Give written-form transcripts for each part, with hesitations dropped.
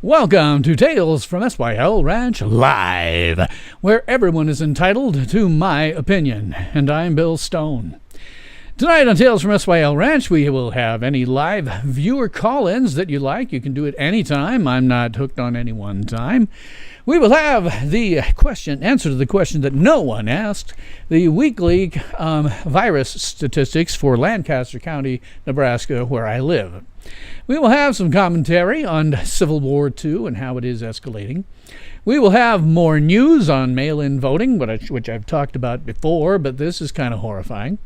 Welcome to Tales from SYL Ranch Live, where everyone is entitled to my opinion, and I'm Bill Stone. Tonight on Tales from SYL Ranch, we will have any live viewer call-ins that you like. You can do it anytime. I'm not hooked on any one time. We will have the answer to the question that no one asked, the weekly virus statistics for Lancaster County, Nebraska, where I live. We will have some commentary on Civil War II and how it is escalating. We will have more news on mail-in voting, which I've talked about before, but this is kind of horrifying.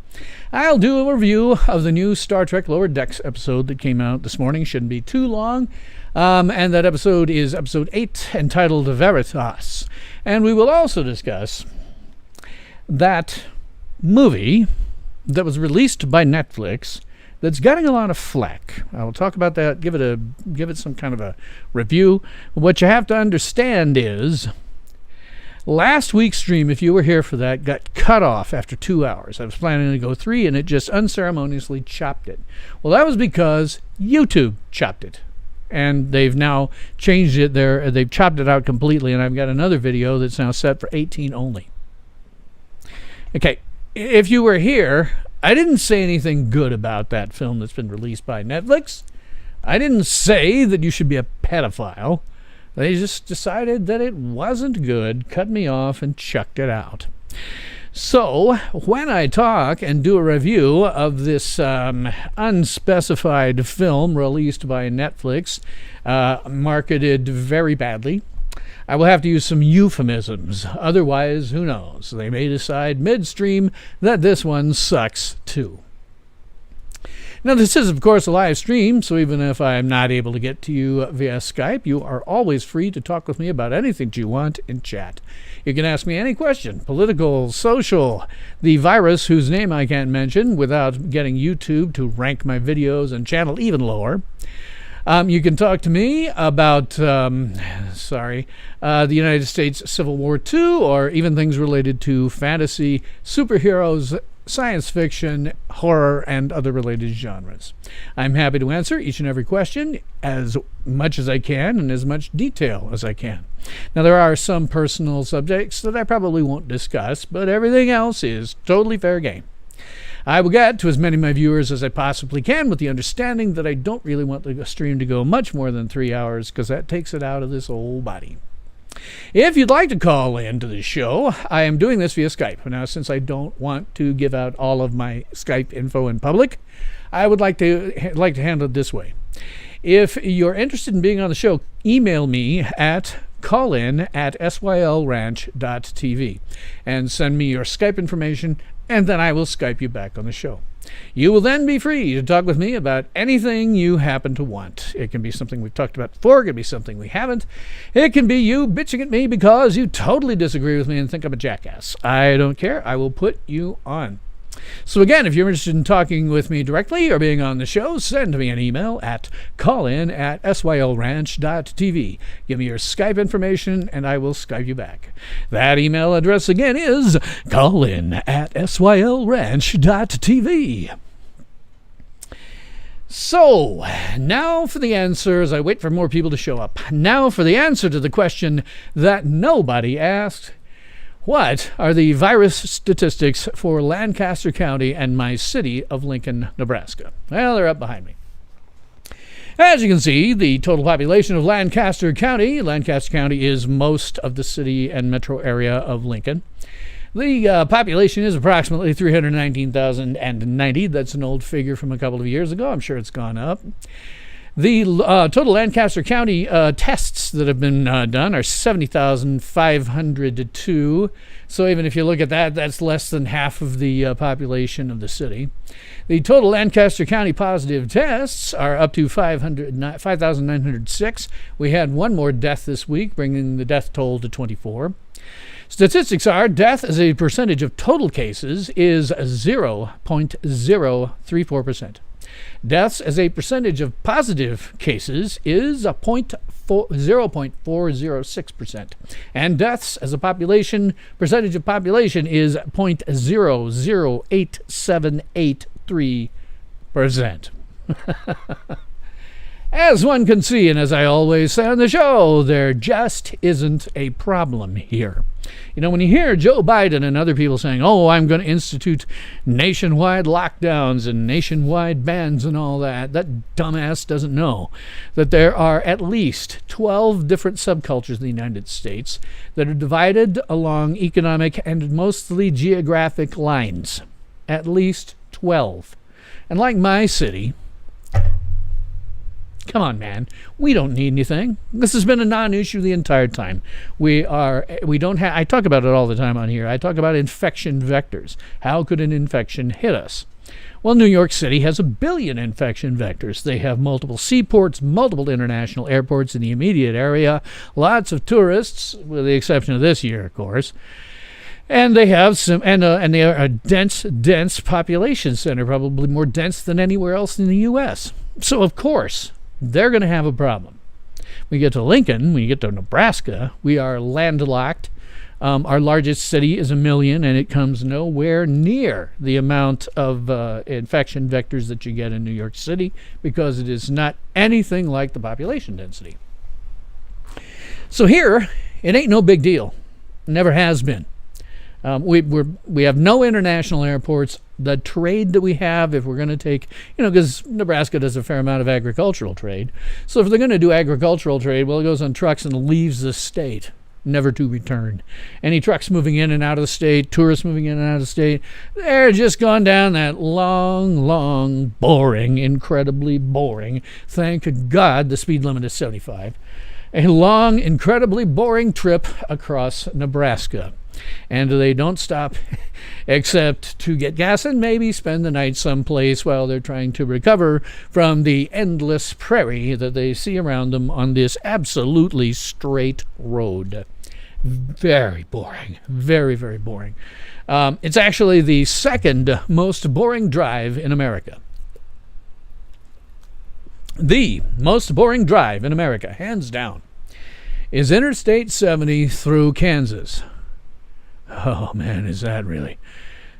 I'll do a review of the new Star Trek Lower Decks episode that came out this morning. Shouldn't be too long. And that episode is episode 8, entitled Veritas. And we will also discuss that movie that was released by Netflix that's getting a lot of flack. I will talk about that, give it some kind of a review. What you have to understand is last week's stream, if you were here for that, got cut off after 2 hours. I was planning to go 3, and it just unceremoniously chopped it. Well, that was because YouTube chopped it. And they've now changed it there. They've chopped it out completely, and I've got another video that's now set for 18 only. Okay, if you were here, I didn't say anything good about that film that's been released by Netflix. I didn't say that you should be a pedophile. They just decided that it wasn't good, cut me off, and chucked it out. So, when I talk and do a review of this unspecified film released by Netflix, marketed very badly, I will have to use some euphemisms. Otherwise, who knows? They may decide midstream that this one sucks too. Now, this is, of course, a live stream, so even if I'm not able to get to you via Skype, you are always free to talk with me about anything you want in chat. You can ask me any question, political, social, the virus whose name I can't mention without getting YouTube to rank my videos and channel even lower. You can talk to me about, the United States Civil War II, or even things related to fantasy, superheroes, science fiction, horror, and other related genres. I'm happy to answer each and every question as much as I can and as much detail as I can. Now, there are some personal subjects that I probably won't discuss, but everything else is totally fair game. I will get to as many of my viewers as I possibly can, with the understanding that I don't really want the stream to go much more than 3 hours, because that takes it out of this old body. If you'd like to call in to the show, I am doing this via Skype. Now, since I don't want to give out all of my Skype info in public, I would like to handle it this way. If you're interested in being on the show, email me at callin@sylranch.tv and send me your Skype information, and then I will Skype you back on the show. You will then be free to talk with me about anything you happen to want. It can be something we've talked about before. It can be something we haven't. It can be you bitching at me because you totally disagree with me and think I'm a jackass. I don't care. I will put you on. So again, if you're interested in talking with me directly or being on the show, send me an email at callin@sylranch.tv. Give me your Skype information, and I will Skype you back. That email address again is callin@sylranch.tv. So, now for the answer, as I wait for more people to show up. Now for the answer to the question that nobody asked. What are the virus statistics for Lancaster County and my city of Lincoln, Nebraska? Well, they're up behind me. As you can see, the total population of Lancaster County is most of the city and metro area of Lincoln. The population is approximately 319,090. That's an old figure from a couple of years ago. I'm sure it's gone up. The total Lancaster County tests that have been done are 70,502. So even if you look at that, that's less than half of the population of the city. The total Lancaster County positive tests are up to 5,906. We had one more death this week, bringing the death toll to 24. Statistics are death as a percentage of total cases is 0.034%. Deaths as a percentage of positive cases is 0.406%. And deaths as a percentage of population is 0.00878%. As one can see, and as I always say on the show, there just isn't a problem here. You know, when you hear Joe Biden and other people saying, oh, I'm going to institute nationwide lockdowns and nationwide bans and all that, that dumbass doesn't know that there are at least 12 different subcultures in the United States that are divided along economic and mostly geographic lines. At least 12. And like my city, come on, man. We don't need anything. This has been a non-issue the entire time. I talk about it all the time on here. I talk about infection vectors. How could an infection hit us? Well, New York City has 1 billion infection vectors. They have multiple seaports, multiple international airports in the immediate area, lots of tourists, with the exception of this year, of course. And they have and they are a dense population center, probably more dense than anywhere else in the U.S. So, of course, they're going to have a problem. We get to Lincoln, we get to Nebraska, we are landlocked. Our largest city is 1 million, and it comes nowhere near the amount of infection vectors that you get in New York City because it is not anything like the population density. So here, it ain't no big deal. Never has been. We have no international airports. The trade that we have, if we're going to take, because Nebraska does a fair amount of agricultural trade. So if they're going to do agricultural trade, well, it goes on trucks and leaves the state, never to return. Any trucks moving in and out of the state, tourists moving in and out of the state, they're just gone down that long, boring, incredibly boring, thank God the speed limit is 75, a long, incredibly boring trip across Nebraska. And they don't stop except to get gas and maybe spend the night someplace while they're trying to recover from the endless prairie that they see around them on this absolutely straight road. Very boring. Very, very boring. It's actually the second most boring drive in America. The most boring drive in America, hands down, is Interstate 70 through Kansas. Oh, man, is that really?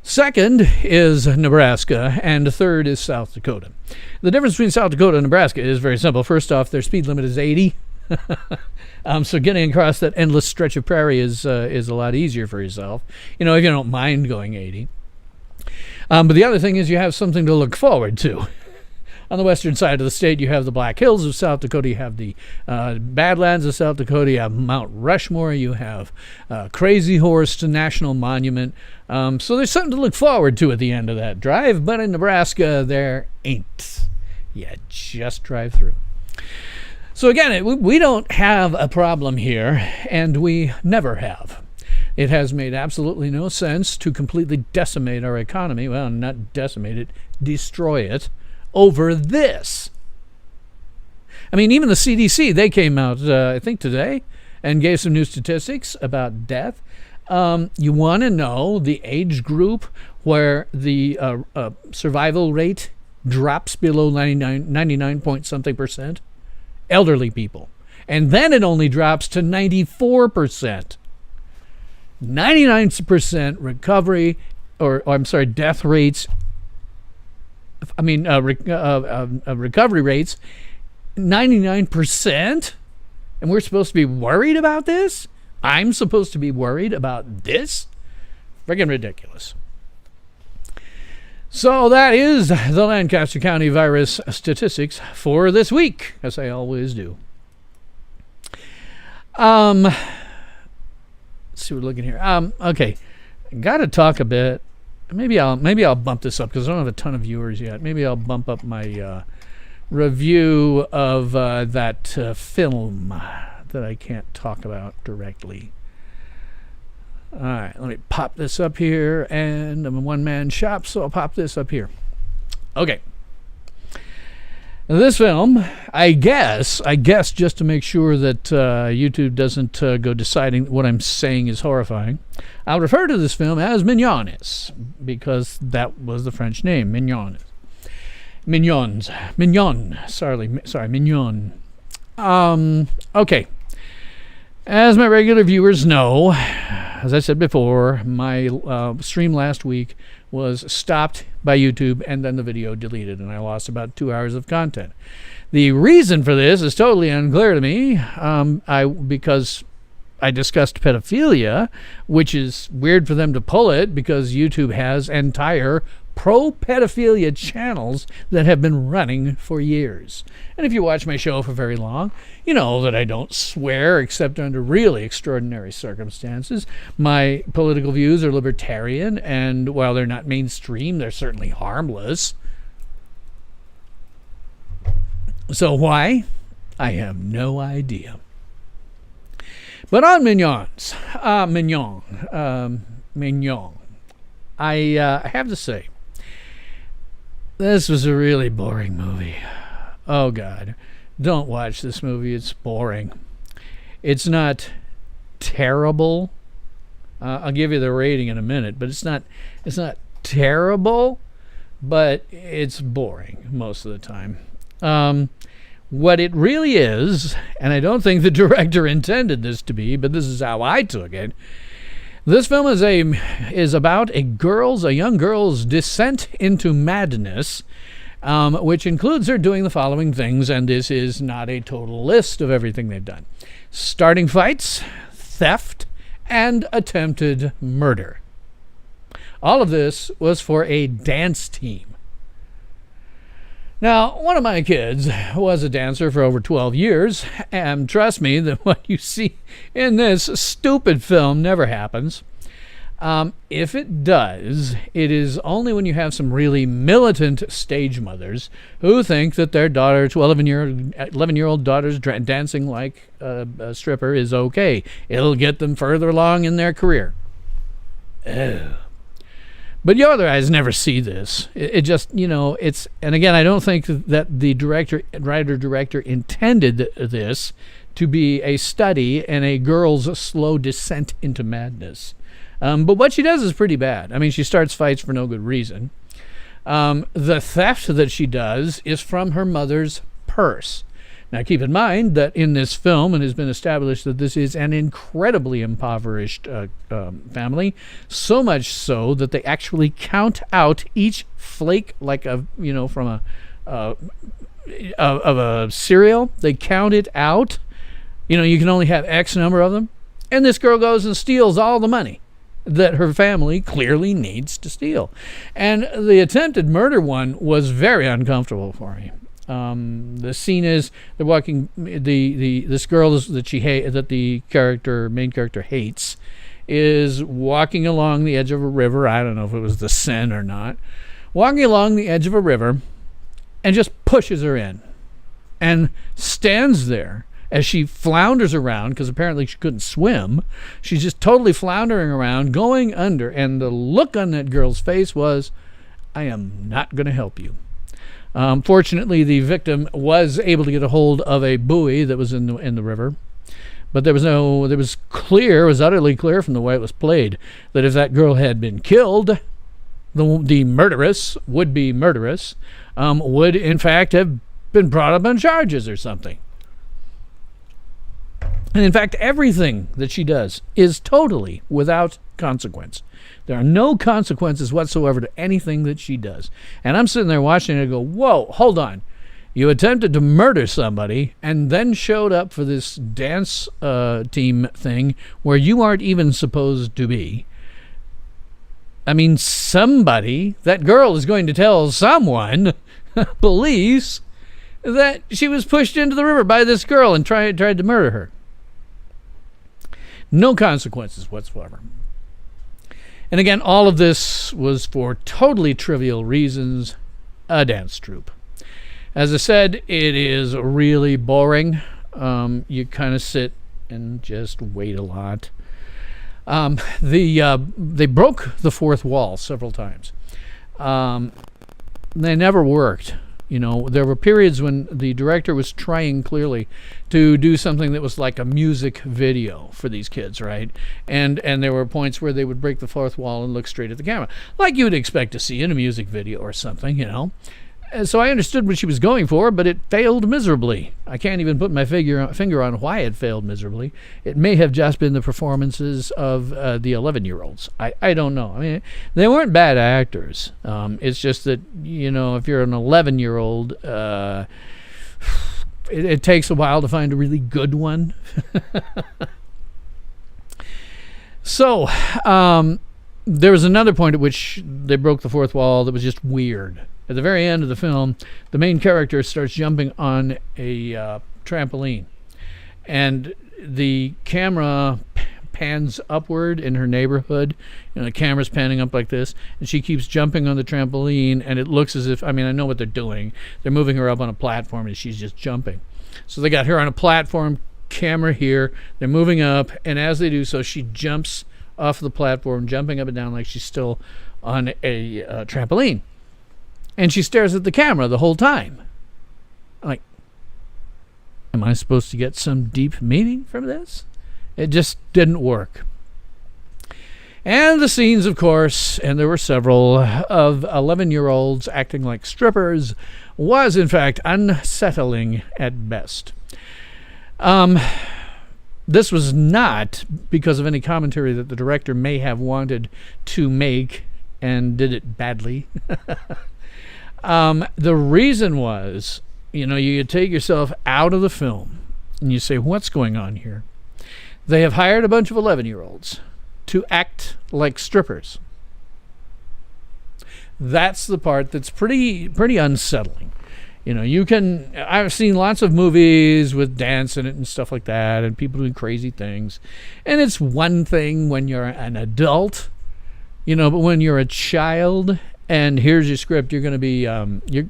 Second is Nebraska, and third is South Dakota. The difference between South Dakota and Nebraska is very simple. First off, their speed limit is 80. So getting across that endless stretch of prairie is a lot easier for yourself, if you don't mind going 80. But the other thing is you have something to look forward to. On the western side of the state, you have the Black Hills of South Dakota, you have the Badlands of South Dakota, you have Mount Rushmore, you have Crazy Horse National Monument. So there's something to look forward to at the end of that drive, but in Nebraska, there ain't. You just drive through. So again, we don't have a problem here, and we never have. It has made absolutely no sense to completely decimate our economy. Well, not decimate it, destroy it. Over this. I mean, even the CDC, they came out, I think today, and gave some new statistics about death. You want to know the age group where the survival rate drops below 99 point something percent? Elderly people. And then it only drops to 94%. 99% recovery, death rates. Recovery rates, 99%? And we're supposed to be worried about this? I'm supposed to be worried about this? Friggin' ridiculous. So that is the Lancaster County virus statistics for this week, as I always do. Let's see what we're looking here. Okay, got to talk a bit. Maybe I'll bump this up because I don't have a ton of viewers yet. Maybe I'll bump up my review of that film that I can't talk about directly. All right, let me pop this up here, and I'm a one-man shop, so I'll pop this up here. Okay. This film, I guess, just to make sure that YouTube doesn't go deciding that what I'm saying is horrifying, I'll refer to this film as Mignonnes, because that was the French name, Mignonnes. Mignon. Sorry, Mignon. Okay. As my regular viewers know, as I said before, my stream last week was stopped by YouTube and then the video deleted, and I lost about 2 hours of content. The reason for this is totally unclear to me, because I discussed pedophilia, which is weird for them to pull it because YouTube has entire pro-pedophilia channels that have been running for years. And if you watch my show for very long, you know that I don't swear except under really extraordinary circumstances. My political views are libertarian, and while they're not mainstream, they're certainly harmless. So why? I have no idea. But on Mignons, Mignon, I have to say, this was a really boring movie. Oh, God. Don't watch this movie. It's boring. It's not terrible. I'll give you the rating in a minute, but it's not terrible, but it's boring most of the time. What it really is, and I don't think the director intended this to be, but this is how I took it. This film is about a young girl's descent into madness, which includes her doing the following things, and this is not a total list of everything they've done: starting fights, theft, and attempted murder. All of this was for a dance team. Now, one of my kids was a dancer for over 12 years, and trust me that what you see in this stupid film never happens. If it does, it is only when you have some really militant stage mothers who think that their 11-year-old daughter's dancing like a stripper is okay. It'll get them further along in their career. Ugh. But you other guys never see this. It just, it's, and again, I don't think that the writer-director intended this to be a study in a girl's slow descent into madness. But what she does is pretty bad. I mean, she starts fights for no good reason. The theft that she does is from her mother's purse. Now, keep in mind that in this film, it has been established that this is an incredibly impoverished family, so much so that they actually count out each flake, like from a cereal. They count it out. You can only have X number of them, and this girl goes and steals all the money that her family clearly needs to steal. And the attempted murder one was very uncomfortable for me. The scene is they're walking. This girl that the main character hates is walking along the edge of a river. I don't know if it was the Seine or not. Walking along the edge of a river, and just pushes her in, and stands there as she flounders around because apparently she couldn't swim. She's just totally floundering around, going under, and the look on that girl's face was, "I am not going to help you." Fortunately, the victim was able to get a hold of a buoy that was in the river, but it was utterly clear from the way it was played that if that girl had been killed, the murderess, would-be murderess, would in fact have been brought up on charges or something. And in fact, everything that she does is totally without consequence. There are no consequences whatsoever to anything that she does. And I'm sitting there watching it and go, whoa, hold on. You attempted to murder somebody and then showed up for this dance team thing where you aren't even supposed to be. I mean, that girl is going to tell someone, police, that she was pushed into the river by this girl and tried to murder her. No consequences whatsoever. And again, all of this was for totally trivial reasons, a dance troupe. As I said, it is really boring. You kind of sit and just wait a lot. They broke the fourth wall several times. They never worked. There were periods when the director was trying clearly to do something that was like a music video for these kids, right? And there were points where they would break the fourth wall and look straight at the camera, like you would expect to see in a music video or something, And so I understood what she was going for, but it failed miserably. I can't even put my finger on why it failed miserably. It may have just been the performances of the 11-year-olds. I don't know. I mean, they weren't bad actors. It's just that, if you're an 11-year-old, it takes a while to find a really good one. So, there was another point at which they broke the fourth wall that was just weird. At the very end of the film, the main character starts jumping on a trampoline, and the camera pans upward in her neighborhood. The camera's panning up like this, and she keeps jumping on the trampoline, and it looks as if, I know what they're doing. They're moving her up on a platform, and she's just jumping. So they got her on a platform, camera here, they're moving up, and as they do so, she jumps off the platform, jumping up and down like she's still on a trampoline. And she stares at the camera the whole time. I'm like, am I supposed to get some deep meaning from this? It just didn't work. And the scenes, of course, and there were several, of 11-year-olds acting like strippers was, in fact, unsettling at best. This was not because of any commentary that the director may have wanted to make and did it badly. The reason was, you take yourself out of the film and you say, what's going on here? They have hired a bunch of 11-year-olds to act like strippers. That's the part that's pretty unsettling. I've seen lots of movies with dance in it and stuff like that, and people doing crazy things. And it's one thing when you're an adult, but when you're a child and here's your script, you're going to be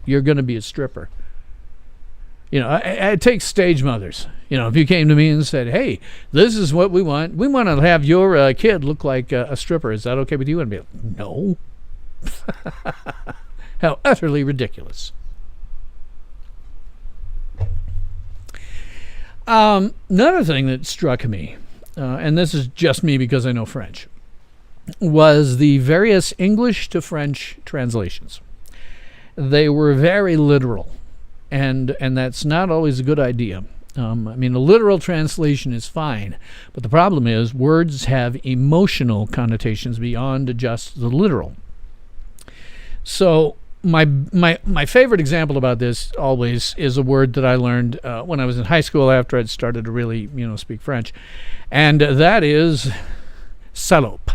you're going to be a stripper. It takes stage mothers. If you came to me and said, hey, this is what we want to have your kid look like a stripper. Is that okay with you? I'd be like, no. How utterly ridiculous. Another thing that struck me, and this is just me because I know French, was the various English to French translations. They were very literal, and that's not always a good idea. A literal translation is fine, but the problem is words have emotional connotations beyond just the literal. So my favorite example about this always is a word that I learned when I was in high school after I'd started to really, speak French, and that is salope.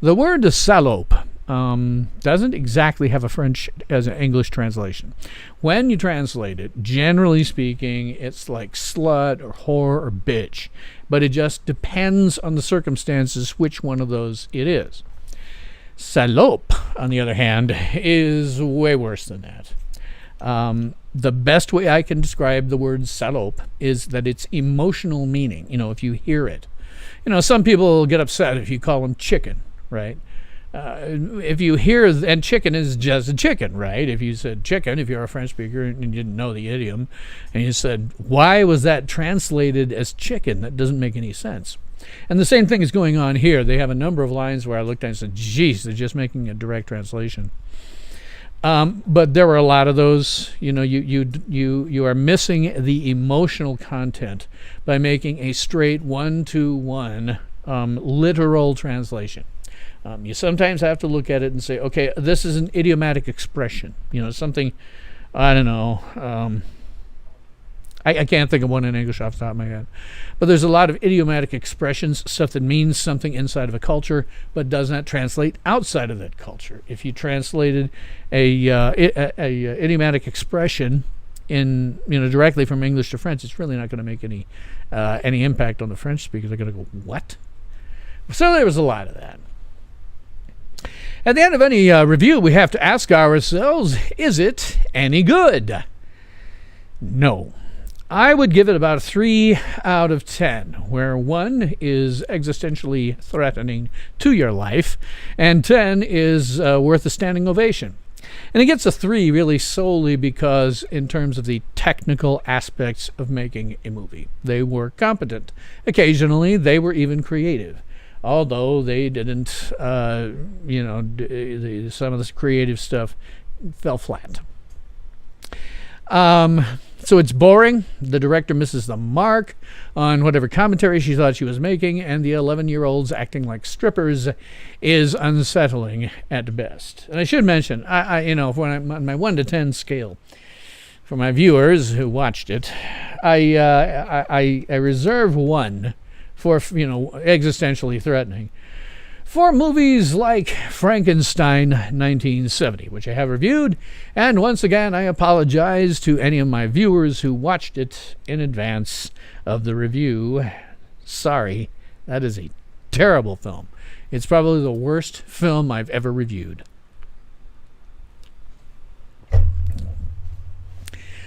The word salope doesn't exactly have a French as an English translation. When you translate it, generally speaking, it's like slut or whore or bitch, but it just depends on the circumstances which one of those it is. Salope, on the other hand, is way worse than that. The best way I can describe the word salope is that it's emotional meaning, if you hear it. Some people get upset if you call them chicken, right? If you hear, and chicken is just a chicken, right? If you said chicken, if you're a French speaker and you didn't know the idiom, and you said, why was that translated as chicken? That doesn't make any sense. And the same thing is going on here. They have a number of lines where I looked at and said, geez, they're just making a direct translation. But there were a lot of those. You are missing the emotional content by making a straight 1-to-1 literal translation. You sometimes have to look at it and say, okay, this is an idiomatic expression. Something, I don't know. I can't think of one in English off the top of my head. But there's a lot of idiomatic expressions, stuff that means something inside of a culture, but does not translate outside of that culture. If you translated a idiomatic expression in directly from English to French, it's really not going to make any impact on the French speakers. They're going to go, what? So there was a lot of that. At the end of any review, we have to ask ourselves, is it any good? No. I would give it about a 3 out of 10, where 1 is existentially threatening to your life, and 10 is worth a standing ovation. And it gets a 3 really solely because in terms of the technical aspects of making a movie, they were competent. Occasionally, they were even creative. Although they didn't, some of this creative stuff fell flat. So it's boring. The director misses the mark on whatever commentary she thought she was making, and the 11-year-olds acting like strippers is unsettling at best. And I should mention, when I'm on my 1 to 10 scale, for my viewers who watched it, I reserve one for, existentially threatening. For movies like Frankenstein 1970, which I have reviewed, and once again I apologize to any of my viewers who watched it in advance of the review. Sorry, that is a terrible film. It's probably the worst film I've ever reviewed.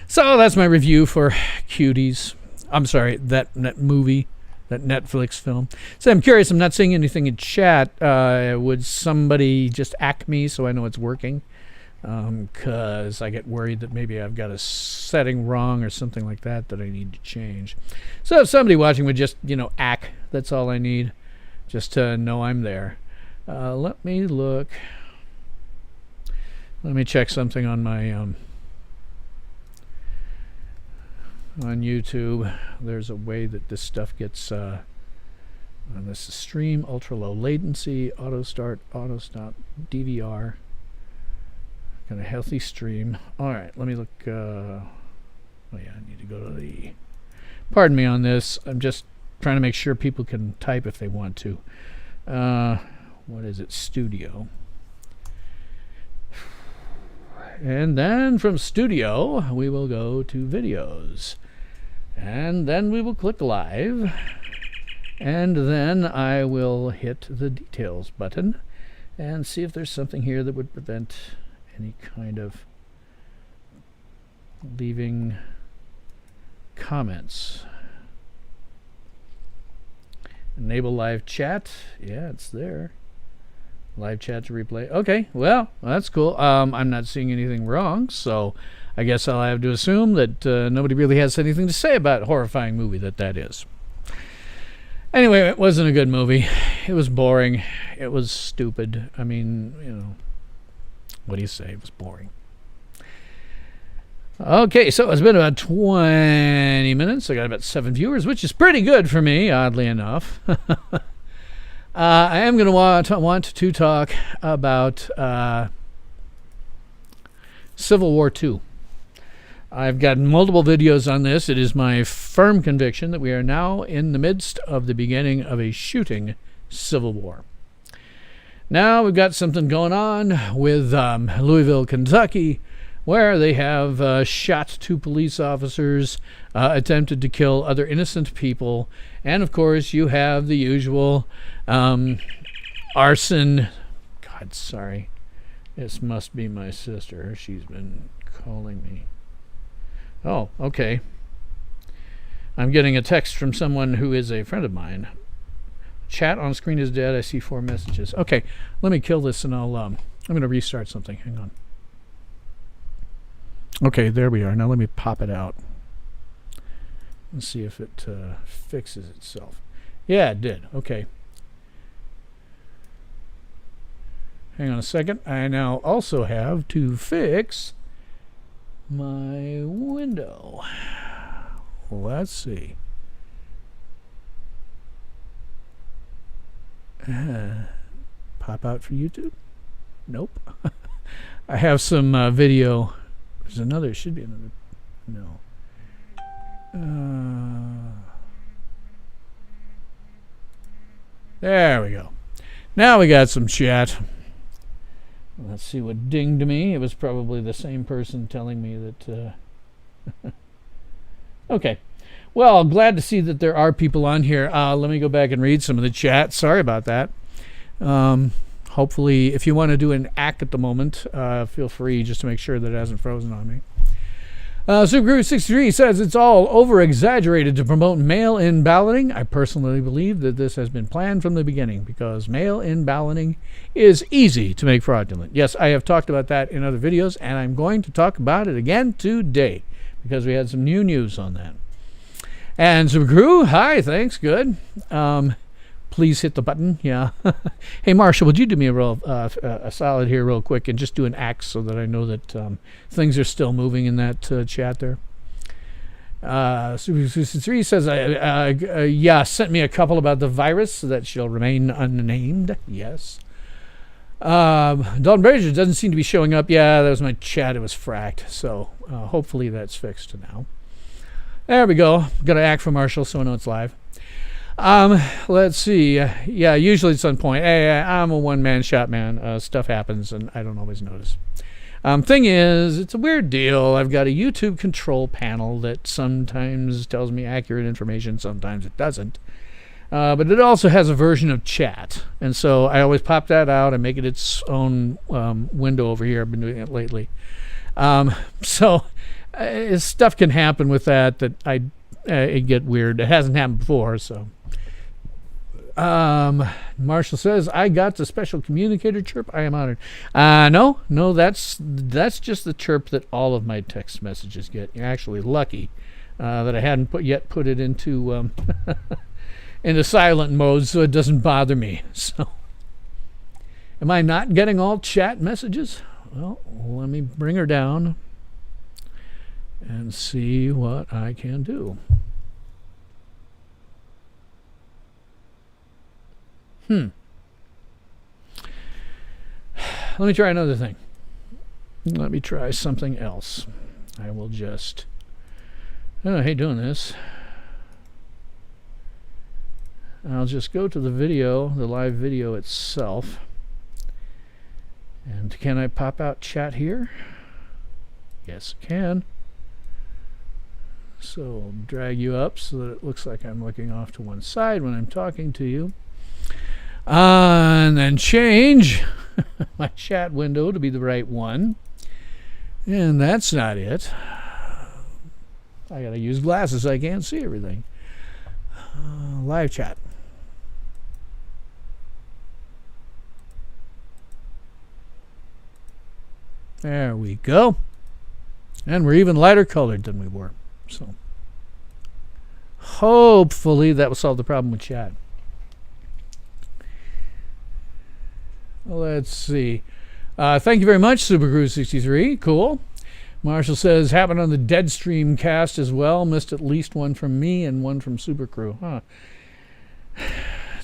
So that's my review for Cuties. I'm sorry, that movie, that Netflix film. So I'm curious, I'm not seeing anything in chat. Would somebody just act me so I know it's working? Because I get worried that maybe I've got a setting wrong or something like that I need to change. So if somebody watching would just, act, that's all I need. Just to know I'm there. Let me look. Let me check something on my on YouTube. There's a way that this stuff gets this is stream, ultra low latency, auto start, auto stop, DVR. Got a healthy stream. All right, let me look. Oh yeah, I need to go to the. Pardon me on this. I'm just trying to make sure people can type if they want to. What is it? Studio. And then from studio, we will go to videos. And then we will click live. And then I will hit the details button and see if there's something here that would prevent any kind of leaving comments. Enable live chat. Yeah, it's there. Live chat to replay. Okay, well, that's cool. I'm not seeing anything wrong, so I guess I'll have to assume that nobody really has anything to say about horrifying movie that is. Anyway, it wasn't a good movie. It was boring. It was stupid. I mean, what do you say? It was boring. Okay, so it's been about 20 minutes. I got about 7 viewers, which is pretty good for me, oddly enough. I am going to want to talk about Civil War II. I've got multiple videos on this. It is my firm conviction that we are now in the midst of the beginning of a shooting civil war. Now we've got something going on with Louisville, Kentucky, where they have shot 2 police officers, attempted to kill other innocent people, and of course you have the usual arson. God, sorry. This must be my sister. She's been calling me. Oh, okay. I'm getting a text from someone who is a friend of mine. Chat on screen is dead. I see 4 messages. Okay, let me kill this and I'm going to restart something. Hang on. Okay, there we are. Now let me pop it out. Let's see if it fixes itself. Yeah, it did. Okay. Hang on a second. I now also have to fix my window. Let's see. Pop out for YouTube? Nope. I have some video. There's another. Should be another. No. There we go. Now we got some chat. Let's see what dinged me. It was probably the same person telling me that. Okay. Well, glad to see that there are people on here. Let me go back and read some of the chat. Sorry about that. Hopefully, if you want to do an act at the moment, feel free just to make sure that it hasn't frozen on me. Superguru63 says it's all over-exaggerated to promote mail-in balloting. I personally believe that this has been planned from the beginning because mail-in balloting is easy to make fraudulent. Yes, I have talked about that in other videos, and I'm going to talk about it again today because we had some new news on that. And Superguru, hi, thanks, good. Please hit the button. Yeah. Hey, Marshall, would you do me a solid here real quick and just do an act so that I know that things are still moving in that chat there? Super63 says, yeah, sent me a couple about the virus that shall remain unnamed. Yes. Dalton Brazier doesn't seem to be showing up. Yeah, that was my chat. It was fracked. So hopefully that's fixed now. There we go. Got to act for Marshall so I know it's live. Let's see. Yeah, usually it's on point. Hey, I'm a one-man shot, man. Stuff happens, and I don't always notice. Thing is, it's a weird deal. I've got a YouTube control panel that sometimes tells me accurate information, sometimes it doesn't. But it also has a version of chat. And so I always pop that out and make it its own window over here. I've been doing it lately. So stuff can happen with that it get weird. It hasn't happened before, so. Marshall says, I got the special communicator chirp. I am honored. No, that's just the chirp that all of my text messages get. You're actually lucky that I hadn't put it into into silent mode so it doesn't bother me. So, am I not getting all chat messages? Well, let me bring her down and see what I can do. Let me try another thing. Let me try something else. I will just... I hate doing this. I'll just go to the video, the live video itself. And can I pop out chat here? Yes, I can. So I'll drag you up so that it looks like I'm looking off to one side when I'm talking to you. And then change my chat window to be the right one. And that's not it. I gotta use glasses, I can't see everything. Live chat. There we go. And we're even lighter colored than we were. So hopefully that will solve the problem with chat. Let's see. Thank you very much, SuperCruise63. Cool. Marshall says, happened on the Deadstream cast as well. Missed at least one from me and one from Supercrew. Huh.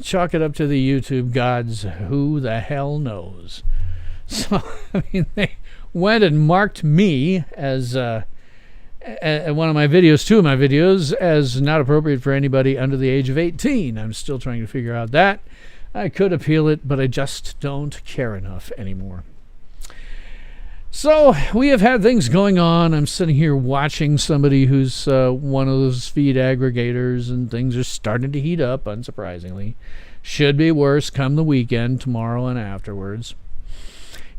Chalk it up to the YouTube gods. Who the hell knows? So, I mean, they went and marked me as one of my videos, two of my videos, as not appropriate for anybody under the age of 18. I'm still trying to figure out that. I could appeal it, but I just don't care enough anymore. So we have had things going on. I'm sitting here watching somebody who's one of those feed aggregators, and things are starting to heat up, unsurprisingly. Should be worse come the weekend, tomorrow and afterwards.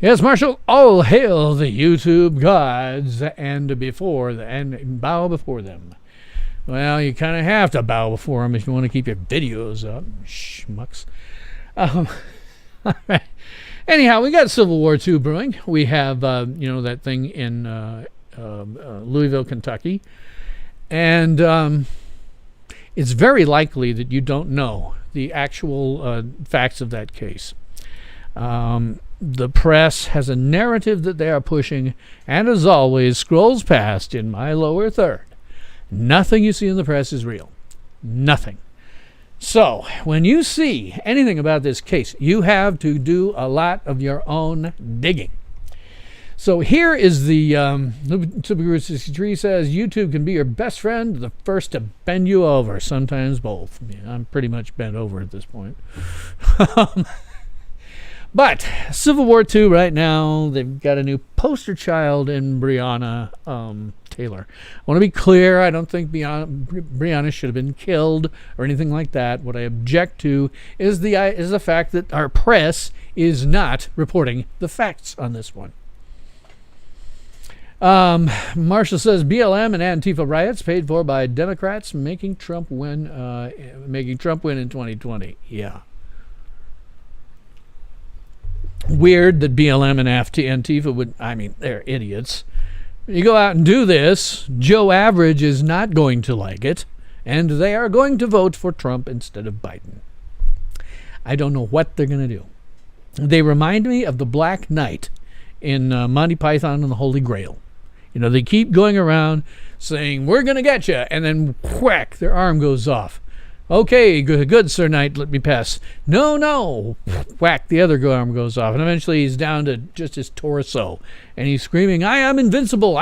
Yes, Marshall, all hail the YouTube gods and bow before them. Well, you kind of have to bow before them if you want to keep your videos up, schmucks. All right. Anyhow, we got Civil War II brewing. We have, that thing in Louisville, Kentucky. And it's very likely that you don't know the actual facts of that case. The press has a narrative that they are pushing, and as always, scrolls past in my lower third. Nothing you see in the press is real. Nothing. So, when you see anything about this case, you have to do a lot of your own digging. So here is the Super63 says, YouTube can be your best friend, the first to bend you over, sometimes both. Yeah, I'm pretty much bent over at this point. But Civil War II right now, they've got a new poster child in Breonna Taylor. I want to be clear, I don't think Breonna should have been killed or anything like that. What I object to is the fact that our press is not reporting the facts on this one. Marshall says BLM and Antifa riots paid for by Democrats making Trump win in 2020. Yeah. Weird that BLM and Antifa would, they're idiots. You go out and do this, Joe Average is not going to like it, and they are going to vote for Trump instead of Biden. I don't know what they're going to do. They remind me of the Black Knight in Monty Python and the Holy Grail. They keep going around saying, we're going to get you, and then whack, their arm goes off. Okay, good, Sir Knight, let me pass. No, no. Whack, the other arm goes off. And eventually he's down to just his torso. And he's screaming, I am invincible.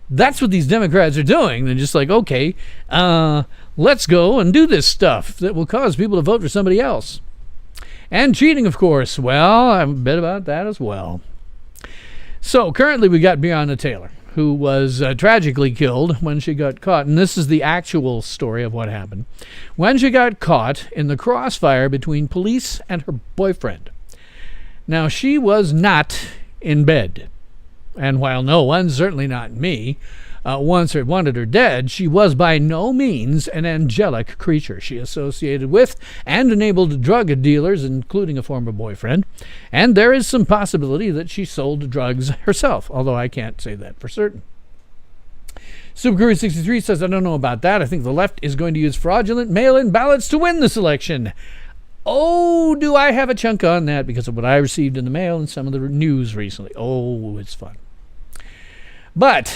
That's what these Democrats are doing. They're just like, okay, let's go and do this stuff that will cause people to vote for somebody else. And cheating, of course. Well, I bet about that as well. So currently we got Breonna Taylor, who was tragically killed when she got caught. And this is the actual story of what happened. When she got caught in the crossfire between police and her boyfriend. Now, she was not in bed. And while no one, certainly not me, wanted her dead, she was by no means an angelic creature. She associated with and enabled drug dealers, including a former boyfriend, and there is some possibility that she sold drugs herself, although I can't say that for certain. Supercurry63 says, I don't know about that. I think the left is going to use fraudulent mail-in ballots to win this election. Oh, do I have a chunk on that because of what I received in the mail and some of the news recently. Oh, it's fun. But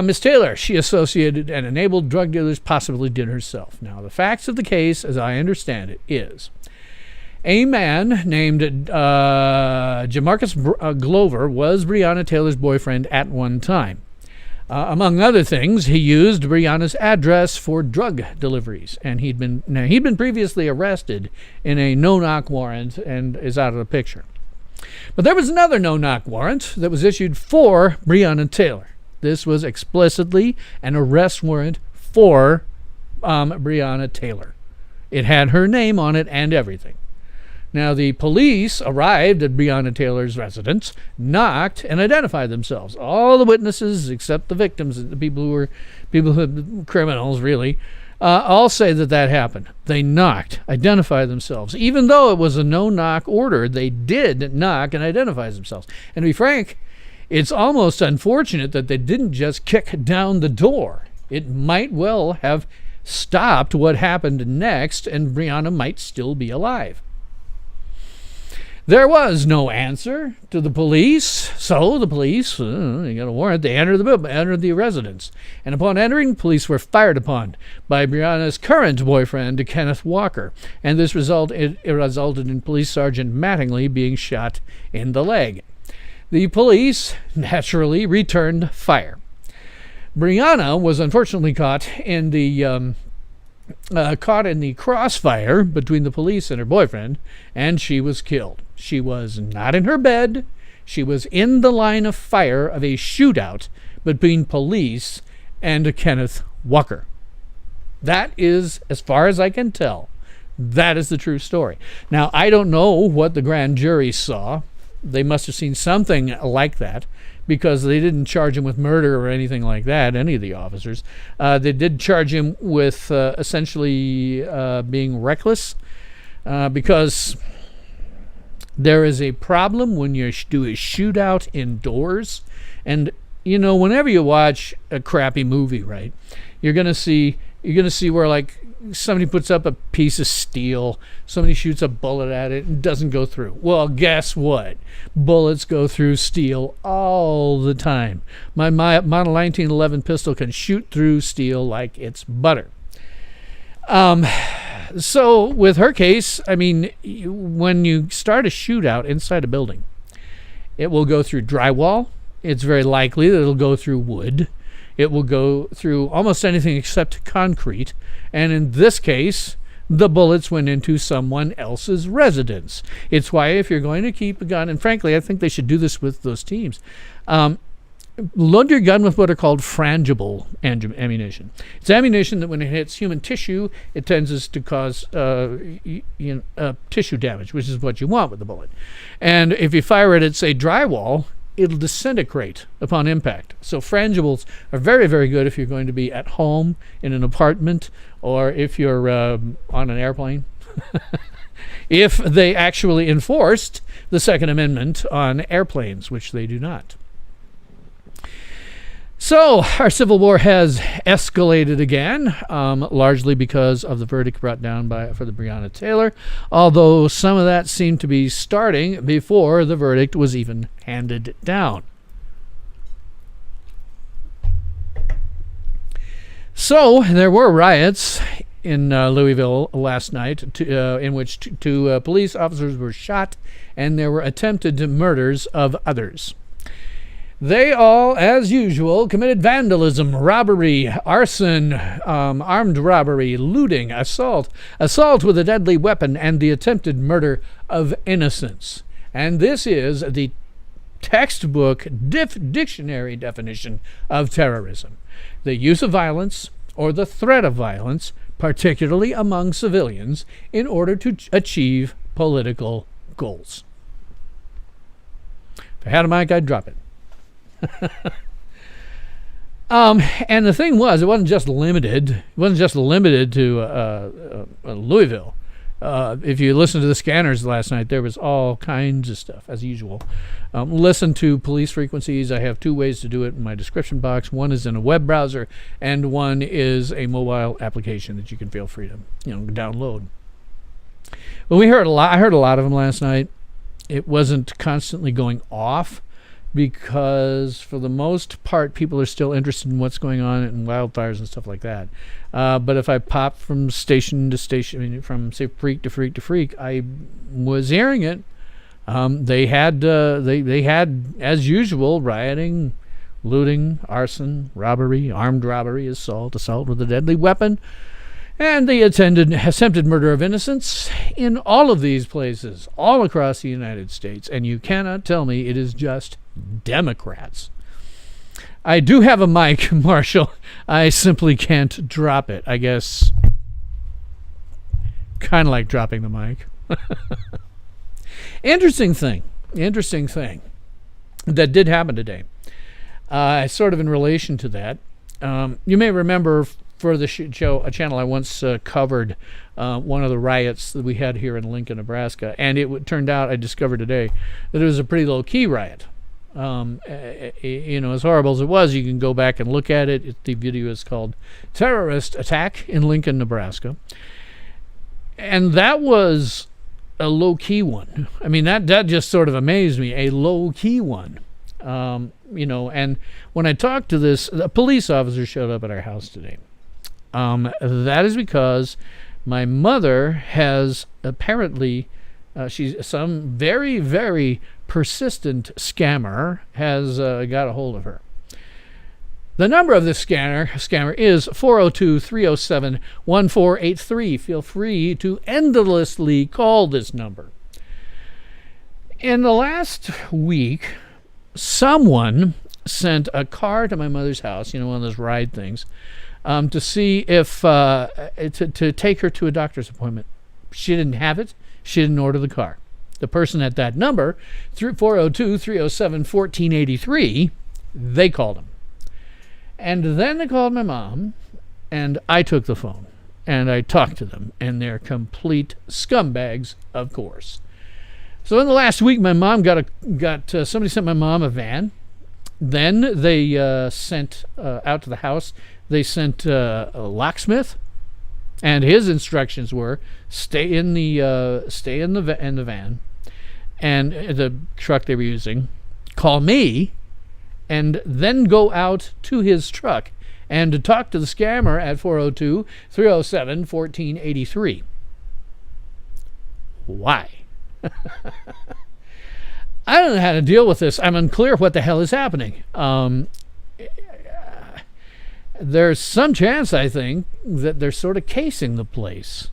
Miss Taylor, she associated and enabled drug dealers, possibly did herself. Now, the facts of the case, as I understand it, is a man named Jamarcus Glover was Breonna Taylor's boyfriend at one time. Among other things, he used Breonna's address for drug deliveries, and he'd been previously arrested in a no-knock warrant and is out of the picture. But there was another no-knock warrant that was issued for Breonna Taylor. This was explicitly an arrest warrant for Breonna Taylor. It had her name on it and everything. Now, the police arrived at Breonna Taylor's residence, knocked, and identified themselves. All the witnesses, except the victims, the people who were criminals, really, all say that happened. They knocked, identified themselves. Even though it was a no-knock order, they did knock and identify themselves. And to be frank, it's almost unfortunate that they didn't just kick down the door. It might well have stopped what happened next, and Breonna might still be alive. There was no answer to the police, so the police, they got a warrant, they entered the residence. And upon entering, police were fired upon by Breonna's current boyfriend, Kenneth Walker. And this resulted in Police Sergeant Mattingly being shot in the leg. The police naturally returned fire. Breonna was unfortunately caught in the crossfire between the police and her boyfriend, and she was killed. She was not in her bed. She was in the line of fire of a shootout between police and Kenneth Walker. That is, as far as I can tell, that is the true story. Now, I don't know what the grand jury saw. They must have seen something like that, because they didn't charge him with murder or anything like that, any of the officers. They did charge him with essentially being reckless, because there is a problem when you do a shootout indoors. And, whenever you watch a crappy movie, right, you're going to see where, like, somebody puts up a piece of steel, somebody shoots a bullet at it and doesn't go through. Well, guess what? Bullets go through steel all the time. My Model 1911 pistol can shoot through steel like it's butter. So with her case, I mean, when you start a shootout inside a building, it will go through drywall. It's very likely that it'll go through wood. It will go through almost anything except concrete. And in this case, the bullets went into someone else's residence. It's why if you're going to keep a gun, and frankly, I think they should do this with those teams, load your gun with what are called frangible ammunition. It's ammunition that when it hits human tissue, it tends to cause tissue damage, which is what you want with the bullet. And if you fire it at, say, drywall, it'll disintegrate upon impact. So frangibles are very, very good if you're going to be at home, in an apartment, or if you're on an airplane. If they actually enforced the Second Amendment on airplanes, which they do not. So our civil war has escalated again, largely because of the verdict brought down for the Breonna Taylor, although some of that seemed to be starting before the verdict was even handed down. So there were riots in Louisville last night, in which two police officers were shot, and there were attempted murders of others. They all, as usual, committed vandalism, robbery, arson, armed robbery, looting, assault with a deadly weapon, and the attempted murder of innocents. And this is the textbook dictionary definition of terrorism: the use of violence or the threat of violence, particularly among civilians, in order to achieve political goals. If I had a mic, I'd drop it. And the thing was, it wasn't just limited to Louisville. If you listened to the scanners last night, there was all kinds of stuff, as usual. Listen to police frequencies. I have two ways to do it in my description box. One is in a web browser, and one is a mobile application that you can feel free to download. But I heard a lot of them last night. It wasn't constantly going off, because for the most part, people are still interested in what's going on in wildfires and stuff like that. But if I pop from station to station, from say freak to freak to freak, I was hearing it. They had, as usual, rioting, looting, arson, robbery, armed robbery, assault with a deadly weapon, and the attempted murder of innocents in all of these places, all across the United States. And you cannot tell me it is just Democrats. I do have a mic, Marshall. I simply can't drop it. I guess kind of like dropping the mic. Interesting thing that did happen today. Sort of in relation to that. You may remember for the channel I once covered one of the riots that we had here in Lincoln, Nebraska. And it turned out, I discovered today, that it was a pretty low-key riot. As horrible as it was, you can go back and look at it. The video is called Terrorist Attack in Lincoln, Nebraska. And that was a low-key one. I mean, that just sort of amazed me, a low-key one. And when I talked to this, a police officer showed up at our house today. That is because my mother has apparently, she's some very, very persistent scammer has got a hold of her. The number of this scammer is 402-307-1483. Feel free to endlessly call this number. In the last week, someone sent a car to my mother's house, one of those ride things, to see if to take her to a doctor's appointment. She didn't have it. She didn't order the car. The person at that number, 402-307-1483, they called him. And then they called my mom, and I took the phone, and I talked to them, and they're complete scumbags, of course. So in the last week, my mom somebody sent my mom a van. Then they sent out to the house. They sent a locksmith, and his instructions were stay in the van, and the truck they were using. Call me, and then go out to his truck and to talk to the scammer at 402-307-1483. Why? I don't know how to deal with this. I'm unclear what the hell is happening. There's some chance, I think, that they're sort of casing the place.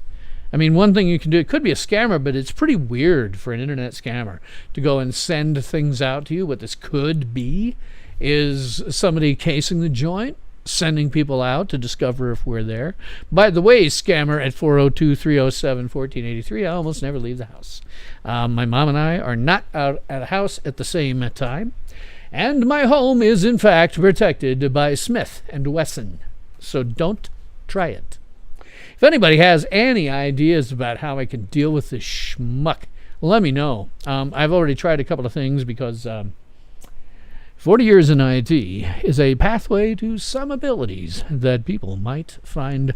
I mean, one thing you can do, it could be a scammer, but it's pretty weird for an internet scammer to go and send things out to you. What this could be is somebody casing the joint, sending people out to discover if we're there. By the way, scammer at 402-307-1483, I almost never leave the house. My mom and I are not out at a house at the same time. And my home is, in fact, protected by Smith & Wesson. So don't try it. If anybody has any ideas about how I can deal with this schmuck, let me know. I've already tried a couple of things because 40 years in IT is a pathway to some abilities that people might find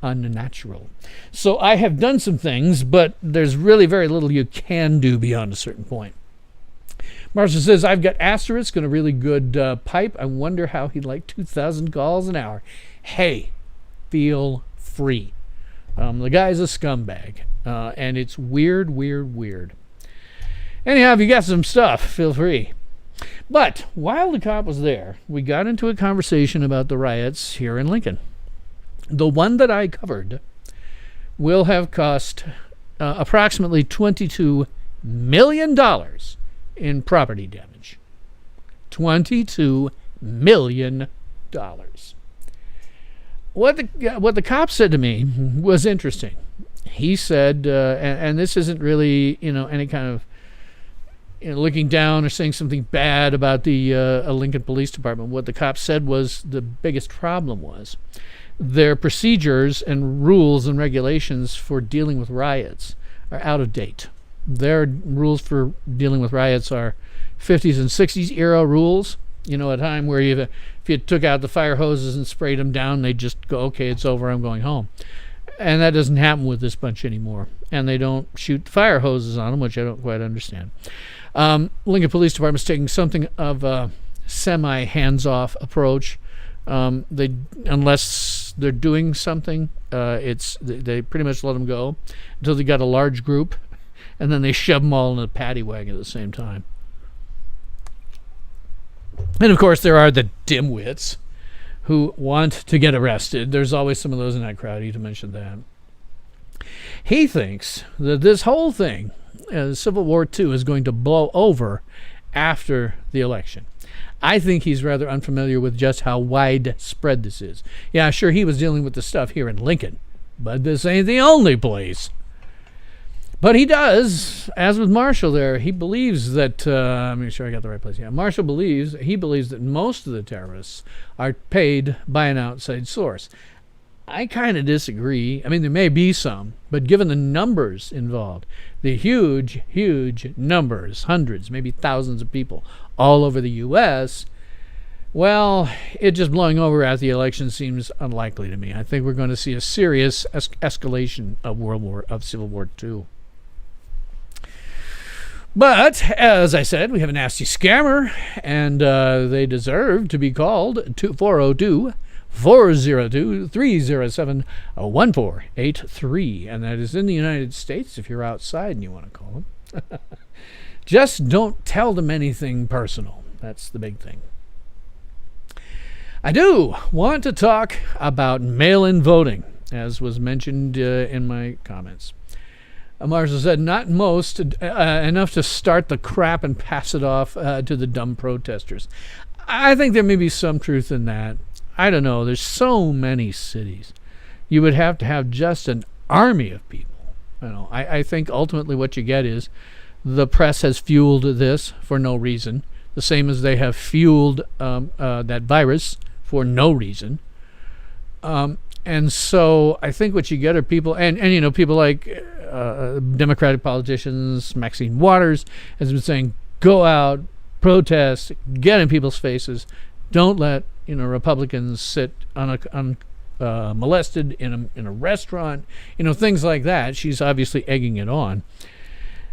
unnatural. So I have done some things, but there's really very little you can do beyond a certain point. Marshall says, I've got Asterisk and a really good pipe. I wonder how he'd like 2,000 calls an hour. Hey, feel free. The guy's a scumbag, and it's weird, weird, weird. Anyhow, if you got some stuff, feel free. But while the cop was there, we got into a conversation about the riots here in Lincoln. The one that I covered will have cost approximately $22 million in property damage. $22 million. What the cop said to me was interesting. He said, and this isn't really, any kind of looking down or saying something bad about the Lincoln Police Department. What the cop said was the biggest problem was their procedures and rules and regulations for dealing with riots are out of date. Their rules for dealing with riots are 50s and 60s era rules. A time where if you took out the fire hoses and sprayed them down, they'd just go, okay, it's over, I'm going home. And that doesn't happen with this bunch anymore. And they don't shoot fire hoses on them, which I don't quite understand. Lincoln Police Department's taking something of a semi-hands-off approach. Unless they're doing something, they pretty much let them go until they got a large group, and then they shove them all in a paddy wagon at the same time. And of course, there are the dimwits who want to get arrested. There's always some of those in that crowd. You mentioned that. He thinks that this whole thing, Civil War II, is going to blow over after the election. I think he's rather unfamiliar with just how widespread this is. Yeah, sure, he was dealing with the stuff here in Lincoln, but this ain't the only place. But he does, as with Marshall there, he believes that, make sure I got the right place. Yeah, Marshall believes that most of the terrorists are paid by an outside source. I kind of disagree. I mean, there may be some, but given the numbers involved, the huge, huge numbers, hundreds, maybe thousands of people all over the U.S., well, it just blowing over at the election seems unlikely to me. I think we're going to see a serious escalation of Civil War II. But, as I said, we have a nasty scammer, and they deserve to be called 402-307-1483, and that is in the United States if you're outside and you want to call them. Just don't tell them anything personal. That's the big thing. I do want to talk about mail-in voting, as was mentioned in my comments. Marshall said, not most, enough to start the crap and pass it off to the dumb protesters. I think there may be some truth in that. I don't know. There's so many cities. You would have to have just an army of people. I think ultimately what you get is the press has fueled this for no reason, the same as they have fueled that virus for no reason. And so I think what you get are people, and people like Democratic politicians, Maxine Waters has been saying, go out, protest, get in people's faces. Don't let Republicans sit molested in a restaurant, things like that. She's obviously egging it on.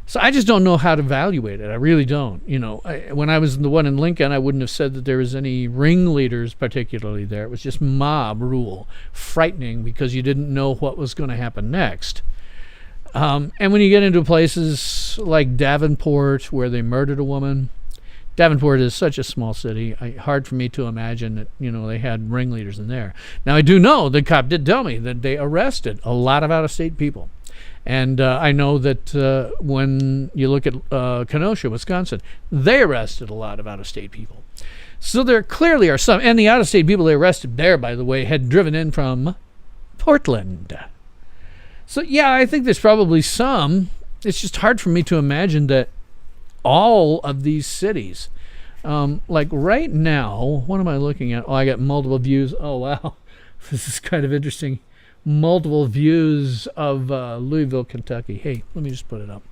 So I just don't know how to evaluate it. I really don't. When I was the one in Lincoln, I wouldn't have said that there was any ringleaders particularly there. It was just mob rule, frightening because you didn't know what was going to happen next. And when you get into places like Davenport, where they murdered a woman, Davenport is such a small city. Hard for me to imagine that they had ringleaders in there. Now I do know the cop did tell me that they arrested a lot of out-of-state people. And I know that when you look at Kenosha, Wisconsin, they arrested a lot of out-of-state people. So there clearly are some. And the out-of-state people they arrested there, by the way, had driven in from Portland. So, yeah, I think there's probably some. It's just hard for me to imagine that all of these cities, like right now, what am I looking at? Oh, I got multiple views. Oh, wow. This is kind of interesting. Multiple views of Louisville, Kentucky. Hey, let me just put it up.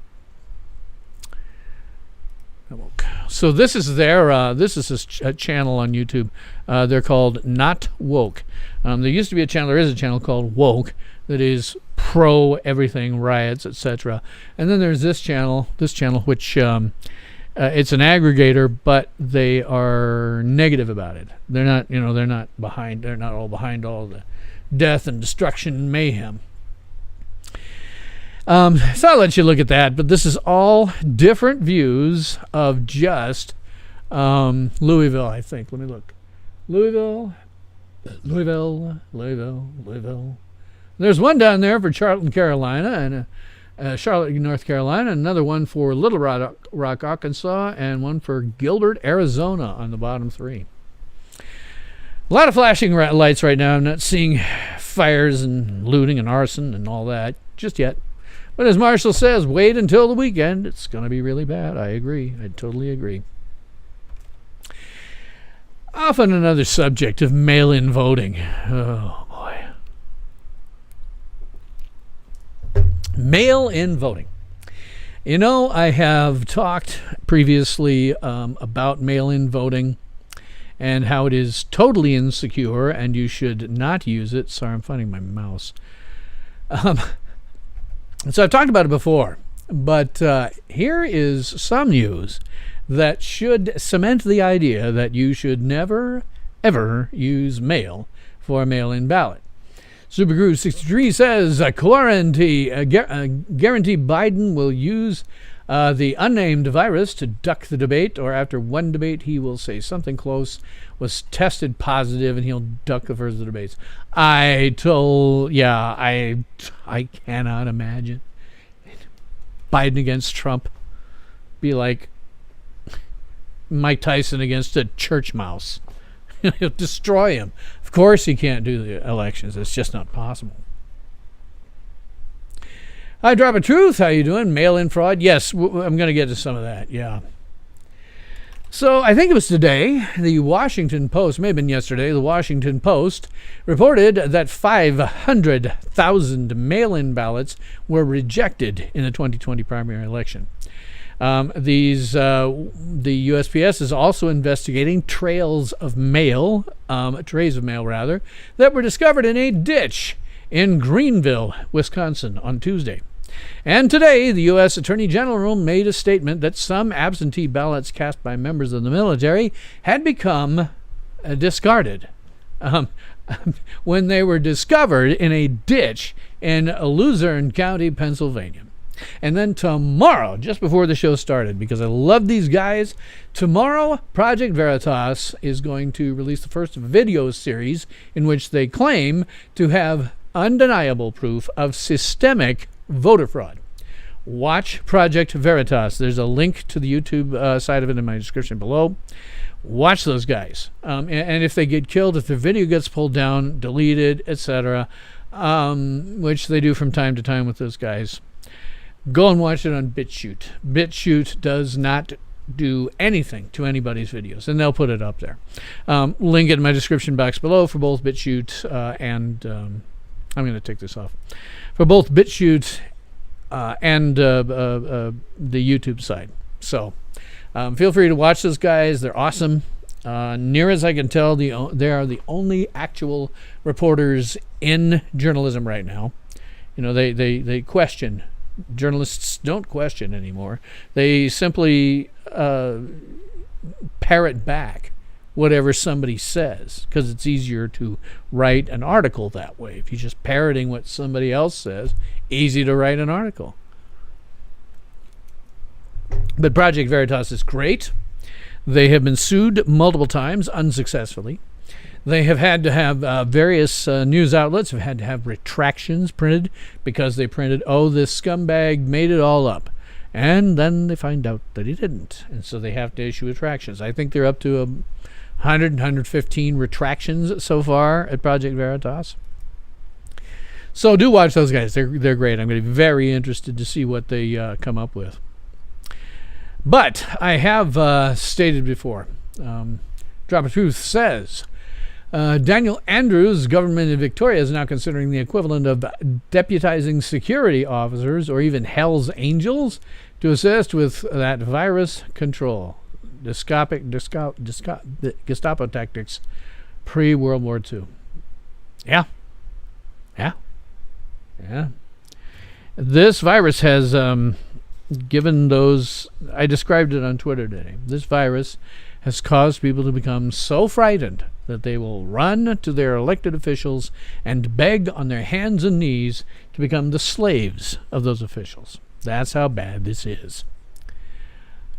So this is their a channel on YouTube. They're called Not Woke. There used to be there is a channel called Woke that is pro everything, riots, etc. And then there's this channel which it's an aggregator, but they are negative about it. They're not all behind all the death and destruction and mayhem. So I'll let you look at that, but this is all different views of just Louisville, I think. Let me look. Louisville. There's one down there for Charlotte, Carolina, and Charlotte, North Carolina, another one for Little Rock, Arkansas, and one for Gilbert, Arizona on the bottom three. A lot of flashing lights right now. I'm not seeing fires and looting and arson and all that just yet. But as Marshall says, wait until the weekend. It's going to be really bad. I agree. I totally agree. Off on another subject of mail-in voting. Oh, boy. Mail-in voting. You know, I have talked previously about mail-in voting and how it is totally insecure and you should not use it. Sorry, I'm finding my mouse. So I've talked about it before, but here is some news that should cement the idea that you should never, ever use mail for a mail-in ballot. Superguru 63 says, guarantee Biden will use the unnamed virus to duck the debate, or after one debate he will say something close was tested positive and he'll duck the first of the debates. I cannot imagine Biden against Trump be like Mike Tyson against a church mouse. He'll destroy him. Of course he can't do the elections. It's just not possible. Hi, Drop of Truth. How you doing? Mail-in fraud? Yes, I'm going to get to some of that. Yeah. So I think it was today, the Washington Post, may have been yesterday, the Washington Post reported that 500,000 mail-in ballots were rejected in the 2020 primary election. The USPS is also investigating trays of mail, that were discovered in a ditch in Greenville, Wisconsin on Tuesday. And today, the U.S. Attorney General made a statement that some absentee ballots cast by members of the military had become discarded when they were discovered in a ditch in Luzerne County, Pennsylvania. And then tomorrow, just before the show started, because I love these guys, tomorrow Project Veritas is going to release the first video series in which they claim to have undeniable proof of systemic voter fraud. Watch Project Veritas. There's a link to the YouTube side of it in my description below. Watch those guys. And if they get killed, if their video gets pulled down, deleted, etc., which they do from time to time with those guys, go and watch it on BitChute. BitChute does not do anything to anybody's videos, and they'll put it up there. Link it in my description box below for both BitChute and I'm going to take this off. For both BitChute and the YouTube side. So feel free to watch those guys. They're awesome. Near as I can tell, they are the only actual reporters in journalism right now. You know, they question. Journalists don't question anymore. They simply parrot back whatever somebody says, because it's easier to write an article that way. If you're just parroting what somebody else says, easy to write an article. But Project Veritas is great. They have been sued multiple times unsuccessfully. They have had to have various news outlets have had to have retractions printed because they printed, this scumbag made it all up. And then they find out that he didn't. And so they have to issue retractions. I think they're up to 100, 115 retractions so far at Project Veritas. So do watch those guys. They're great. I'm going to be very interested to see what they come up with. But I have stated before, Drop of Truth says, Daniel Andrews' government in Victoria is now considering the equivalent of deputizing security officers or even Hell's Angels to assist with that virus control. Gestapo tactics pre-World War II. Yeah. This virus has given those, I described it on Twitter today, this virus has caused people to become so frightened that they will run to their elected officials and beg on their hands and knees to become the slaves of those officials. That's how bad this is.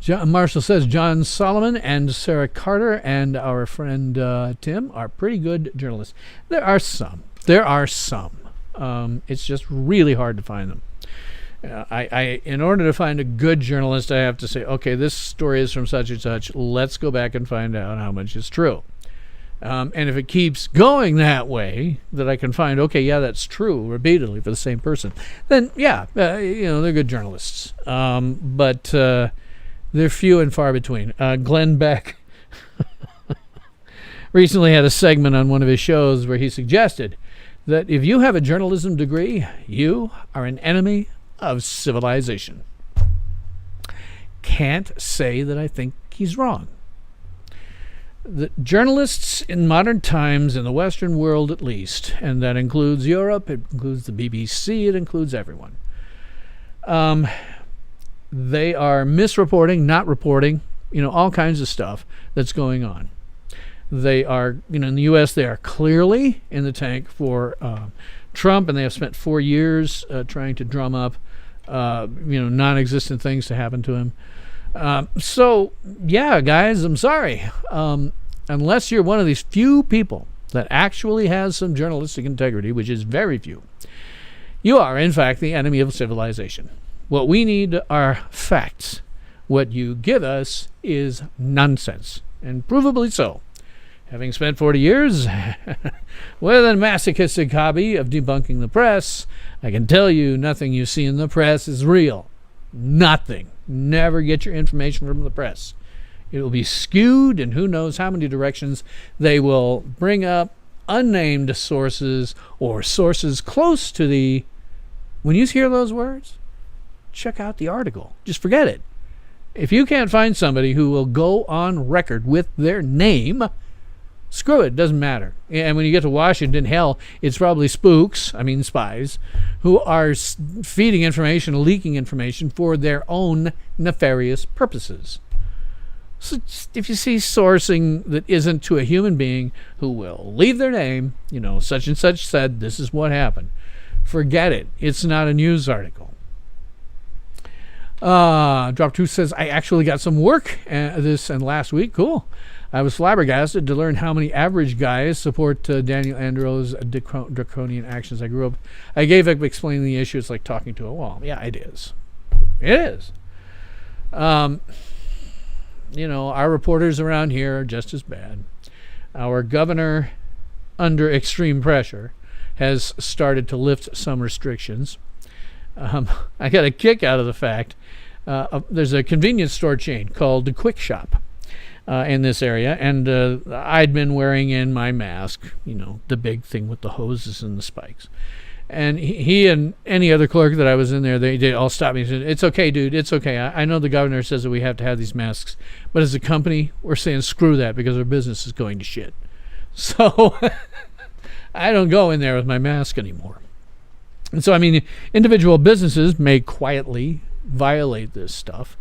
Marshall says John Solomon and Sarah Carter and our friend Tim are pretty good journalists. There are some. It's just really hard to find them. In order to find a good journalist, I have to say, okay, this story is from such and such. Let's go back and find out how much is true. And if it keeps going that way, that I can find, okay, yeah, that's true repeatedly for the same person, then yeah, they're good journalists. But they're few and far between. Glenn Beck recently had a segment on one of his shows where he suggested that if you have a journalism degree, you are an enemy of civilization. Can't say that I think he's wrong. The journalists in modern times, in the Western world at least, and that includes Europe, it includes the BBC, it includes everyone, they are misreporting, not reporting, all kinds of stuff that's going on. They are, in the U.S., they are clearly in the tank for Trump, and they have spent 4 years trying to drum up, non-existent things to happen to him. So, yeah, guys, I'm sorry. Unless you're one of these few people that actually has some journalistic integrity, which is very few, you are, in fact, the enemy of civilization. What we need are facts. What you give us is nonsense, and provably so. Having spent 40 years with a masochistic hobby of debunking the press, I can tell you nothing you see in the press is real. Nothing. Never get your information from the press. It will be skewed in who knows how many directions. They will bring up unnamed sources or sources close to the... When you hear those words, check out the article. Just forget it. If you can't find somebody who will go on record with their name, screw it, doesn't matter. And when you get to Washington, hell, it's probably spies, who are feeding information, leaking information for their own nefarious purposes. So if you see sourcing that isn't to a human being who will leave their name, such and such said, this is what happened, forget it. It's not a news article. Drop Truth says, I actually got some work this and last week. Cool. I was flabbergasted to learn how many average guys support Daniel Andros' draconian actions. I gave up explaining the issue. It's like talking to a wall. Yeah, it is. It is. Our reporters around here are just as bad. Our governor, under extreme pressure, has started to lift some restrictions. I got a kick out of the fact there's a convenience store chain called the Quick Shop in this area, and I'd been wearing in my mask, the big thing with the hoses and the spikes. And he and any other clerk that I was in there, they all stopped me and said, it's okay, dude, it's okay. I know the governor says that we have to have these masks, but as a company, we're saying screw that because our business is going to shit. So I don't go in there with my mask anymore. And so, individual businesses may quietly violate this stuff,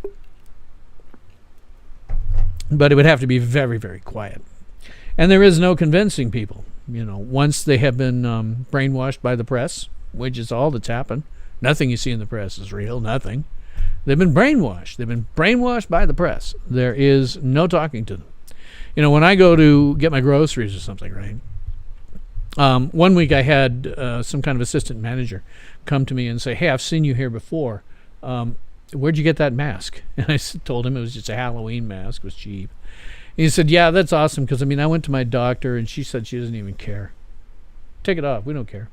but it would have to be very, very quiet. And there is no convincing people. Once they have been brainwashed by the press, which is all that's happened. Nothing you see in the press is real, nothing. They've been brainwashed. They've been brainwashed by the press. There is no talking to them. When I go to get my groceries or something, right? 1 week I had some kind of assistant manager come to me and say, hey, I've seen you here before. Where'd you get that mask? And I told him it was just a Halloween mask. It was cheap. And he said, yeah, that's awesome because, I went to my doctor and she said she doesn't even care. Take it off. We don't care.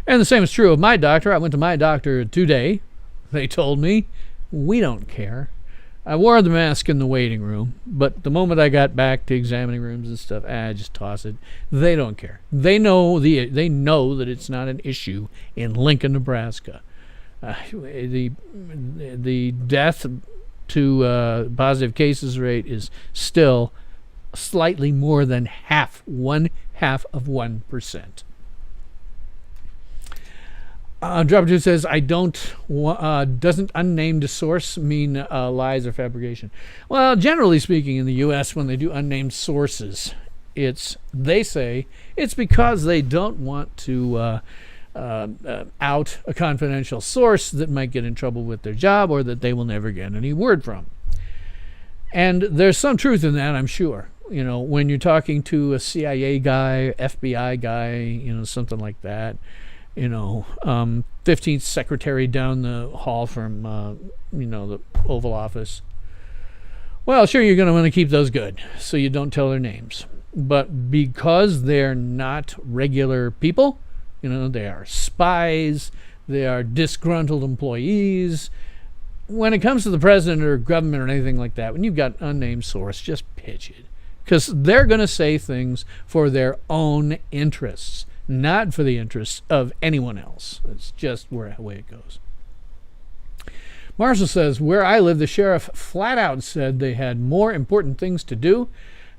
And the same is true of my doctor. I went to my doctor today. They told me, we don't care. I wore the mask in the waiting room, but the moment I got back to examining rooms and stuff, I just toss it. They don't care. They know that it's not an issue in Lincoln, Nebraska. The death to positive cases rate is still slightly more than 1/2 of 1%. Drop 2 says, doesn't unnamed source mean lies or fabrication? Well, generally speaking, in the U.S., when they do unnamed sources, they say it's because they don't want to out a confidential source that might get in trouble with their job or that they will never get any word from. And there's some truth in that, I'm sure. When you're talking to a CIA guy, FBI guy, something like that, 15th secretary down the hall from, the Oval Office. Well, sure, you're going to want to keep those good so you don't tell their names. But because they're not regular people, they are spies, they are disgruntled employees. When it comes to the president or government or anything like that, when you've got an unnamed source, just pitch it. Because they're going to say things for their own interests, not for the interests of anyone else. It's just the way it goes. Marshall says, where I live, the sheriff flat out said they had more important things to do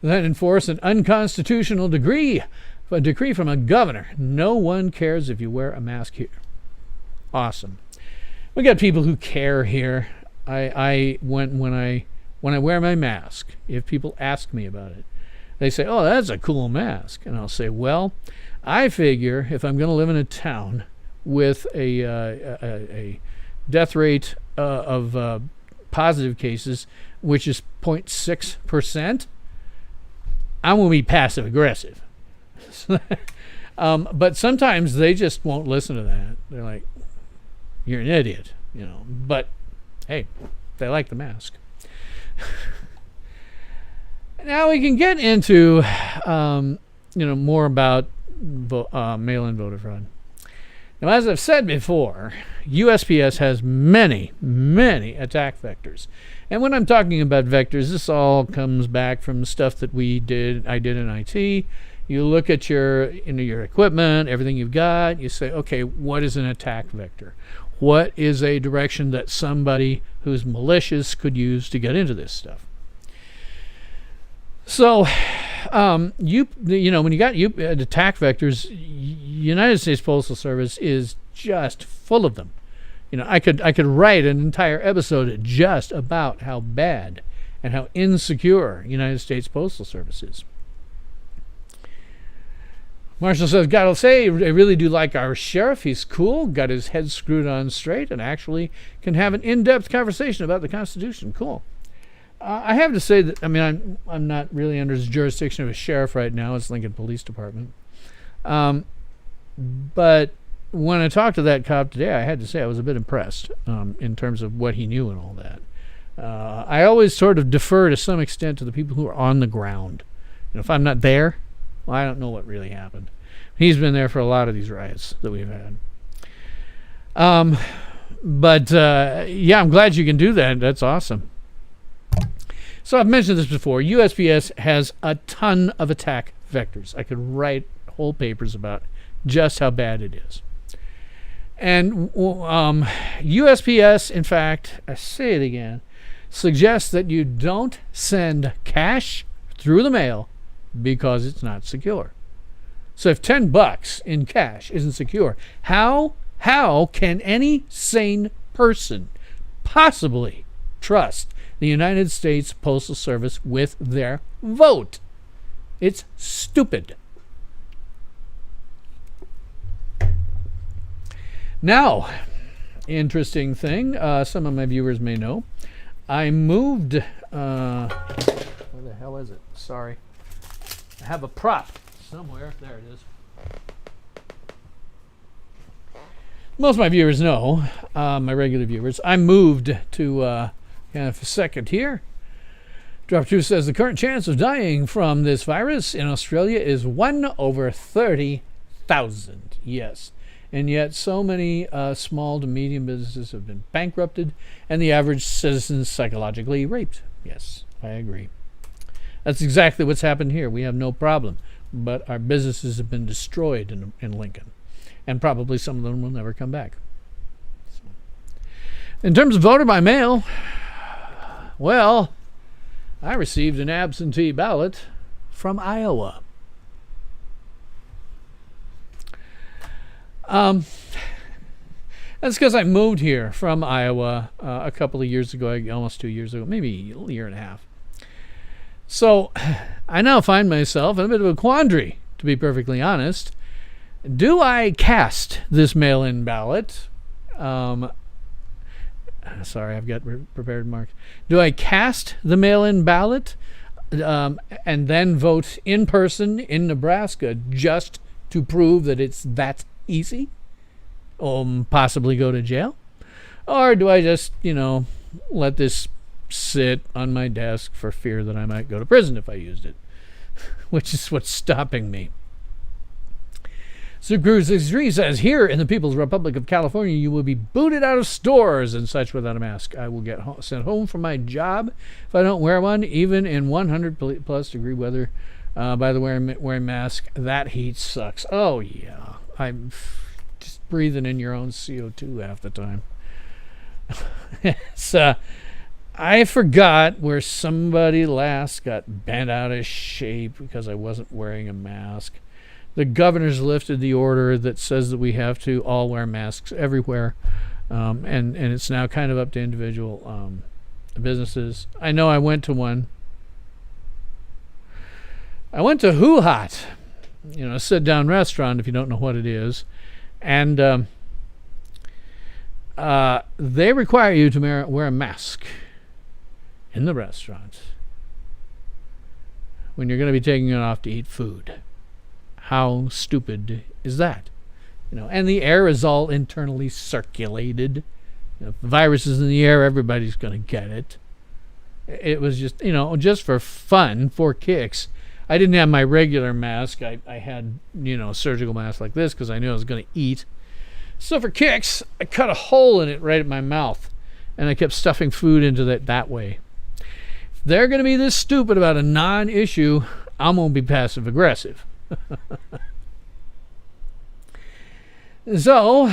than enforce an unconstitutional decree from a governor. No one cares if you wear a mask here. Awesome. We got people who care here. When I wear my mask, if people ask me about it, they say, "Oh, that's a cool mask," and I'll say, "Well, I figure if I'm going to live in a town with a death rate of positive cases, which is 0.6%, I'm going to be passive aggressive." But sometimes they just won't listen to that. They're like, "You're an idiot," But hey, they like the mask. Now we can get into more about mail-in voter fraud. Now, as I've said before, USPS has many, many attack vectors. And when I'm talking about vectors, this all comes back from stuff that I did in IT. You look at your equipment, everything you've got, you say, okay, what is an attack vector? What is a direction that somebody who's malicious could use to get into this stuff? So, when you got attack vectors, United States Postal Service is just full of them. I could write an entire episode just about how bad and how insecure United States Postal Service is. Marshall says, gotta say, I really do like our sheriff. He's cool, got his head screwed on straight, and actually can have an in-depth conversation about the Constitution. Cool. I have to say that, I'm not really under the jurisdiction of a sheriff right now. It's Lincoln Police Department. But when I talked to that cop today, I had to say I was a bit impressed in terms of what he knew and all that. I always sort of defer to some extent to the people who are on the ground. If I'm not there, well, I don't know what really happened. He's been there for a lot of these riots that we've had. But I'm glad you can do that. That's awesome. So I've mentioned this before. USPS has a ton of attack vectors. I could write whole papers about just how bad it is. And USPS, in fact, I say it again, suggests that you don't send cash through the mail because it's not secure. So if $10 in cash isn't secure, how can any sane person possibly trust the United States Postal Service with their vote? It's stupid. Now, interesting thing, some of my viewers may know, I moved, where the hell is it? Sorry. I have a prop somewhere. There it is. Most of my viewers know, my regular viewers, I moved to kind of a second here. Drop 2 says the current chance of dying from this virus in Australia is 1 over 30,000. Yes. And yet so many small to medium businesses have been bankrupted and the average citizen is psychologically raped. Yes, I agree. That's exactly what's happened here. We have no problem. But our businesses have been destroyed in Lincoln. And probably some of them will never come back. So. In terms of voter by mail, well, I received an absentee ballot from Iowa. That's because I moved here from Iowa a couple of years ago, almost 2 years ago, maybe a year and a half. So I now find myself in a bit of a quandary, to be perfectly honest. Do I cast this mail-in ballot? Sorry, I've got prepared marks. Do I cast the mail-in ballot and then vote in person in Nebraska just to prove that it's that easy? Possibly go to jail? Or do I just, let this sit on my desk for fear that I might go to prison if I used it? Which is what's stopping me. Supercruise63 says, here in the People's Republic of California, you will be booted out of stores and such without a mask. I will get sent home from my job if I don't wear one, even in 100 plus degree weather. By the way, wearing mask, that heat sucks. Oh, yeah. I'm just breathing in your own CO2 half the time. I forgot where somebody last got bent out of shape because I wasn't wearing a mask. The governor's lifted the order that says that we have to all wear masks everywhere, and it's now kind of up to individual businesses. I know I went to one. I went to Who Hot, a sit-down restaurant, if you don't know what it is, and they require you to wear a mask in the restaurant when you're going to be taking it off to eat food. How stupid is that? And the air is all internally circulated. If the virus is in the air, everybody's going to get it. It was just, just for fun, for kicks. I didn't have my regular mask. I had, a surgical mask like this because I knew I was going to eat. So for kicks, I cut a hole in it right at my mouth, and I kept stuffing food into that way. If they're going to be this stupid about a non-issue, I'm going to be passive-aggressive. So,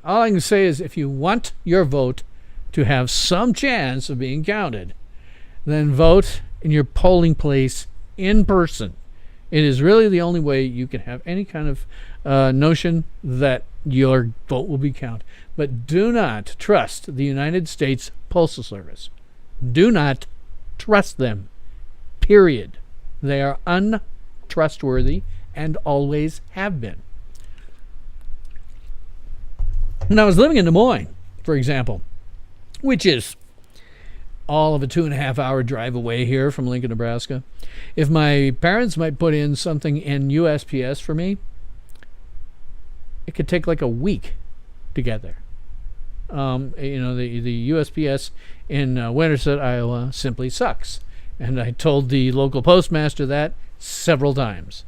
all I can say is if you want your vote to have some chance of being counted, then vote in your polling place in person. It is really the only way you can have any kind of notion that your vote will be counted. But do not trust the United States Postal Service. Do not trust them. Period. They are untrustworthy and always have been. When I was living in Des Moines, for example, which is all of a 2.5 hour drive away here from Lincoln, Nebraska, if my parents might put in something in USPS for me, it could take like a week to get there. The USPS in Winterset, Iowa simply sucks. And I told the local postmaster that several times.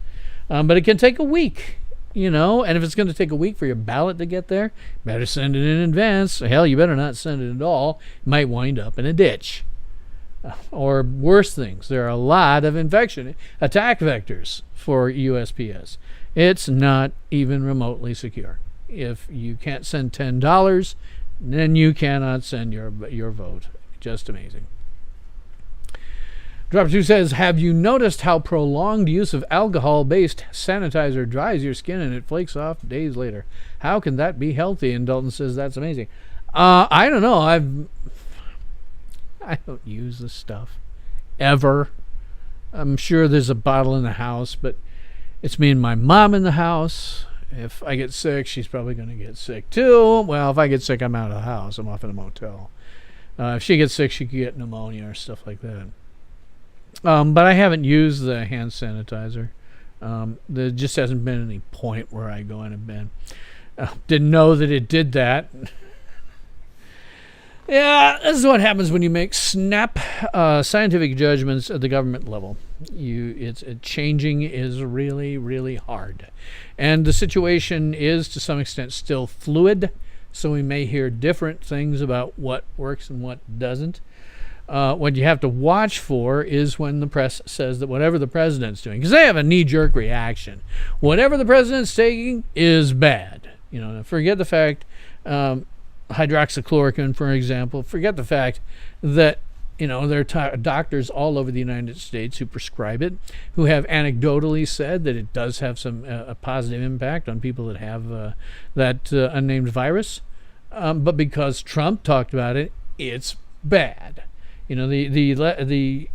But it can take a week, and if it's going to take a week for your ballot to get there, better send it in advance. Hell, you better not send it at all. It might wind up in a ditch. Or worse things. There are a lot of attack vectors for USPS. It's not even remotely secure. If you can't send $10, then you cannot send your vote. Just amazing. Drop 2 says, have you noticed how prolonged use of alcohol-based sanitizer dries your skin and it flakes off days later? How can that be healthy? And Dalton says, that's amazing. I don't know. I don't use this stuff ever. I'm sure there's a bottle in the house, but it's me and my mom in the house. If I get sick, she's probably going to get sick too. Well, if I get sick, I'm out of the house. I'm off in a motel. If she gets sick, she could get pneumonia or stuff like that. But I haven't used the hand sanitizer. There just hasn't been any point where I go in and been. Didn't know that it did that. Yeah, this is what happens when you make snap scientific judgments at the government level. Changing is really, really hard. And the situation is, to some extent, still fluid. So we may hear different things about what works and what doesn't. What you have to watch for is when the press says that whatever the president's doing, because they have a knee-jerk reaction. Whatever the president's taking is bad. Forget the fact, hydroxychloroquine, for example, forget the fact that There are doctors all over the United States who prescribe it, who have anecdotally said that it does have some a positive impact on people that have that unnamed virus. But because Trump talked about it, it's bad. The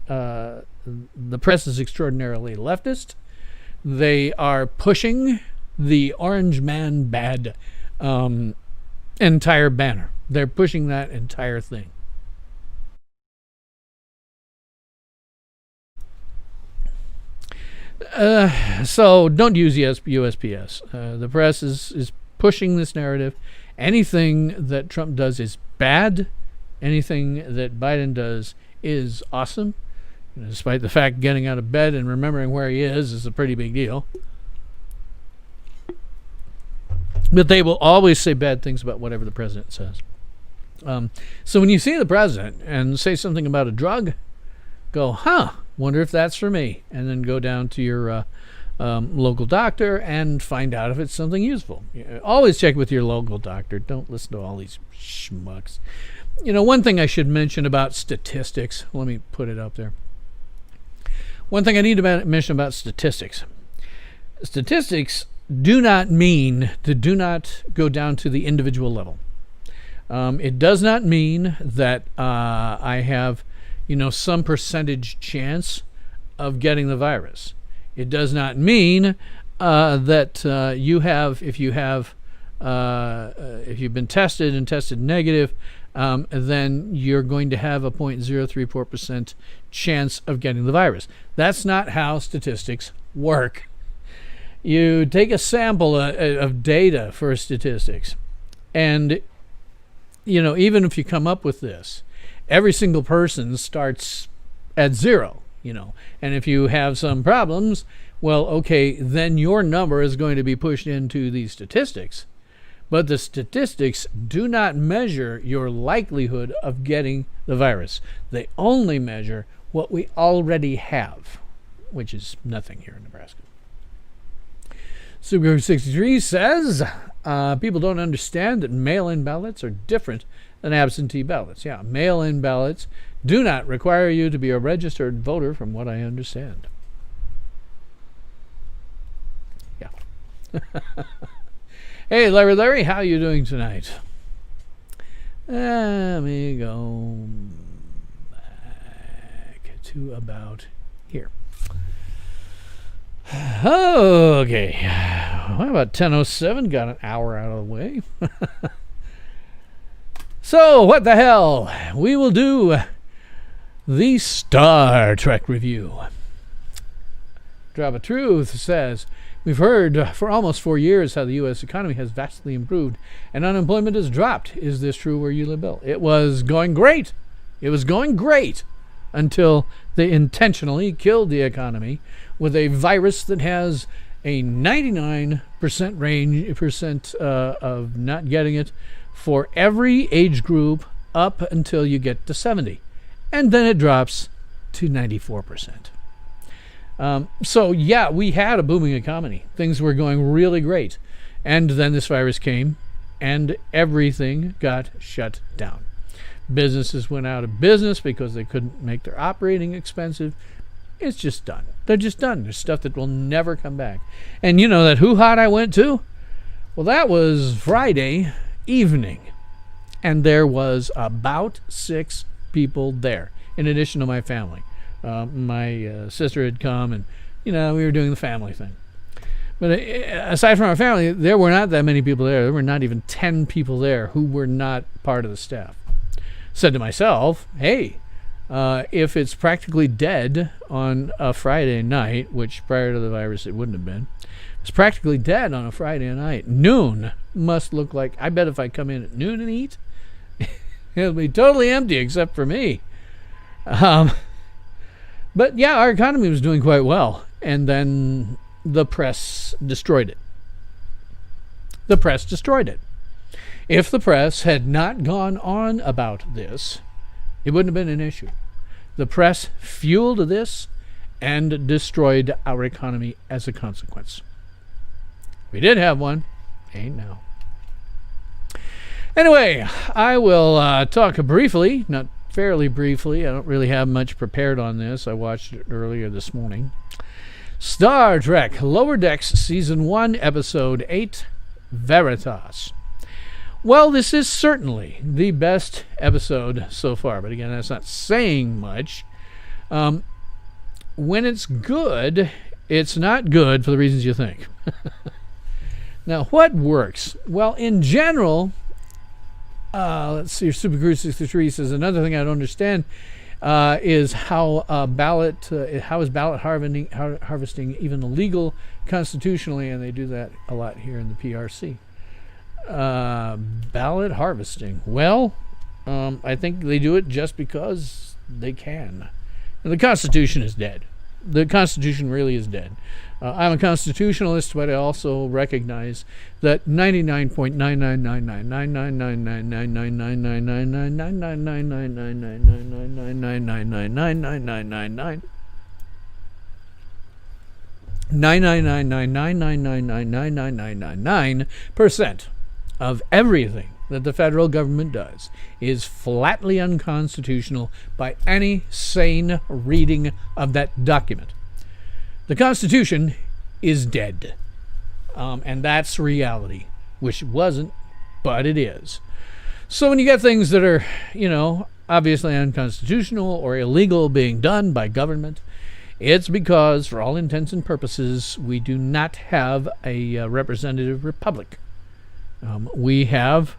press is extraordinarily leftist. They are pushing the Orange Man bad entire banner. They're pushing that entire thing. So don't use USPS. The press is pushing this narrative. Anything that Trump does is bad. Anything that Biden does is awesome. Despite the fact getting out of bed and remembering where he is a pretty big deal. But they will always say bad things about whatever the president says. So when you see the president and say something about a drug, go, wonder if that's for me. And then go down to your local doctor and find out if it's something useful. Always check with your local doctor. Don't listen to all these schmucks. One thing I should mention about statistics. Let me put it up there. One thing I need to mention about statistics. Statistics do not mean to do not go down to the individual level. It does not mean that I have, some percentage chance of getting the virus. It does not mean that if you've been tested and tested negative, then you're going to have a 0.034% chance of getting the virus. That's not how statistics work. You take a sample of data for statistics, and even if you come up with this, every single person starts at 0, and if you have some problems, well, okay, then your number is going to be pushed into these statistics. But the statistics do not measure your likelihood of getting the virus. They only measure what we already have, which is nothing here in Nebraska. Super 63 says, people don't understand that mail-in ballots are different than absentee ballots. Yeah, mail-in ballots do not require you to be a registered voter, from what I understand. Yeah. Hey, Larry, how you doing tonight? Let me go back to about here. Okay. Well, about 10:07, got an hour out of the way. So, what the hell? We will do the Star Trek review. Drop of Truth says, we've heard for almost 4 years how the U.S. economy has vastly improved and unemployment has dropped. Is this true where you live, Bill? It was going great. It was going great until they intentionally killed the economy with a virus that has a 99% range of not getting it for every age group up until you get to 70. And then it drops to 94%. So, yeah, we had a booming economy. Things were going really great. And then this virus came, and everything got shut down. Businesses went out of business because they couldn't make their operating expensive. It's just done. They're just done. There's stuff that will never come back. And that hoo-ha I went to? Well, that was Friday evening. And there was about 6 people there, in addition to my family. My sister had come, and we were doing the family thing. But aside from our family, there were not that many people there. There were not even 10 people there who were not part of the staff. Said to myself, hey, if it's practically dead on a Friday night, which prior to the virus it wouldn't have been, it's practically dead on a Friday night. Noon must look like, I bet if I come in at noon and eat, it'll be totally empty except for me. But yeah, our economy was doing quite well. And then the press destroyed it. The press destroyed it. If the press had not gone on about this, it wouldn't have been an issue. The press fueled this and destroyed our economy as a consequence. We did have one. Ain't now. Anyway, I will talk briefly, not fairly briefly. I don't really have much prepared on this. I watched it earlier this morning. Star Trek Lower Decks Season 1, Episode 8, Veritas. Well, this is certainly the best episode so far, but again, that's not saying much. When it's good, it's not good for the reasons you think. Now, what works? Well, in general, let's see, Super Cruise 63 says another thing I don't understand is how is ballot harvesting even illegal constitutionally, and they do that a lot here in the PRC. Ballot harvesting. Well, I think they do it just because they can. And the Constitution is dead. The Constitution really is dead. I'm a constitutionalist, but I also recognize that 99.99999999999999999% of everything that the federal government does is flatly unconstitutional by any sane reading of that document. The Constitution is dead. And that's reality, which wasn't, but it is. So when you get things that are, obviously unconstitutional or illegal being done by government, it's because, for all intents and purposes, we do not have a representative republic. We have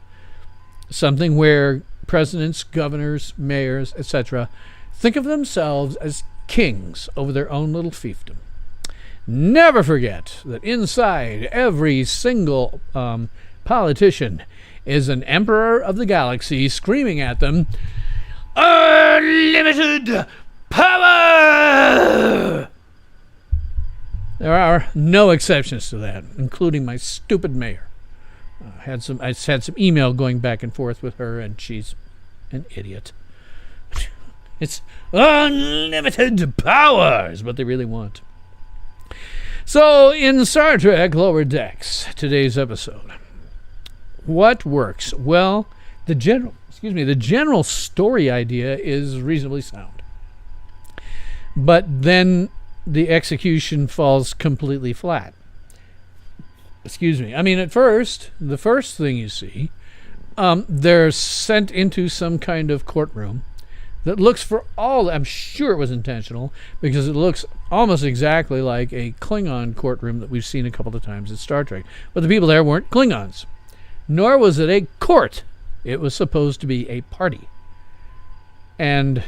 something where presidents, governors, mayors, etc. think of themselves as kings over their own little fiefdom. Never forget that inside every single politician is an emperor of the galaxy screaming at them, "Unlimited power!" There are no exceptions to that, including my stupid mayor. I had some email going back and forth with her, and she's an idiot. It's unlimited power is what they really want. So in Star Trek Lower Decks, today's episode, what works? Well, the general story idea is reasonably sound. But then the execution falls completely flat. At first, the first thing you see, they're sent into some kind of courtroom that looks I'm sure it was intentional, because it looks almost exactly like a Klingon courtroom that we've seen a couple of times in Star Trek. But the people there weren't Klingons, nor was it a court. It was supposed to be a party. And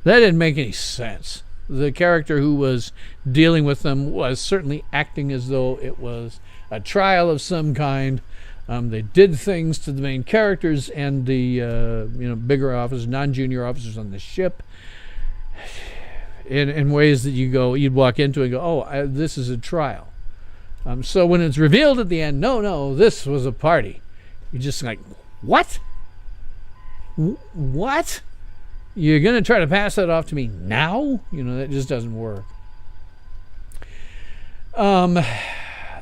that didn't make any sense. The character who was dealing with them was certainly acting as though it was a trial of some kind. They did things to the main characters and the bigger officers, non-junior officers on the ship, in ways that you'd walk into and go, this is a trial. So when it's revealed at the end, no, this was a party, you're just like, what? What? You're going to try to pass that off to me now? That just doesn't work.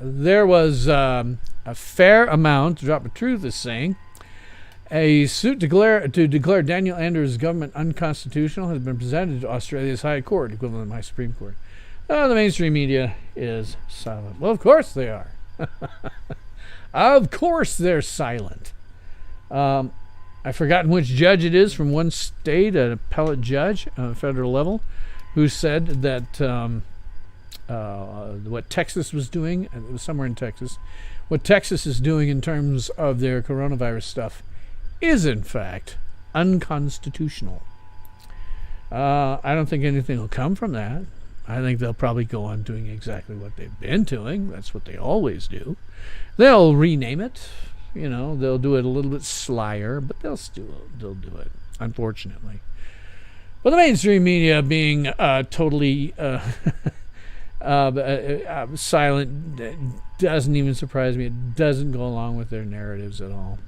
There was a fair amount, Drop of Truth is saying, a suit to declare Daniel Andrews' government unconstitutional has been presented to Australia's High Court, equivalent of my Supreme Court. The mainstream media is silent. Well, of course they are. Of course they're silent. I've forgotten which judge it is from one state, an appellate judge on a federal level, who said that what Texas was doing, it was somewhere in Texas, what Texas is doing in terms of their coronavirus stuff is, in fact, unconstitutional. I don't think anything will come from that. I think they'll probably go on doing exactly what they've been doing. That's what they always do. They'll rename it. They'll do it a little bit slyer, but they'll do it, unfortunately. But the mainstream media being totally silent doesn't even surprise me. It doesn't go along with their narratives at all.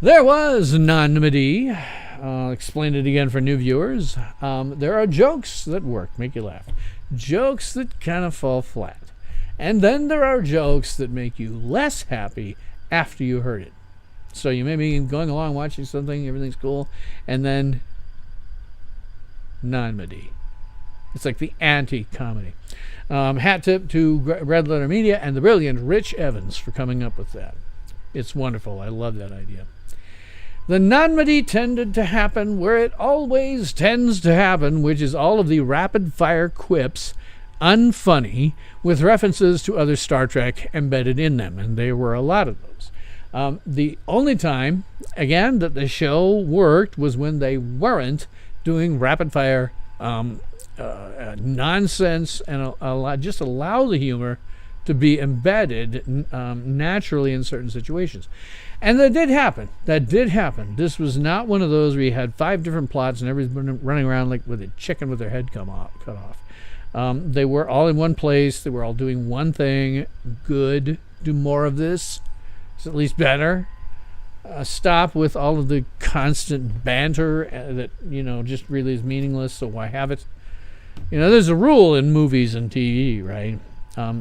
There was anonymity. I'll explain it again for new viewers. There are jokes that work, make you laugh. Jokes that kind of fall flat. And then there are jokes that make you less happy after you heard it. So you may be going along watching something, everything's cool, and then non-medy. It's like the anti-comedy. Hat tip to Red Letter Media and the brilliant Rich Evans for coming up with that. It's wonderful. I love that idea. The non-medy tended to happen where it always tends to happen, which is all of the rapid-fire quips, unfunny, with references to other Star Trek embedded in them, and there were a lot of those. The only time, again, that the show worked was when they weren't doing rapid-fire nonsense and just allow the humor to be embedded naturally in certain situations. And that did happen. This was not one of those where you had 5 different plots and everybody's running around like with a chicken with their head cut off. They were all in one place. They were all doing one thing. Good. Do more of this. It's at least better. Stop with all of the constant banter that, just really is meaningless, so why have it? There's a rule in movies and TV, right?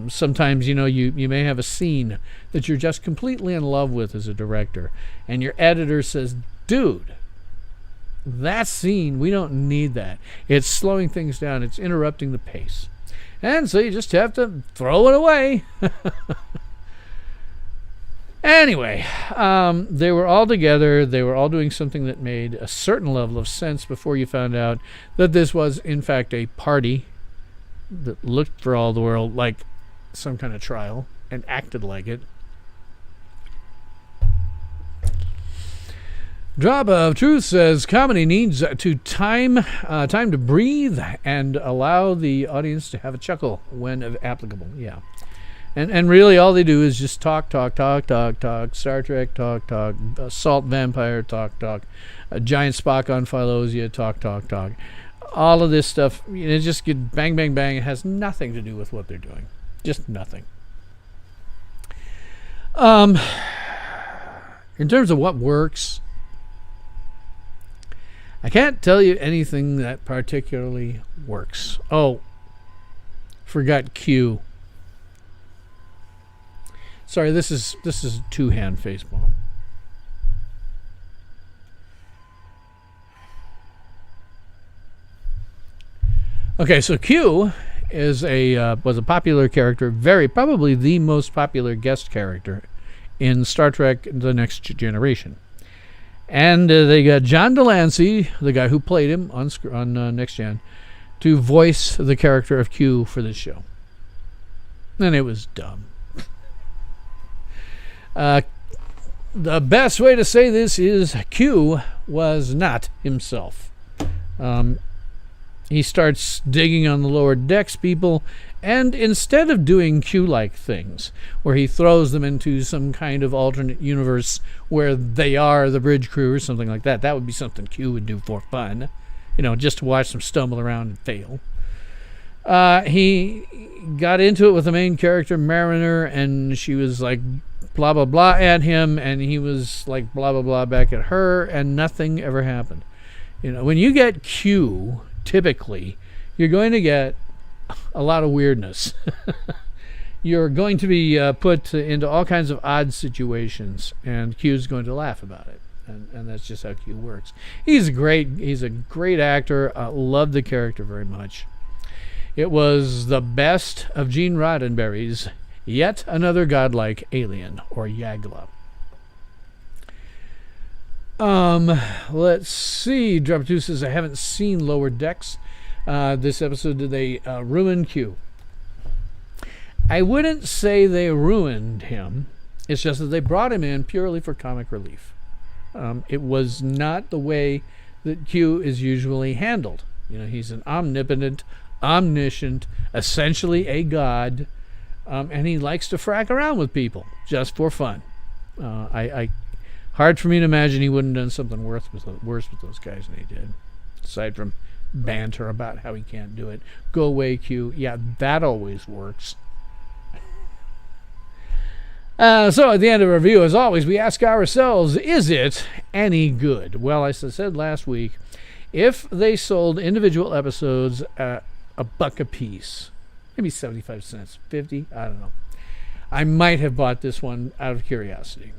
Sometimes, you may have a scene that you're just completely in love with as a director, and your editor says, dude, that scene, we don't need that. It's slowing things down. It's interrupting the pace. And so you just have to throw it away. Anyway, they were all together. They were all doing something that made a certain level of sense before you found out that this was, in fact, a party that looked for all the world like some kind of trial and acted like it. Drop of Truth says comedy needs to time to breathe and allow the audience to have a chuckle when applicable. Yeah. And really all they do is just talk. Star Trek, talk. Assault Vampire, talk. Giant Spock on Philosia, talk. All of this stuff, just get bang. It has nothing to do with what they're doing. Just nothing. In terms of what works, I can't tell you anything that particularly works. Oh, forgot Q. Sorry, this is two-hand face palm. Okay, so Q was a popular character, probably the most popular guest character in Star Trek: The Next Generation. And they got John Delancey, the guy who played him on Next Gen, to voice the character of Q for this show. And it was dumb. The best way to say this is Q was not himself. He starts digging on the lower decks people, and instead of doing Q-like things, where he throws them into some kind of alternate universe where they are the bridge crew or something like that, that would be something Q would do for fun, just to watch them stumble around and fail. He got into it with the main character, Mariner, and she was like blah, blah, blah at him, and he was like blah, blah, blah back at her, and nothing ever happened. When you get Q, typically, you're going to get a lot of weirdness. You're going to be put into all kinds of odd situations, and Q's going to laugh about it. And that's just how Q works. He's a great actor. Loved the character very much. It was the best of Gene Roddenberry's Yet Another Godlike Alien, or Yagla. Let's see. Drop 2 says, I haven't seen Lower Decks. This episode, did they ruin Q? I wouldn't say they ruined him. It's just that they brought him in purely for comic relief. It was not the way that Q is usually handled. He's an omnipotent, omniscient, essentially a god, and he likes to frack around with people just for fun. Hard for me to imagine he wouldn't have done something worse with those guys than he did. Aside from banter about how he can't do it. Go away, Q. Yeah, that always works. So at the end of our review, as always, we ask ourselves, is it any good? Well, as I said last week, if they sold individual episodes at $1 a piece, maybe 75 cents, 50, I don't know, I might have bought this one out of curiosity.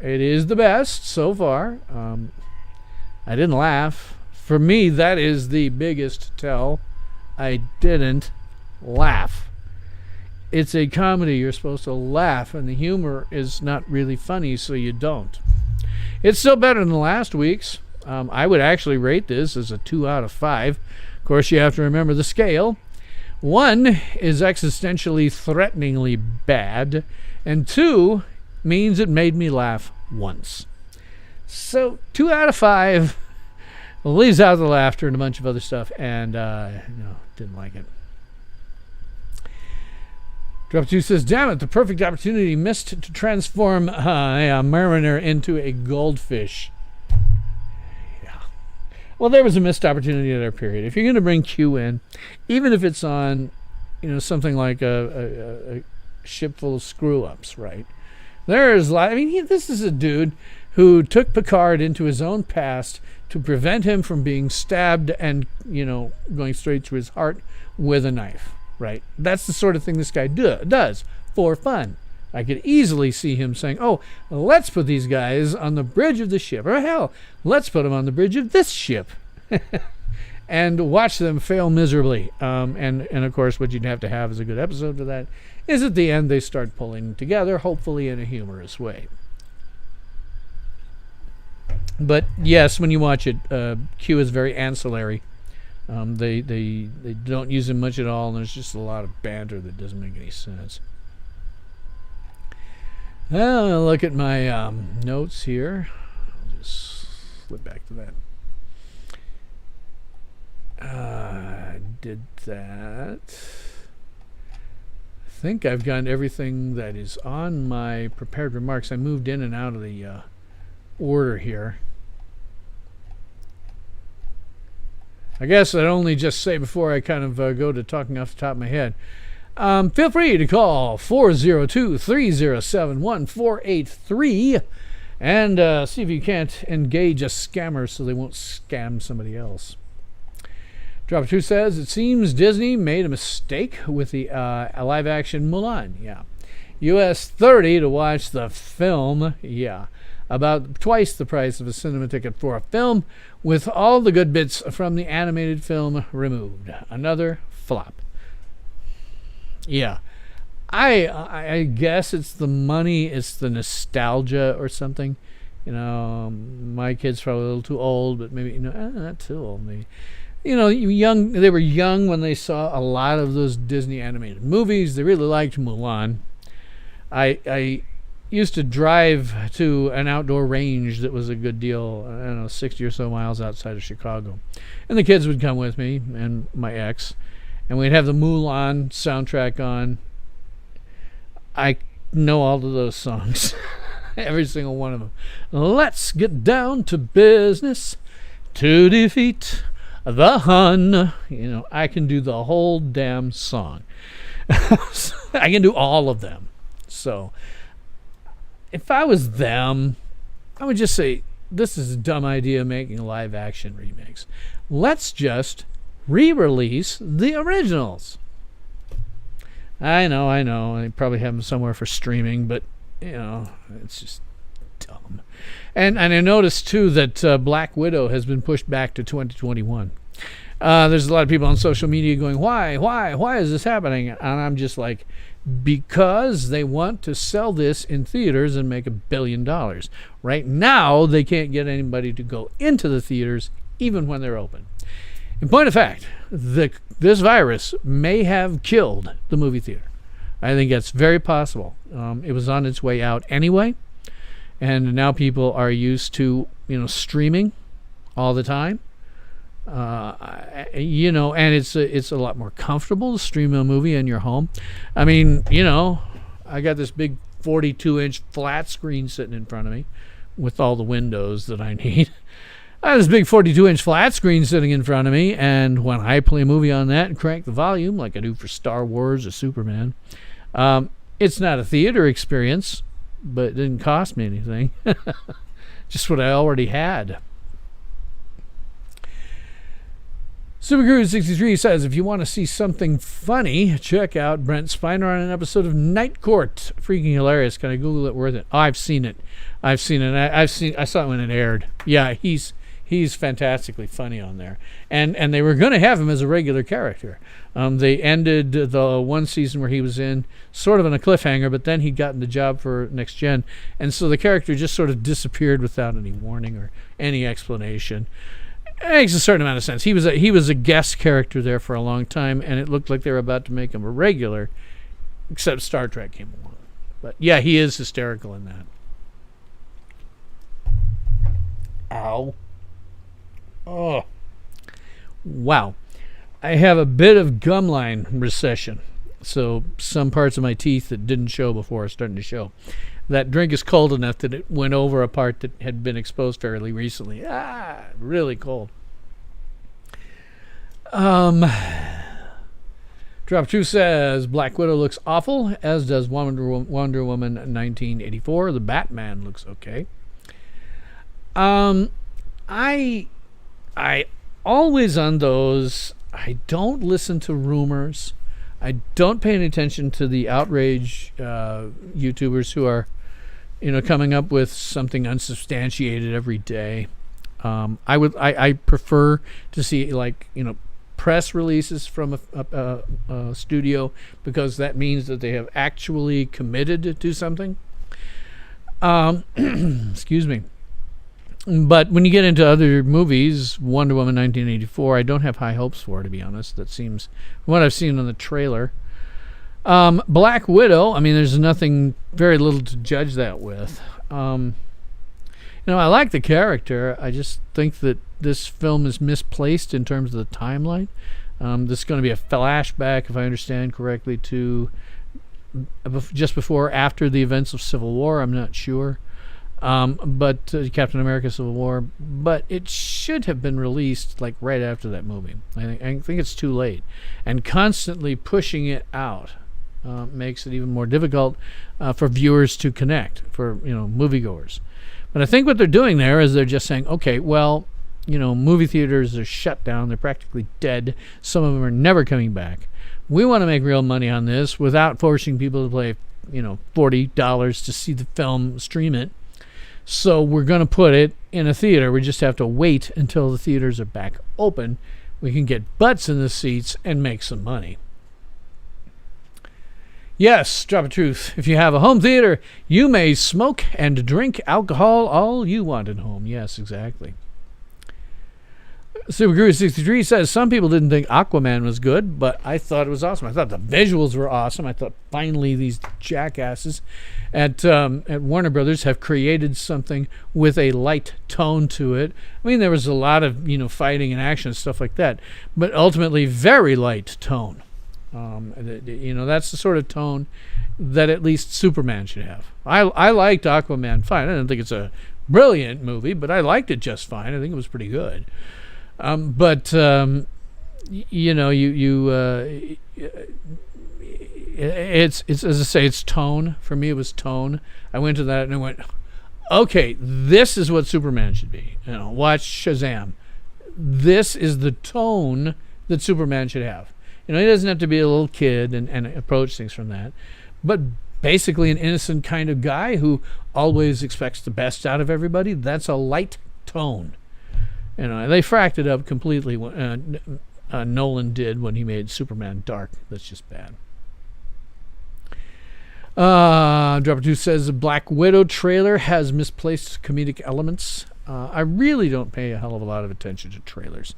It is the best so far. I didn't laugh. For me, that is the biggest tell. I didn't laugh. It's a comedy. You're supposed to laugh, and the humor is not really funny, so you don't. It's still better than last week's. I would actually rate this as a 2 out of 5. Of course, you have to remember the scale. 1 is existentially, threateningly bad, and 2 means it made me laugh once. So 2 out of 5 leaves out the laughter and a bunch of other stuff, and didn't like it. Drop 2 says, damn it, the perfect opportunity missed to transform a mariner into a goldfish. Yeah. Well, there was a missed opportunity at our period. If you're going to bring Q in, even if it's on, something like a ship full of screw-ups, right? This is a dude who took Picard into his own past to prevent him from being stabbed and, going straight to his heart with a knife. Right? That's the sort of thing this guy does for fun. I could easily see him saying, let's put these guys on the bridge of the ship. Or hell, let's put them on the bridge of this ship. And watch them fail miserably. And of course, what you'd have to have as a good episode for that is at the end they start pulling together, hopefully in a humorous way. But yes, when you watch it, Q is very ancillary. They don't use him much at all, and there's just a lot of banter that doesn't make any sense. I'll look at my notes here. I'll just flip back to that. I did that. I think I've gotten everything that is on my prepared remarks. I moved in and out of the order here. I guess I'd only just say before I kind of go to talking off the top of my head. Feel free to call 402-307-1483 and see if you can't engage a scammer so they won't scam somebody else. Drop 2 says, it seems Disney made a mistake with the live-action Mulan. Yeah. US $30 to watch the film. Yeah. About twice the price of a cinema ticket for a film, with all the good bits from the animated film removed. Another flop. Yeah. I guess it's the money, it's the nostalgia or something. My kid's probably a little too old, but maybe, not too old, maybe. They were young when they saw a lot of those Disney animated movies. They really liked Mulan. I used to drive to an outdoor range that was a good deal, 60 or so miles outside of Chicago. And the kids would come with me and my ex, and we'd have the Mulan soundtrack on. I know all of those songs, every single one of them. Let's get down to business to defeat the Hun. I can do the whole damn song. I can do all of them. So if I was them, I would just say, this is a dumb idea making live action remakes. Let's just re-release the originals. I know. I probably have them somewhere for streaming, but, it's just dumb. And I noticed, too, that Black Widow has been pushed back to 2021. There's a lot of people on social media going, why is this happening? And I'm just like, because they want to sell this in theaters and make $1 billion. Right now, they can't get anybody to go into the theaters, even when they're open. In point of fact, this virus may have killed the movie theater. I think that's very possible. It was on its way out anyway, and now people are used to, streaming all the time. And it's a lot more comfortable to stream a movie in your home. I mean, I got this big 42-inch flat screen sitting in front of me with all the windows that I need. I have this big 42-inch flat screen sitting in front of me, and when I play a movie on that and crank the volume like I do for Star Wars or Superman, it's not a theater experience, but it didn't cost me anything. Just what I already had. Supercruise63 says, if you want to see something funny, check out Brent Spiner on an episode of Night Court. Freaking hilarious. Can I Google it? Worth it. Oh, I've seen it. I saw it when it aired. Yeah, he's fantastically funny on there. And they were going to have him as a regular character. They ended the one season where he was in sort of on a cliffhanger, but then he'd gotten the job for Next Gen. And so the character just sort of disappeared without any warning or any explanation. It makes a certain amount of sense. He was a guest character there for a long time, and it looked like they were about to make him a regular, except Star Trek came along. But yeah, he is hysterical in that. Ow. Oh. Wow. I have a bit of gum line recession, so some parts of my teeth that didn't show before are starting to show. That drink is cold enough that it went over a part that had been exposed fairly recently. Really cold. Drop 2 says Black Widow looks awful, as does Wonder Woman 1984. The Batman looks okay. I always on those. I don't listen to rumors. I don't pay any attention to the outrage YouTubers who are, coming up with something unsubstantiated every day. I prefer to see press releases from a studio, because that means that they have actually committed to something. Excuse me. But when you get into other movies, Wonder Woman 1984, I don't have high hopes for, to be honest. That seems what I've seen on the trailer. Black Widow, there's very little to judge that with. I like the character. I just think that this film is misplaced in terms of the timeline. This is going to be a flashback, if I understand correctly, to just before or after the events of Civil War. I'm not sure. But Captain America Civil War, but it should have been released right after that movie. I think it's too late, and constantly pushing it out makes it even more difficult for viewers to connect, for moviegoers. But I think what they're doing there is they're just saying, okay, well, movie theaters are shut down, they're practically dead, some of them are never coming back. We want to make real money on this without forcing people to pay $40 to see the film, stream it. So we're going to put it in a theater. We just have to wait until the theaters are back open. We can get butts in the seats and make some money. Yes, Drop of Truth. If you have a home theater, you may smoke and drink alcohol all you want at home. Yes, exactly. SuperGuru63 says some people didn't think Aquaman was good, but I thought it was awesome. I thought the visuals were awesome. I thought finally these jackasses at Warner Brothers have created something with a light tone to it. There was a lot of fighting and action and stuff like that, but ultimately very light tone. That's the sort of tone that at least Superman should have. I liked Aquaman fine. I didn't think it's a brilliant movie, but I liked it just fine. I think it was pretty good. It's as I say, it's tone. For me, it was tone. I went to that and I went, okay, this is what Superman should be. Watch Shazam. This is the tone that Superman should have. He doesn't have to be a little kid and approach things from that, but basically an innocent kind of guy who always expects the best out of everybody. That's a light tone. They fracked it up completely. Nolan did when he made Superman dark. That's just bad. Dropper 2 says the Black Widow trailer has misplaced comedic elements. I really don't pay a hell of a lot of attention to trailers.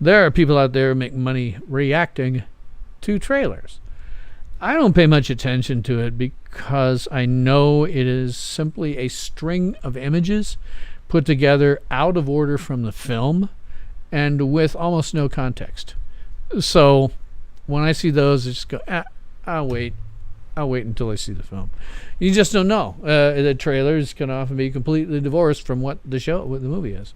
There are people out there who make money reacting to trailers. I don't pay much attention to it because I know it is simply a string of images put together out of order from the film and with almost no context. So when I see those, I just go, I'll wait until I see the film. You just don't know. The trailers can often be completely divorced from what the movie is.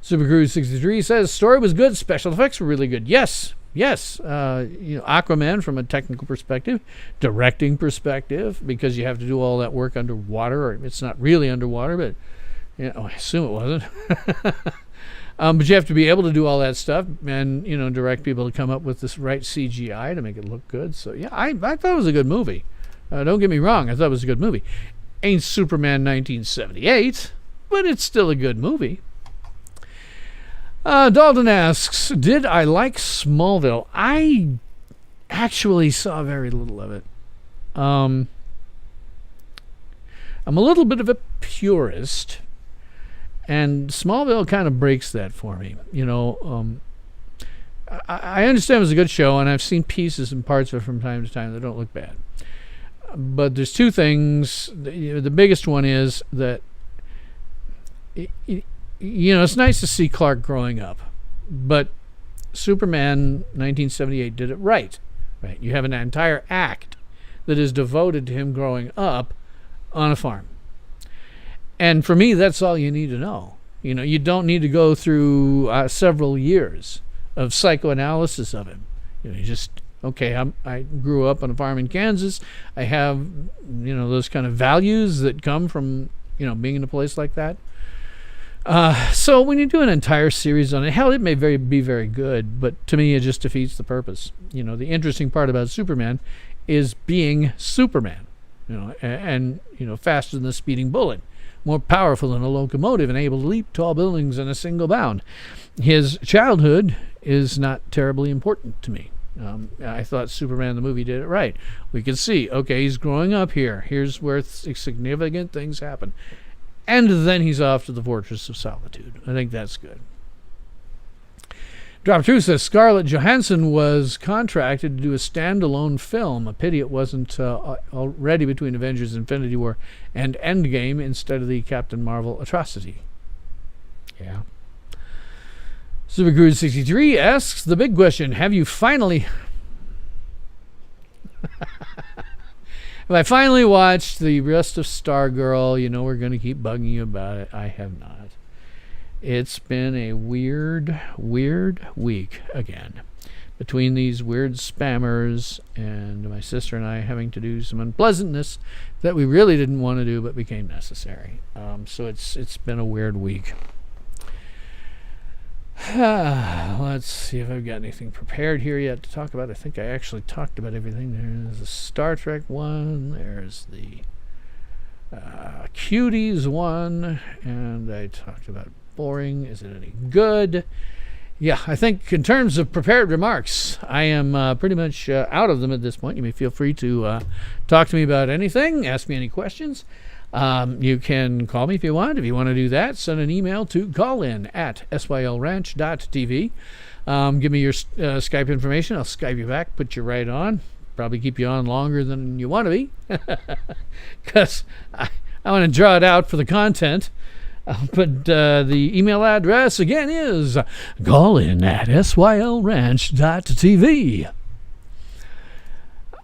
SuperCruise63 says story was good, special effects were really good. Yes. Aquaman from a technical perspective, directing perspective, because you have to do all that work underwater, or it's not really underwater, but I assume it wasn't. But you have to be able to do all that stuff and, direct people to come up with this right CGI to make it look good. So, yeah, I thought it was a good movie. Don't get me wrong. I thought it was a good movie. Ain't Superman 1978, but it's still a good movie. Dalton asks, did I like Smallville? I actually saw very little of it. I'm a little bit of a purist, and Smallville kind of breaks that for me. I understand it was a good show, and I've seen pieces and parts of it from time to time that don't look bad. But there's two things. The biggest one is that it's nice to see Clark growing up, but Superman 1978 did it right. Right, you have an entire act that is devoted to him growing up on a farm. And for me, that's all you need to know. You don't need to go through several years of psychoanalysis of him. You just, okay, I grew up on a farm in Kansas. I have, those kind of values that come from, being in a place like that. So when you do an entire series on it, hell, it may be very good, but to me, it just defeats the purpose. The interesting part about Superman is being Superman, and faster than a speeding bullet, more powerful than a locomotive, and able to leap tall buildings in a single bound. His childhood is not terribly important to me. I thought Superman the movie did it right. We can see, okay, he's growing up here. Here's where significant things happen. And then he's off to the Fortress of Solitude. I think that's good. Drop Truth says Scarlett Johansson was contracted to do a standalone film. A pity it wasn't already between Avengers Infinity War and Endgame instead of the Captain Marvel atrocity. Yeah. Supercruise 63 asks the big question, have you finally... Have I finally watched the rest of Stargirl? We're going to keep bugging you about it. I have not. It's been a weird week again. Between these weird spammers and my sister and I having to do some unpleasantness that we really didn't want to do but became necessary. So it's been a weird week. Let's see if I've got anything prepared here yet to talk about. I think I actually talked about everything. There's the Star Trek one. There's the Cuties one. And I talked about boring. Is it any good? Yeah, I think in terms of prepared remarks, I am pretty much out of them at this point. You may feel free to talk to me about anything. Ask me any questions. You can call me if you want. If you want to do that, send an email to callin@sylranch.tv. Give me your Skype information. I'll Skype you back, put you right on. Probably keep you on longer than you want to be because I want to draw it out for the content. But the email address, again, is callin@sylranch.tv.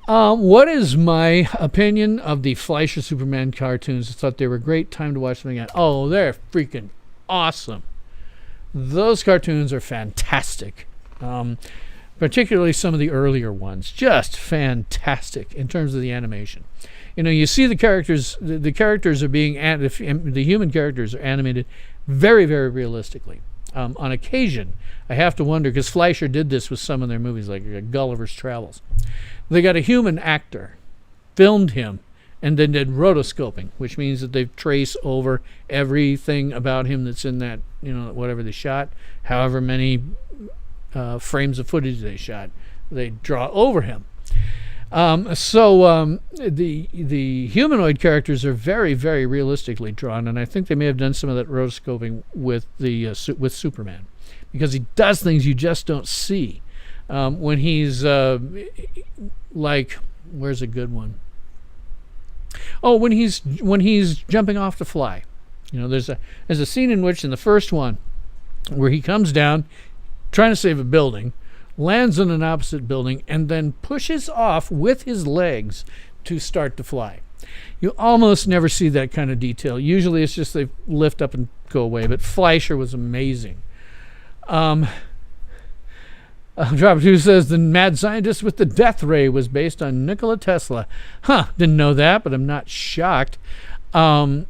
What is my opinion of the Fleischer Superman cartoons? I thought they were great. Time to watch them again. Oh, they're freaking awesome. Those cartoons are fantastic. Particularly some of the earlier ones. Just fantastic in terms of the animation. You see the characters. The characters are being the human characters are animated very, very realistically. On occasion, I have to wonder because Fleischer did this with some of their movies, like Gulliver's Travels. They got a human actor, filmed him, and then did rotoscoping, which means that they trace over everything about him that's in that, whatever they shot, however many frames of footage they shot, they draw over him. So the humanoid characters are very, very realistically drawn, and I think they may have done some of that rotoscoping with with Superman, because he does things you just don't see. When he's where's a good one? Oh, when he's jumping off to fly. There's a scene in which in the first one where he comes down trying to save a building, lands on an opposite building, and then pushes off with his legs to start to fly. You almost never see that kind of detail. Usually it's just they lift up and go away, but Fleischer was amazing. Drop 2 says the mad scientist with the death ray was based on Nikola Tesla. Didn't know that, but I'm not shocked. The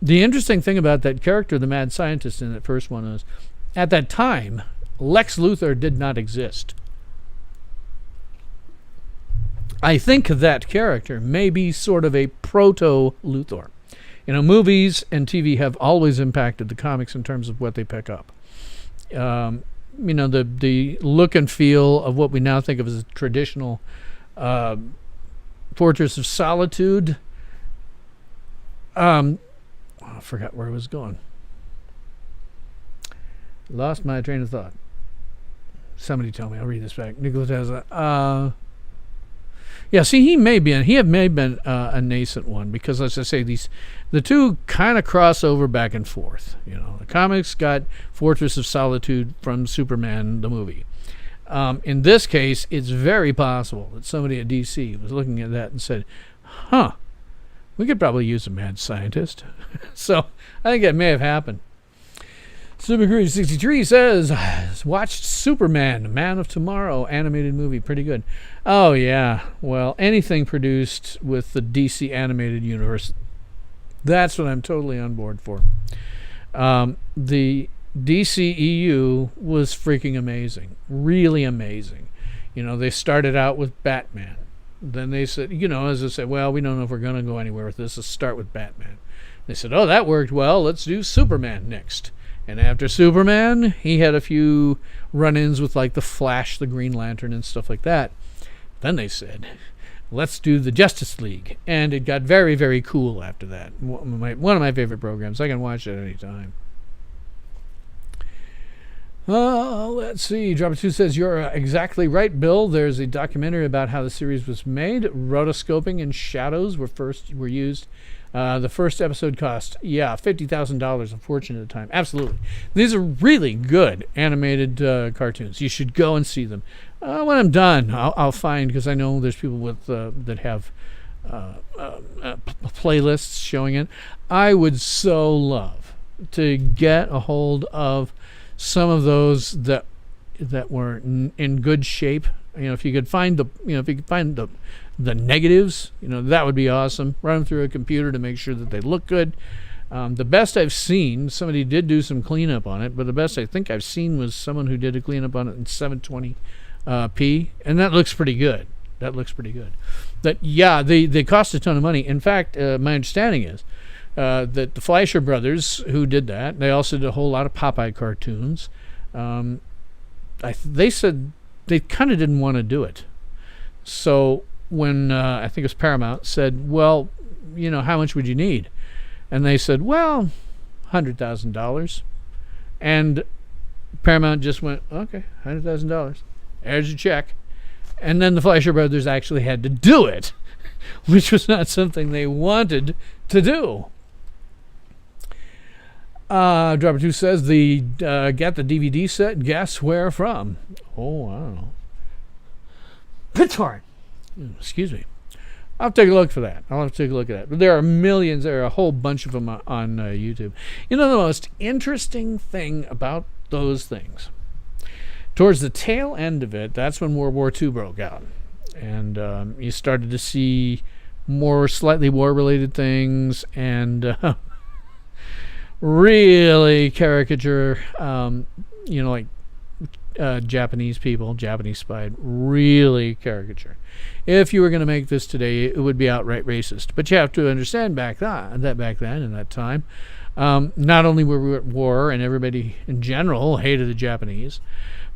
interesting thing about that character, the mad scientist in that first one, is at that time, Lex Luthor did not exist. I think that character may be sort of a proto-Luthor. Movies and TV have always impacted the comics in terms of what they pick up. The look and feel of what we now think of as a traditional Fortress of Solitude. I forgot where I was going. Lost my train of thought. Somebody tell me. I'll read this back. Nicholas Tesla. Yeah, see, he may have been a nascent one, because, as I say, the two kind of cross over back and forth. The comics got Fortress of Solitude from Superman the movie. In this case, it's very possible that somebody at DC was looking at that and said, we could probably use a mad scientist. So I think that may have happened. Supercruise63 says, watched Superman, Man of Tomorrow animated movie. Pretty good. Oh, yeah. Well, anything produced with the DC animated universe, that's what I'm totally on board for. The DCEU was freaking amazing. Really amazing. They started out with Batman. Then they said, as I said, well, we don't know if we're going to go anywhere with this. Let's start with Batman. They said, oh, that worked well. Let's do Superman next. And after Superman, he had a few run-ins with like the Flash, the Green Lantern, and stuff like that. Then they said, let's do the Justice League. And it got very, very cool after that. One of my favorite programs. I can watch it any time. Let's see. Drop 2 says, you're exactly right, Bill. There's a documentary about how the series was made. Rotoscoping and shadows were used. The first episode cost, $50,000, a fortune at the time. Absolutely. These are really good animated cartoons. You should go and see them. When I'm done, I'll find, because I know there's people with that have playlists showing it. I would so love to get a hold of some of those that were in good shape. If you could find the negatives, that would be awesome. Run them through a computer to make sure that they look good. The best I've seen, somebody did do some cleanup on it, but the best I think I've seen was someone who did a cleanup on it in 720p, and that looks pretty good. They cost a ton of money. In fact, my understanding is that the Fleischer brothers who did that, they also did a whole lot of Popeye cartoons. They said they kind of didn't want to do it. So when I think it was Paramount said, well, how much would you need? And they said, well, $100,000. And Paramount just went, okay, $100,000. There's your check. And then the Fleischer brothers actually had to do it, which was not something they wanted to do. Dropper 2 says, got the DVD set. Guess where from? Oh, I don't know. BitTorrent. Excuse me. I'll take a look for that. I'll have to take a look at that. But there are millions. There are a whole bunch of them on YouTube. The most interesting thing about those things, towards the tail end of it, that's when World War II broke out. And you started to see more slightly war-related things and really caricature, like Japanese people, Japanese spied, really caricature. If you were going to make this today, it would be outright racist. But you have to understand back then, in that time, not only were we at war and everybody in general hated the Japanese,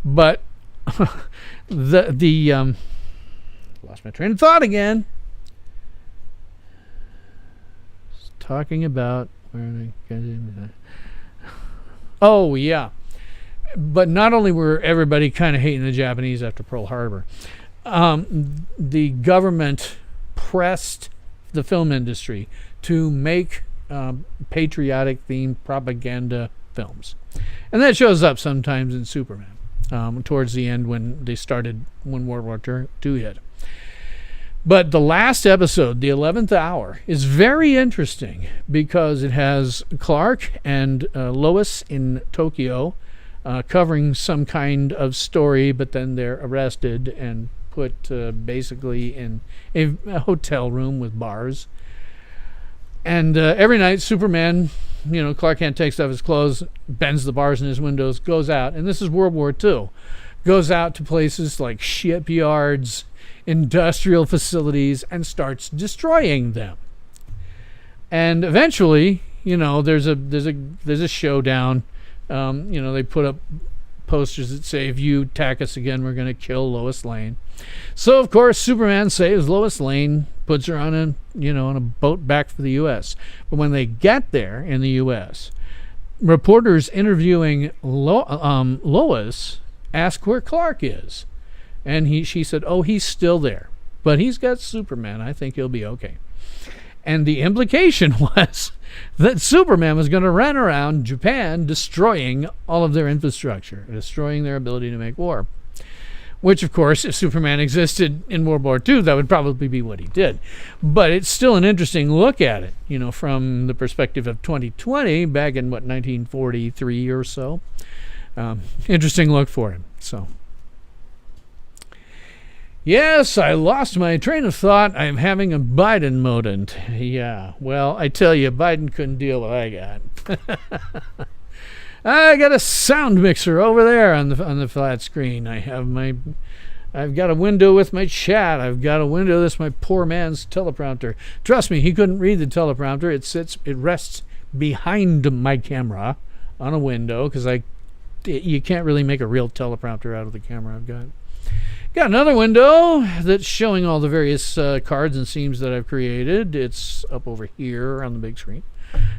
but lost my train of thought again. Talking about oh yeah, but not only were everybody kind of hating the Japanese after Pearl Harbor, the government pressed the film industry to make patriotic themed propaganda films, and that shows up sometimes in Superman towards the end when World War II hit. But the last episode, the 11th hour, is very interesting because it has Clark and Lois in Tokyo covering some kind of story, but then they're arrested and put basically in a hotel room with bars. And every night Superman Clark Kent takes off his clothes, bends the bars in his windows, goes out, and this is World War II, goes out to places like shipyards, industrial facilities, and starts destroying them. And eventually, there's a showdown. They put up posters that say, if you attack us again, we're going to kill Lois Lane. So of course Superman saves Lois Lane, puts her on a boat back for the U.S. But when they get there in the U.S., reporters interviewing Lois ask where Clark is, and she said, "Oh, he's still there, but he's got Superman. I think he'll be okay." And the implication was that Superman was going to run around Japan destroying all of their infrastructure, destroying their ability to make war. Which, of course, if Superman existed in World War II, that would probably be what he did. But it's still an interesting look at it, from the perspective of 2020, back in, 1943 or so. Interesting look for him. So, yes, I lost my train of thought. I'm having a Biden moment. Yeah, well, I tell you, Biden couldn't deal with what I got. I got a sound mixer over there on the flat screen. I've got a window with my chat. I've got a window that's my poor man's teleprompter. Trust me, he couldn't read the teleprompter. It rests behind my camera on a window because you can't really make a real teleprompter out of the camera I've got. Got another window that's showing all the various cards and scenes that I've created. It's up over here on the big screen.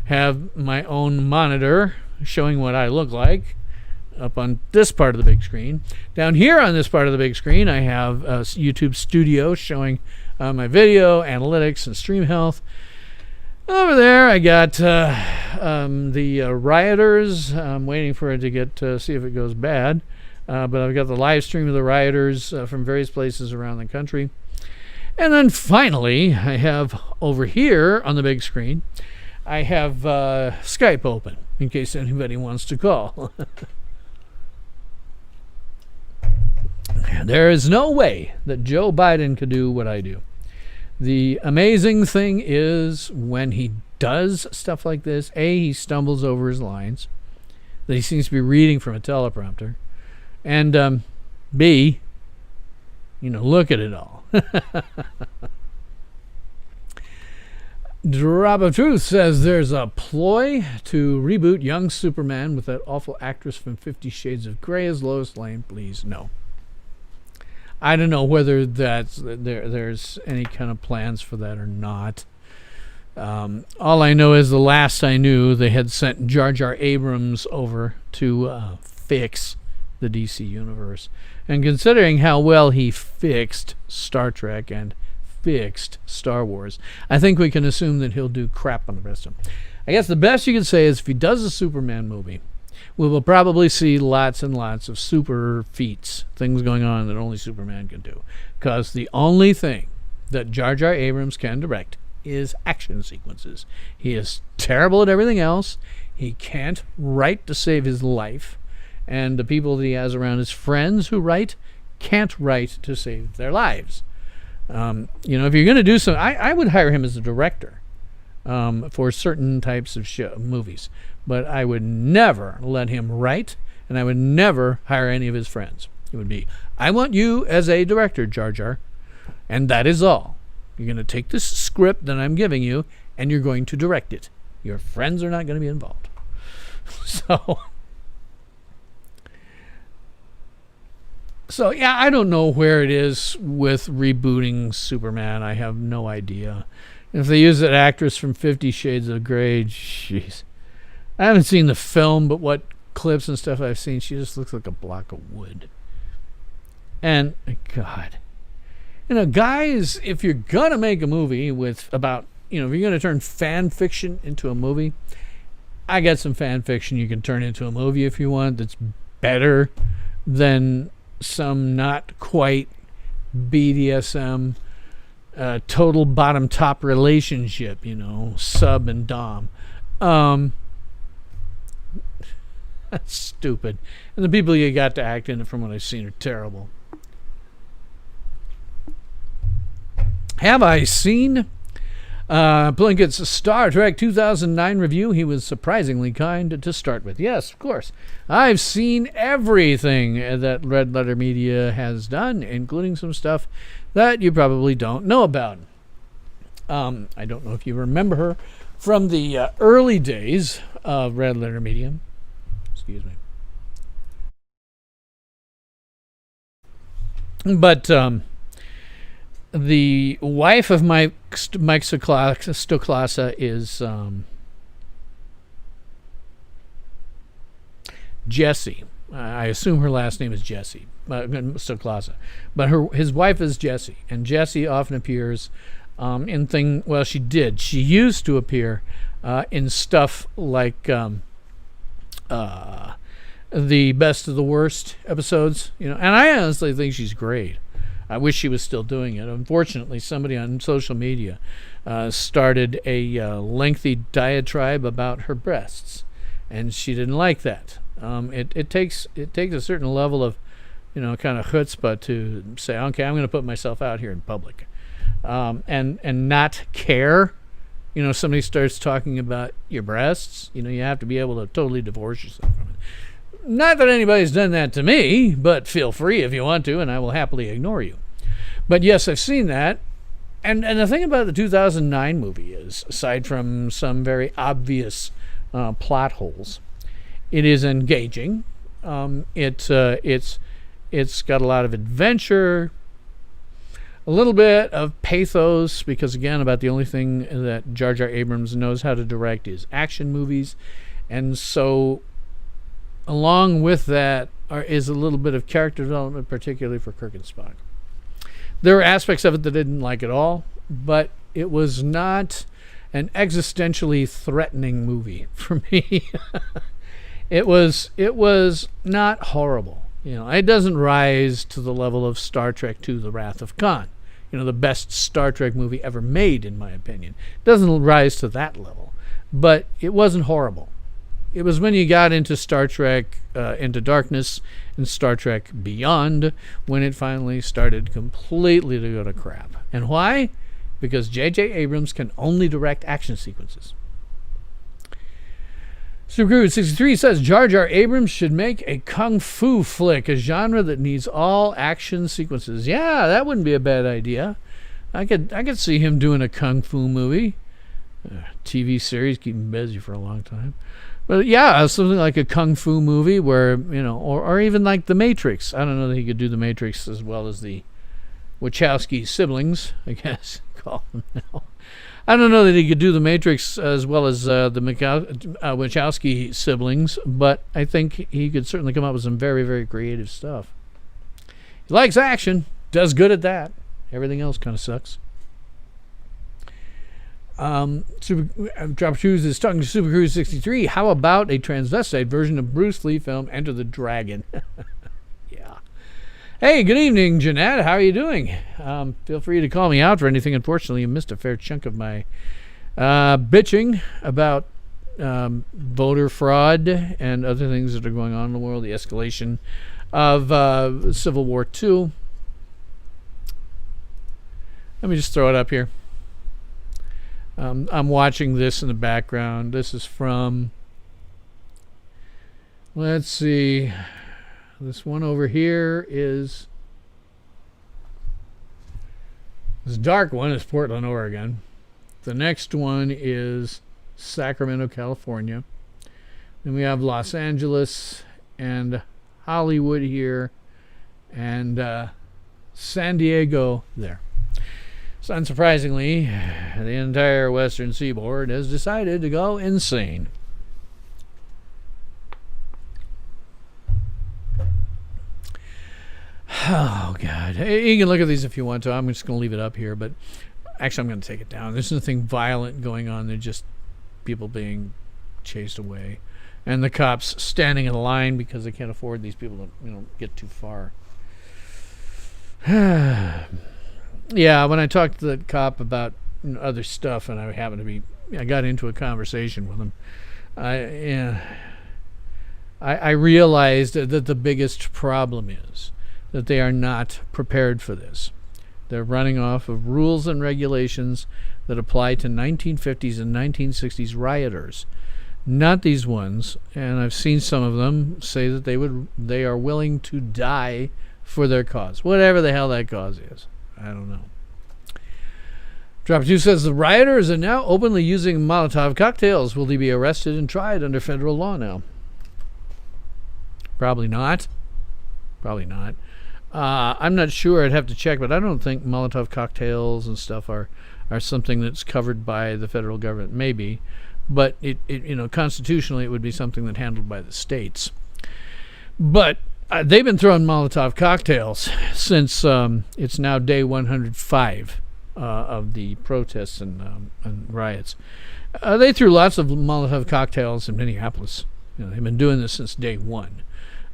Have my own monitor showing what I look like up on this part of the big screen. Down here on this part of the big screen, I have YouTube Studio showing my video, analytics, and stream health. Over there, I got the rioters. I'm waiting for it to see if it goes bad. But I've got the live stream of the rioters from various places around the country. And then finally, I have over here on the big screen, I have Skype open in case anybody wants to call. There is no way that Joe Biden could do what I do. The amazing thing is when he does stuff like this, A, he stumbles over his lines, that he seems to be reading from a teleprompter, and B, look at it all. Drop of Truth says there's a ploy to reboot young Superman with that awful actress from 50 Shades of Grey as Lois Lane. Please, no. I don't know whether there's any kind of plans for that or not. All I know is the last I knew, they had sent Jar Jar Abrams over to fix the DC universe. And considering how well he fixed Star Trek and fixed Star Wars, I think we can assume that he'll do crap on the rest of them. I guess the best you can say is if he does a Superman movie, we will probably see lots and lots of super feats, things going on that only Superman can do. Because the only thing that Jar Jar Abrams can direct is action sequences. He is terrible at everything else. He can't write to save his life. And the people that he has around, his friends who write, can't write to save their lives. If you're going to do something, I would hire him as a director for certain types of movies. But I would never let him write, and I would never hire any of his friends. It would be, I want you as a director, Jar Jar, and that is all. You're going to take this script that I'm giving you, and you're going to direct it. Your friends are not going to be involved. So yeah, I don't know where it is with rebooting Superman. I have no idea. If they use that actress from 50 Shades of Grey, jeez. I haven't seen the film, but what clips and stuff I've seen, she just looks like a block of wood. And, God. Guys, if you're going to make a movie with about, if you're going to turn fan fiction into a movie, I got some fan fiction you can turn into a movie if you want that's better than some not quite BDSM total bottom top relationship, sub and dom. That's stupid. And the people you got to act in it, from what I've seen, are terrible. Have I seen Plinkett's Star Trek 2009 review, he was surprisingly kind to start with. Yes, of course. I've seen everything that Red Letter Media has done, including some stuff that you probably don't know about. I don't know if you remember her from the early days of Red Letter Media. Excuse me. But the wife of Mike Stoklasa is Jessie. I assume her last name is Jessie Stoklasa, but his wife is Jessie, and Jessie often appears in thing. Well, she did. She used to appear in stuff like the Best of the Worst episodes, and I honestly think she's great. I wish she was still doing it. Unfortunately, somebody on social media started a lengthy diatribe about her breasts, and she didn't like that. It takes a certain level of, kind of chutzpah to say, okay, I'm going to put myself out here in public, and not care. Somebody starts talking about your breasts. You have to be able to totally divorce yourself from it. Not that anybody's done that to me, but feel free if you want to, and I will happily ignore you. But yes, I've seen that. And the thing about the 2009 movie is, aside from some very obvious plot holes, it is engaging. It's got a lot of adventure, a little bit of pathos, because again, about the only thing that Jar Jar Abrams knows how to direct is action movies. And so along with that is a little bit of character development, particularly for Kirk and Spock. There are aspects of it that I didn't like at all, but it was not an existentially threatening movie for me. It was not horrible. It doesn't rise to the level of Star Trek II: The Wrath of Khan, the best Star Trek movie ever made, in my opinion. It doesn't rise to that level, but it wasn't horrible. It was when you got into Star Trek Into Darkness and Star Trek Beyond when it finally started completely to go to crap. And why? Because J.J. Abrams can only direct action sequences. Supercrude63 says Jar Jar Abrams should make a kung fu flick, a genre that needs all action sequences. Yeah, that wouldn't be a bad idea. I could see him doing a kung fu movie. TV series, keep him busy for a long time. But yeah, something like a kung fu movie where, or even like The Matrix. I don't know that he could do The Matrix as well as the Wachowski siblings, I guess, call them now. I don't know that he could do The Matrix as well as the Wachowski siblings, but I think he could certainly come up with some very, very creative stuff. He likes action, does good at that. Everything else kind of sucks. Drop Shoes is talking to Supercruise63. How about a transvestite version of Bruce Lee film Enter the Dragon? Yeah. Hey, good evening, Jeanette. How are you doing? Feel free to call me out for anything. Unfortunately, you missed a fair chunk of my bitching about voter fraud and other things that are going on in the world, the escalation of Civil War II. Let me just throw it up here. I'm watching this in the background. This is from, let's see, this one over here is, this dark one is Portland, Oregon. The next one is Sacramento, California. Then we have Los Angeles and Hollywood here and San Diego there. So unsurprisingly, the entire western seaboard has decided to go insane. Oh, God. Hey, you can look at these if you want to. I'm just going to leave it up here, but actually I'm going to take it down. There's nothing violent going on. They're just people being chased away. And the cops standing in line because they can't afford these people to get too far. Yeah, when I talked to the cop about other stuff, and I got into a conversation with him, I realized that the biggest problem is that they are not prepared for this. They're running off of rules and regulations that apply to 1950s and 1960s rioters, not these ones. And I've seen some of them say that they are willing to die for their cause, whatever the hell that cause is. I don't know. Drop 2 says the rioters are now openly using Molotov cocktails. Will they be arrested and tried under federal law now? Probably not. I'm not sure. I'd have to check, but I don't think Molotov cocktails and stuff are something that's covered by the federal government. Maybe, but it constitutionally it would be something that handled by the states. But they've been throwing Molotov cocktails since it's now day 105 of the protests and riots. They threw lots of Molotov cocktails in Minneapolis. They've been doing this since day one.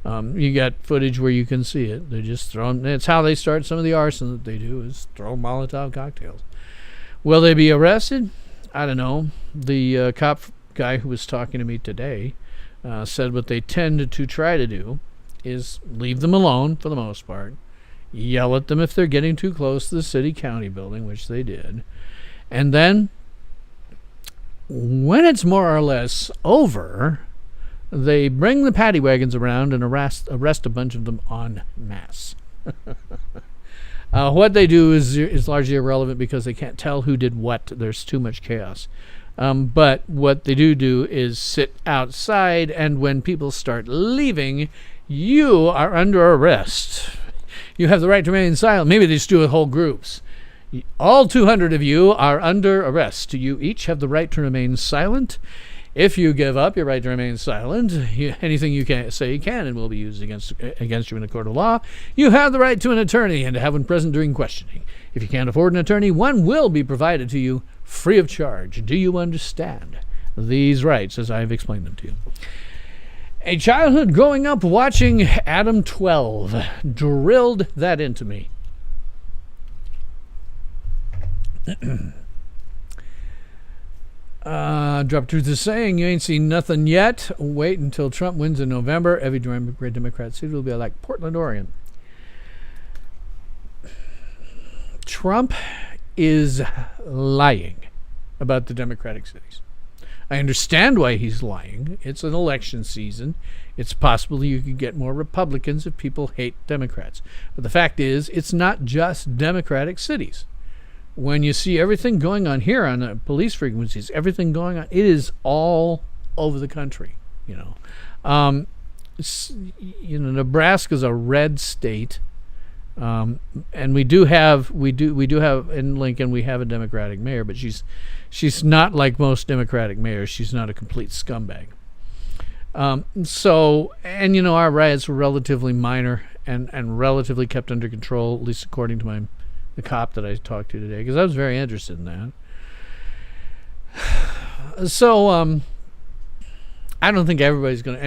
You got footage where you can see it. They're just throwing. It's how they start some of the arson that they do, is throw Molotov cocktails. Will they be arrested? I don't know. The cop guy who was talking to me today said what they tend to try to do is leave them alone for the most part, yell at them if they're getting too close to the city-county building, which they did, and then when it's more or less over, they bring the paddy wagons around and arrest a bunch of them en masse. What they do is largely irrelevant because they can't tell who did what. There's too much chaos. But what they do is sit outside, and when people start leaving, you are under arrest. You have the right to remain silent. Maybe they just do it whole groups. All 200 of you are under arrest. You each have the right to remain silent. If you give up your right to remain silent, anything you can say can and will be used against you in a court of law. You have the right to an attorney and to have one present during questioning. If you can't afford an attorney, one will be provided to you free of charge. Do you understand these rights as I've explained them to you? A childhood growing up watching Adam 12 drilled that into me. Drop Truth is saying, you ain't seen nothing yet. Wait until Trump wins in November. Every great Democrat city will be like Portland, Oregon. Trump is lying about the Democratic cities. I understand why he's lying. It's an election season. It's possible you could get more Republicans if people hate Democrats. But the fact is, it's not just Democratic cities. When you see everything going on here on the police frequencies, everything going on, it is all over the country. Nebraska's a red state, and we do have in Lincoln we have a Democratic mayor, but she's not like most Democratic mayors. She's not a complete scumbag. Our riots were relatively minor and relatively kept under control, at least according to the cop that I talked to today, because I was very interested in that. So I don't think every place is going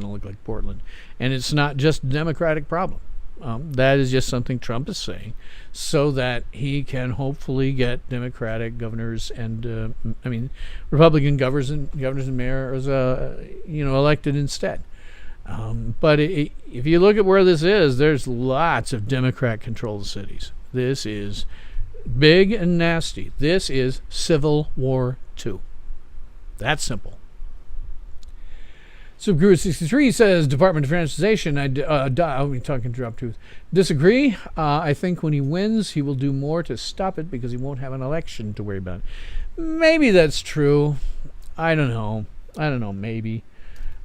to look like Portland, and it's not just a Democratic problem. That is just something Trump is saying, so that he can hopefully get Democratic governors and Republican governors and mayors, elected instead. But if you look at where this is, there's lots of Democrat-controlled cities. This is big and nasty. This is Civil War II. That's simple. Subguru 63 says, Department of Transportation, we're talking Drop Truth. Disagree. I think when he wins, he will do more to stop it because he won't have an election to worry about. Maybe that's true. I don't know, maybe.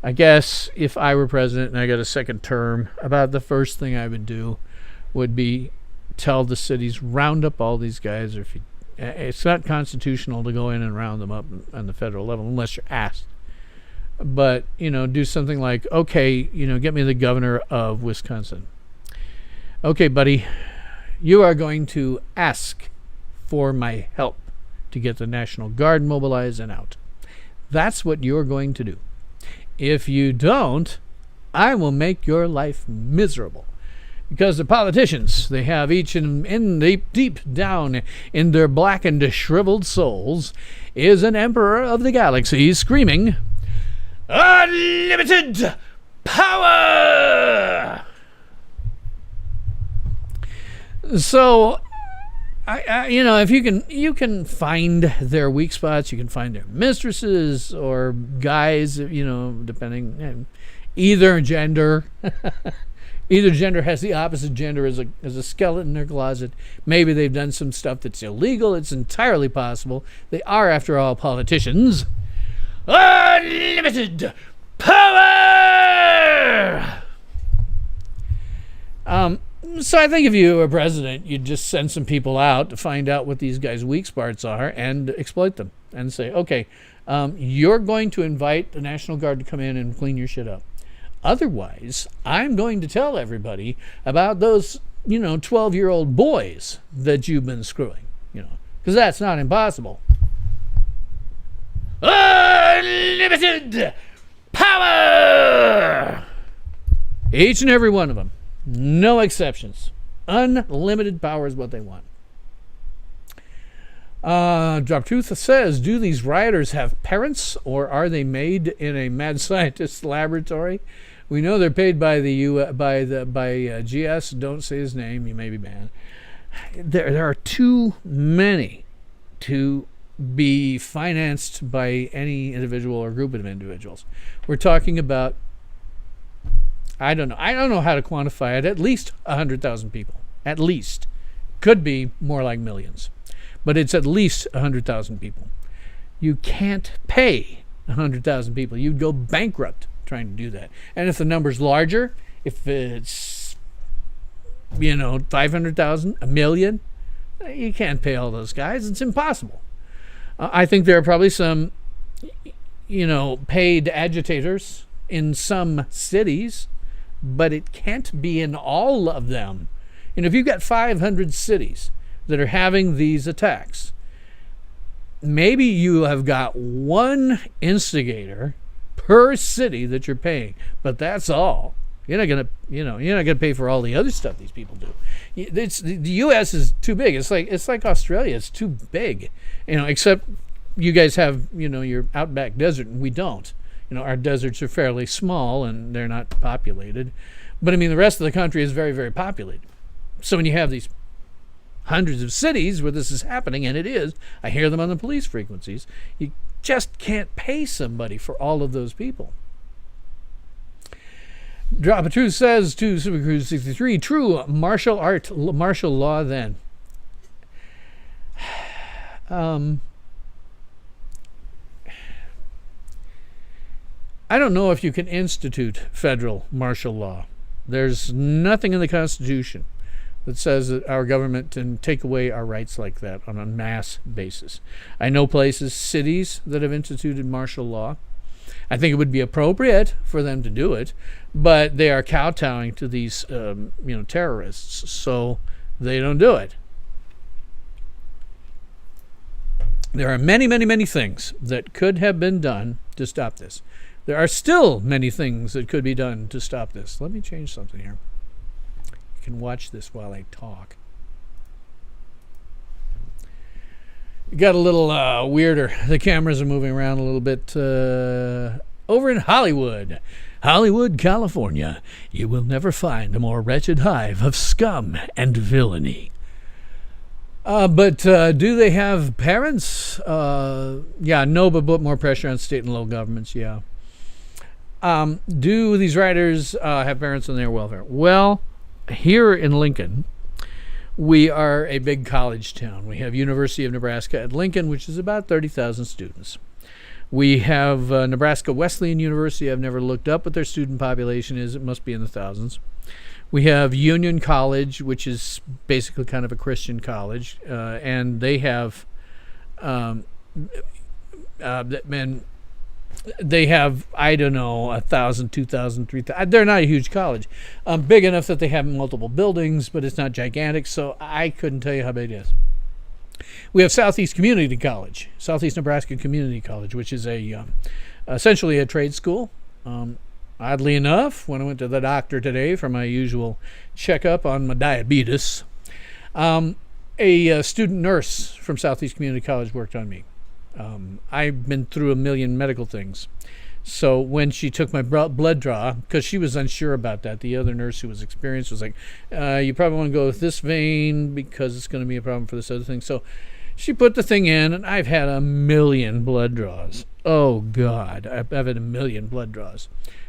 I guess if I were president and I got a second term, about the first thing I would do would be tell the cities, round up all these guys. Or it's not constitutional to go in and round them up on the federal level unless you're asked. But, do something like, okay, get me the governor of Wisconsin. Okay, buddy, you are going to ask for my help to get the National Guard mobilized and out. That's what you're going to do. If you don't, I will make your life miserable. Because the politicians, they have each in deep down in their blackened, shriveled souls, is an emperor of the galaxy screaming,"Unlimited power!" So, if you can find their weak spots, you can find their mistresses or guys, depending, either gender. Either gender has the opposite gender as a skeleton in their closet. Maybe they've done some stuff that's illegal. It's entirely possible. They are, after all, politicians. Unlimited power! So I think if you were president, you'd just send some people out to find out what these guys' weak spots are and exploit them and say, okay, you're going to invite the National Guard to come in and clean your shit up. Otherwise, I'm going to tell everybody about those, 12-year-old boys that you've been screwing, because that's not impossible. Unlimited power! Each and every one of them. No exceptions. Unlimited power is what they want. Drop Truth says, do these rioters have parents, or are they made in a mad scientist laboratory? We know they're paid by GS. Don't say his name. You may be banned. There are too many to be financed by any individual or group of individuals. We're talking about, I don't know how to quantify it, at least 100,000 people. At least. Could be more like millions. But it's at least 100,000 people. You can't pay 100,000 people. You'd go bankrupt trying to do that. And if the number's larger, if it's 500,000, a million, you can't pay all those guys. It's impossible. I think there are probably some paid agitators in some cities, but it can't be in all of them. If you've got 500 cities that are having these attacks, maybe you have got one instigator per city that you're paying, but that's all. You're not gonna pay for all the other stuff these people do. The U.S. is too big. It's like Australia. It's too big. Except you guys have your outback desert, and we don't. Our deserts are fairly small and they're not populated, but the rest of the country is very, very populated. So when you have these hundreds of cities where this is happening, and it is, I hear them on the police frequencies, you just can't pay somebody for all of those people. Drop of Truth says to Super Cruise 63, true martial law then. I don't know if you can institute federal martial law. There's nothing in the Constitution that says that our government can take away our rights like that on a mass basis. I know places, cities, that have instituted martial law. I think it would be appropriate for them to do it, but they are kowtowing to these, terrorists, so they don't do it. There are many, many, many things that could have been done to stop this. There are still many things that could be done to stop this. Let me change something here. You can watch this while I talk. It got a little weirder. The cameras are moving around a little bit. Over in Hollywood, California, you will never find a more wretched hive of scum and villainy. But do they have parents? Yeah, no, but put more pressure on state and local governments, yeah. Do these writers have parents on their welfare? Well, here in Lincoln, we are a big college town. We have University of Nebraska at Lincoln, which is about 30,000 students. We have Nebraska Wesleyan University. I've never looked up what their student population is. It must be in the thousands. We have Union College, which is basically kind of a Christian college, and they have they have, I don't know, 1,000, 2,000, 3,000. They're not a huge college. Big enough that they have multiple buildings, but it's not gigantic, so I couldn't tell you how big it is. We have Southeast Community College, Southeast Nebraska Community College, which is essentially a trade school. Oddly enough, when I went to the doctor today for my usual checkup on my diabetes, a student nurse from Southeast Community College worked on me. I've been through a million medical things. So when she took my blood draw, because she was unsure about that, the other nurse who was experienced was like, you probably want to go with this vein because it's going to be a problem for this other thing. So she put the thing in, and I've had a million blood draws. Oh, God. I've had a million blood draws.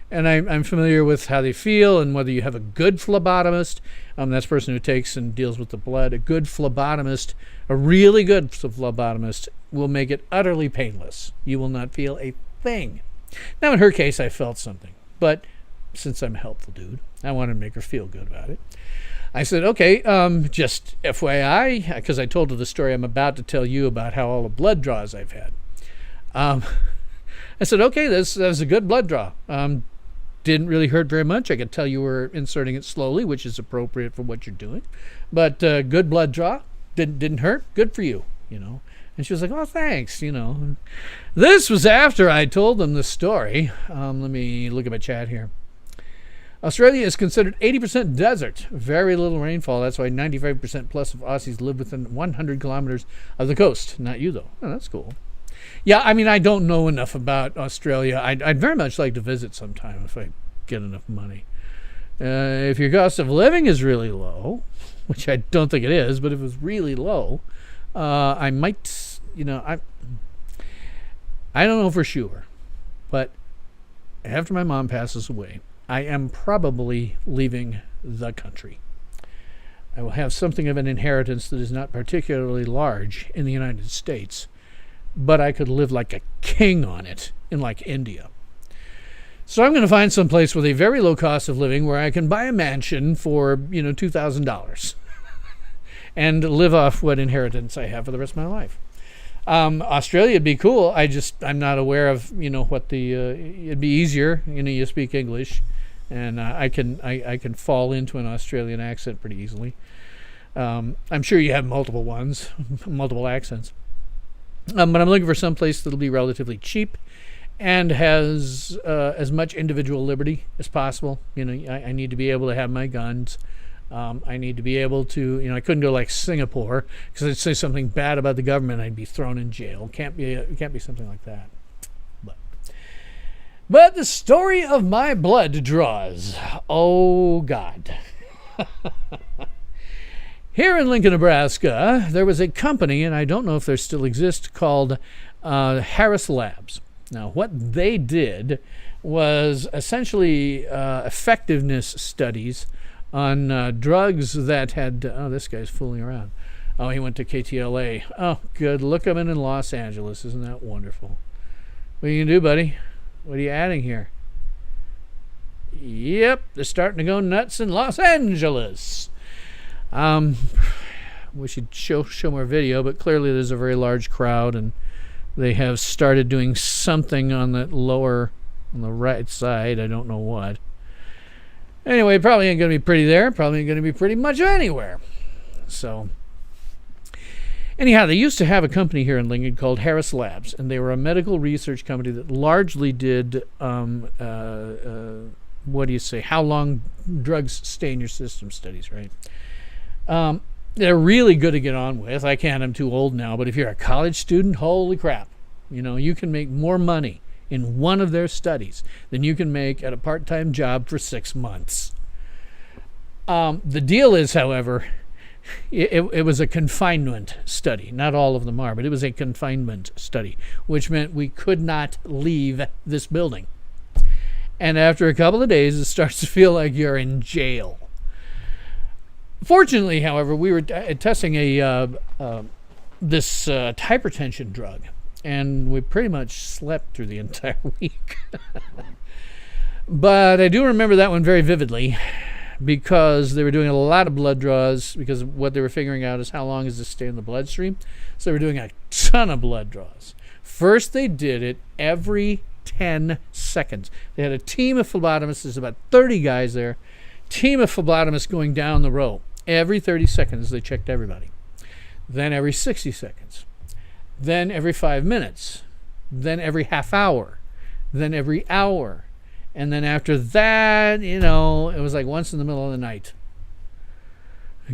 And I'm familiar with how they feel and whether you have a good phlebotomist. That's a person who takes and deals with the blood. A good phlebotomist, a really good phlebotomist, will make it utterly painless. You will not feel a thing. Now, in her case, I felt something. But since I'm a helpful dude, I wanted to make her feel good about it. I said, okay, just FYI, because I told her the story I'm about to tell you about how all the blood draws I've had. I said, okay, this is a good blood draw. Didn't really hurt very much. I could tell you were inserting it slowly, which is appropriate for what you're doing. But good blood draw. Didn't hurt. Good for you, And she was like, oh, thanks, This was after I told them the story. Let me look at my chat here. Australia is considered 80% desert. Very little rainfall. That's why 95% plus of Aussies live within 100 kilometers of the coast. Not you, though. Oh, that's cool. Yeah, I mean, I don't know enough about Australia. I'd very much like to visit sometime if I get enough money. If your cost of living is really low, which I don't think it is, but if it was really low, I might, I don't know for sure. But after my mom passes away, I am probably leaving the country. I will have something of an inheritance that is not particularly large in the United States, but I could live like a king on it in like India. So I'm going to find some place with a very low cost of living where I can buy a mansion for, $2,000 and live off what inheritance I have for the rest of my life. Australia would be cool. I'm not aware of, what it'd be easier. You speak English, and I can fall into an Australian accent pretty easily. I'm sure you have multiple ones, multiple accents. But I'm looking for some place that'll be relatively cheap and has as much individual liberty as possible. I need to be able to have my guns. I need to be able to, I couldn't go like Singapore because I'd say something bad about the government. I'd be thrown in jail. Can't be something like that. But the story of my blood draws. Oh, God. Here in Lincoln, Nebraska, there was a company, and I don't know if they still exist, called Harris Labs. Now, what they did was essentially effectiveness studies on drugs that had... Oh, this guy's fooling around. Oh, he went to KTLA. Oh, good. Look, I'm in Los Angeles. Isn't that wonderful? What are you going to do, buddy? What are you adding here? Yep, they're starting to go nuts in Los Angeles. We should show more video, but clearly there's a very large crowd, and they have started doing something on that lower, on the right side. I don't know what. Anyway, probably ain't going to be pretty there. Probably ain't going to be pretty much anywhere. So, anyhow, they used to have a company here in Lincoln called Harris Labs, and they were a medical research company that largely did, how long drugs stay in your system studies, right? They're really good to get on with. I can't. I'm too old now. But if you're a college student, holy crap. You can make more money in one of their studies than you can make at a part-time job for 6 months. The deal is, however, it was a confinement study. Not all of them are, but it was a confinement study, which meant we could not leave this building. And after a couple of days, it starts to feel like you're in jail. Fortunately, however, we were testing this hypertension drug, and we pretty much slept through the entire week. But I do remember that one very vividly because they were doing a lot of blood draws because what they were figuring out is how long does this stay in the bloodstream. So they were doing a ton of blood draws. First, they did it every 10 seconds. They had a team of phlebotomists. There's about 30 guys there. Team of phlebotomists going down the row. Every 30 seconds, they checked everybody. Then every 60 seconds. Then every 5 minutes. Then every half hour. Then every hour. And then after that, it was like once in the middle of the night.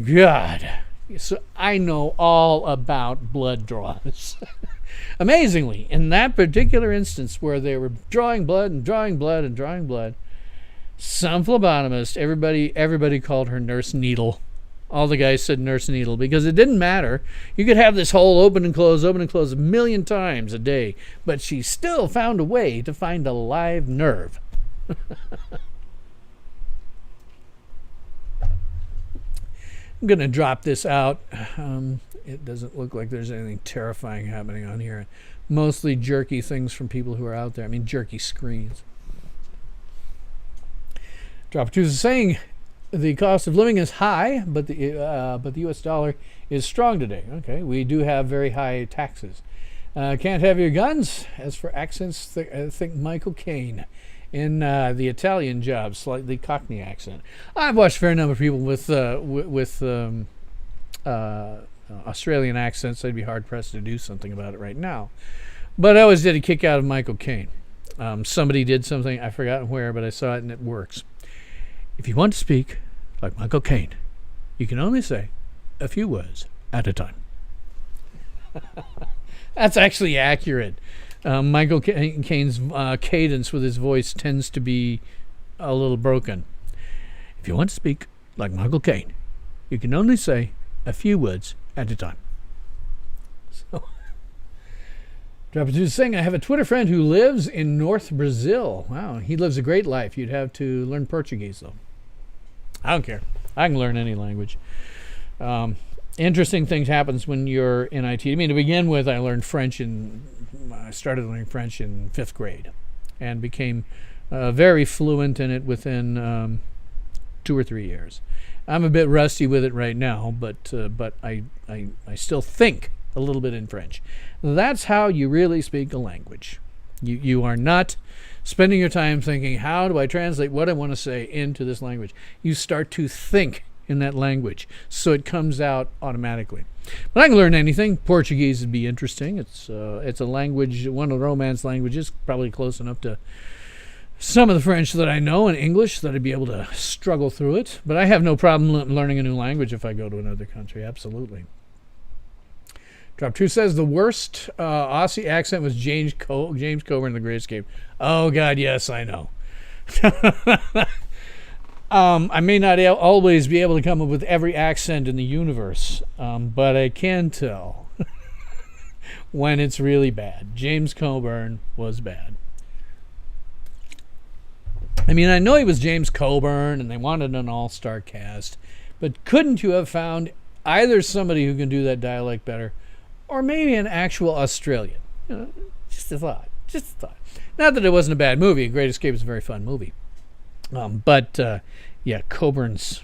God. So I know all about blood draws. Amazingly, in that particular instance where they were drawing blood and drawing blood and drawing blood, some phlebotomist, everybody called her Nurse Needle. All the guys said Nurse Needle because it didn't matter. You could have this hole open and close a million times a day, but she still found a way to find a live nerve. I'm going to drop this out. It doesn't look like there's anything terrifying happening on here. Mostly jerky things from people who are out there. I mean, jerky screens. Drop 2 is saying the cost of living is high, but the U.S. dollar is strong today. Okay, we do have very high taxes. Can't have your guns. As for accents, think Michael Caine in the Italian Job, slightly Cockney accent. I've watched a fair number of people with Australian accents. I'd be hard pressed to do something about it right now. But I always did a kick out of Michael Caine. Somebody did something, I've forgotten where, but I saw it and it works. If you want to speak like Michael Caine, you can only say a few words at a time. That's actually accurate. Michael Caine's cadence with his voice tends to be a little broken. If you want to speak like Michael Caine, you can only say a few words at a time. So, Drop 2 saying, I have a Twitter friend who lives in North Brazil. Wow, he lives a great life. You'd have to learn Portuguese, though. I don't care. I can learn any language. Interesting things happens when you're in IT. I mean, to begin with, I started learning French in 5th grade and became very fluent in it within 2 or 3 years. I'm a bit rusty with it right now, but I still think a little bit in French. That's how you really speak a language. You are not spending your time thinking, how do I translate what I want to say into this language? You start to think in that language, so it comes out automatically. But I can learn anything. Portuguese would be interesting. It's a language, one of the Romance languages, probably close enough to some of the French that I know, and English, that I'd be able to struggle through it. But I have no problem learning a new language if I go to another country, absolutely. Drop 2 says the worst Aussie accent was James Coburn in The Great Escape. Oh, God, yes, I know. I may not always be able to come up with every accent in the universe, but I can tell when it's really bad. James Coburn was bad. I mean, I know he was James Coburn, and they wanted an all-star cast, but couldn't you have found either somebody who can do that dialect better, or maybe an actual Australian? You know, just a thought. Not that it wasn't a bad movie. Great Escape is a very fun movie. Yeah, Coburn's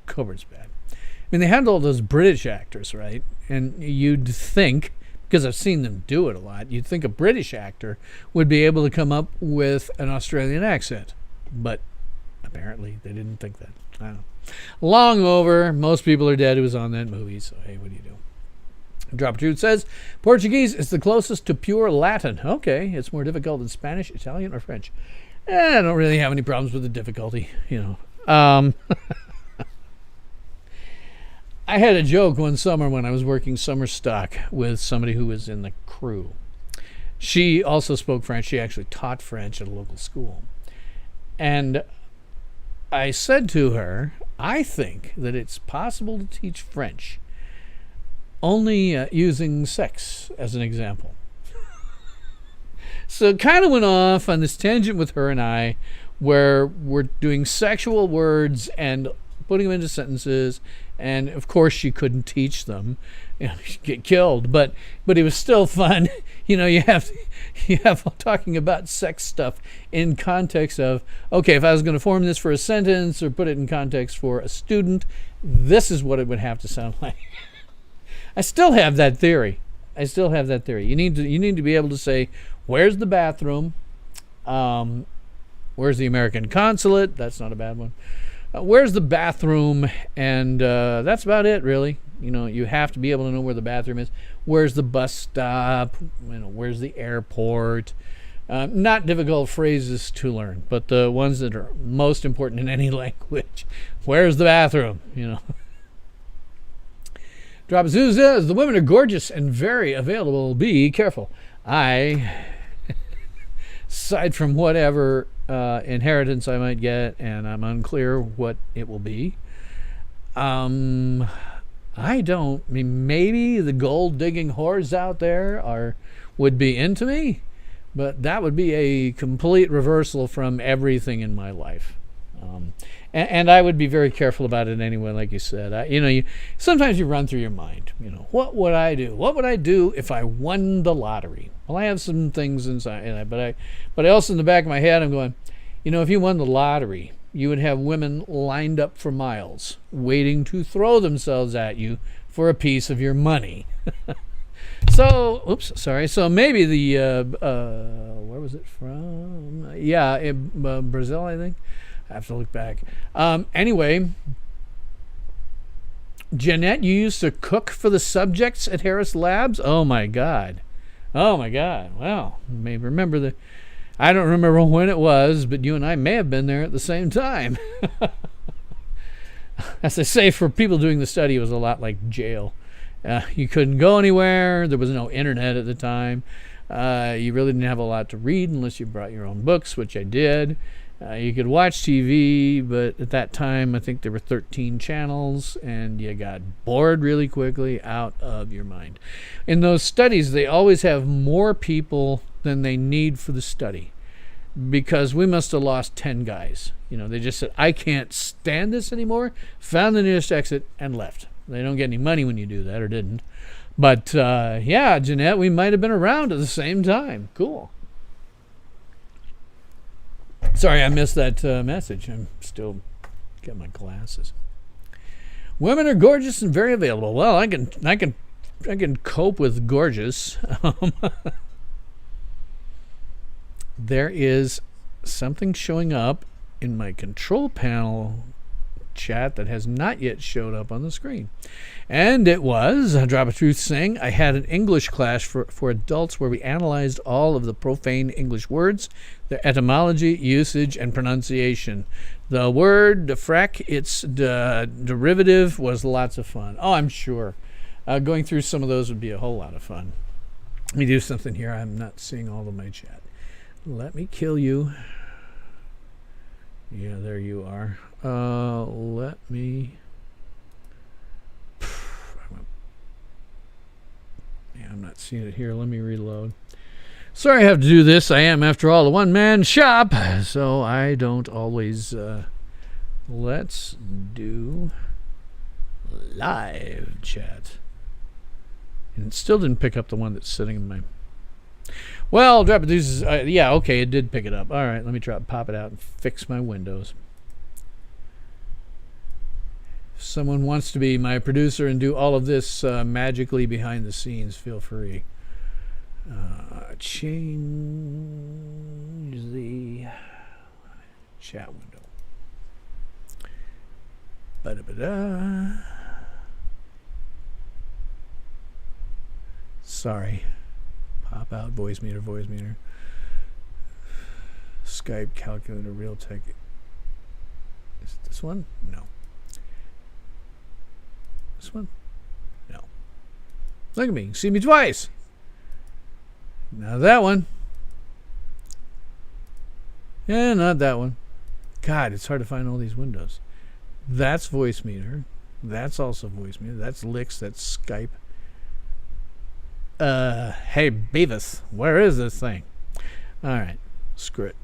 bad. I mean, they had all those British actors, right? And you'd think, because I've seen them do it a lot, you'd think a British actor would be able to come up with an Australian accent. But apparently they didn't think that. I don't know. Long over. Most people are dead who was on that movie, so hey, what do you do? Drop 2 says, Portuguese is the closest to pure Latin. Okay, it's more difficult than Spanish, Italian, or French. I don't really have any problems with the difficulty, you know. I had a joke one summer when I was working summer stock with somebody who was in the crew. She also spoke French. She actually taught French at a local school. And I said to her, I think that it's possible to teach French only using sex as an example. So it kind of went off on this tangent with her and I, where we're doing sexual words and putting them into sentences, and of course she couldn't teach them, you know, she'd get killed. But it was still fun. You know, you have talking about sex stuff in context of, okay, if I was going to form this for a sentence or put it in context for a student, this is what it would have to sound like. I still have that theory. You need to be able to say, where's the bathroom? Where's the American consulate? That's not a bad one. Where's the bathroom? And that's about it, really. You know, you have to be able to know where the bathroom is. Where's the bus stop? You know, where's the airport? Not difficult phrases to learn, but the ones that are most important in any language. Where's the bathroom? You know. Dropazoo says, the women are gorgeous and very available. Be careful. Aside from whatever inheritance I might get, and I'm unclear what it will be, I don't. I mean, maybe the gold-digging whores out there would be into me, but that would be a complete reversal from everything in my life. And I would be very careful about it anyway, like you said. Sometimes you run through your mind, what would I do? What would I do if I won the lottery? Well, I have some things inside, but I also in the back of my head, I'm going, if you won the lottery, you would have women lined up for miles, waiting to throw themselves at you for a piece of your money. So maybe where was it from? Yeah, Brazil, I think. I have to look back. Anyway, Jeanette, you used to cook for the subjects at Harris Labs? Oh my God. Well, maybe remember I don't remember when it was, but you and I may have been there at the same time. As I say, for people doing the study, it was a lot like jail. You couldn't go anywhere. There was no internet at the time. You really didn't have a lot to read unless you brought your own books, which I did. You could watch TV, but at that time, I think there were 13 channels, and you got bored really quickly out of your mind. In those studies, they always have more people than they need for the study, because we must have lost 10 guys. They just said, I can't stand this anymore, found the nearest exit, and left. They don't get any money when you do that, or didn't. But, yeah, Jeanette, we might have been around at the same time. Cool. Sorry, I missed that message. I'm still got my glasses. Women are gorgeous and very available. Well, I can cope with gorgeous. There is something showing up in my control panel chat that has not yet showed up on the screen. And it was, Drop a Truth saying, I had an English class for adults where we analyzed all of the profane English words, their etymology, usage, and pronunciation. The word, the frack, its derivative was lots of fun. Oh, I'm sure. Going through some of those would be a whole lot of fun. Let me do something here. I'm not seeing all of my chat. Let me kill you. Yeah, there you are. Let me... I'm not seeing it here. Let me reload. Sorry I have to do this. I am, after all, a one-man shop, so I don't always... let's do live chat. And it still didn't pick up the one that's sitting in my... Well, Drop It Deuces, yeah, okay, it did pick it up. All right, let me pop it out and fix my windows. If someone wants to be my producer and do all of this magically behind the scenes, feel free. Change the chat window. Ba-da-ba-da. Sorry. Pop out, voice meter. Skype, calculator, Realtek. Is it this one? No. This one? No. Look at me. See me twice. Now that one. Yeah, not that one. God, it's hard to find all these windows. That's voice meter. That's also voice meter. That's Licks. That's Skype. Hey, Beavis, where is this thing? All right, screw it.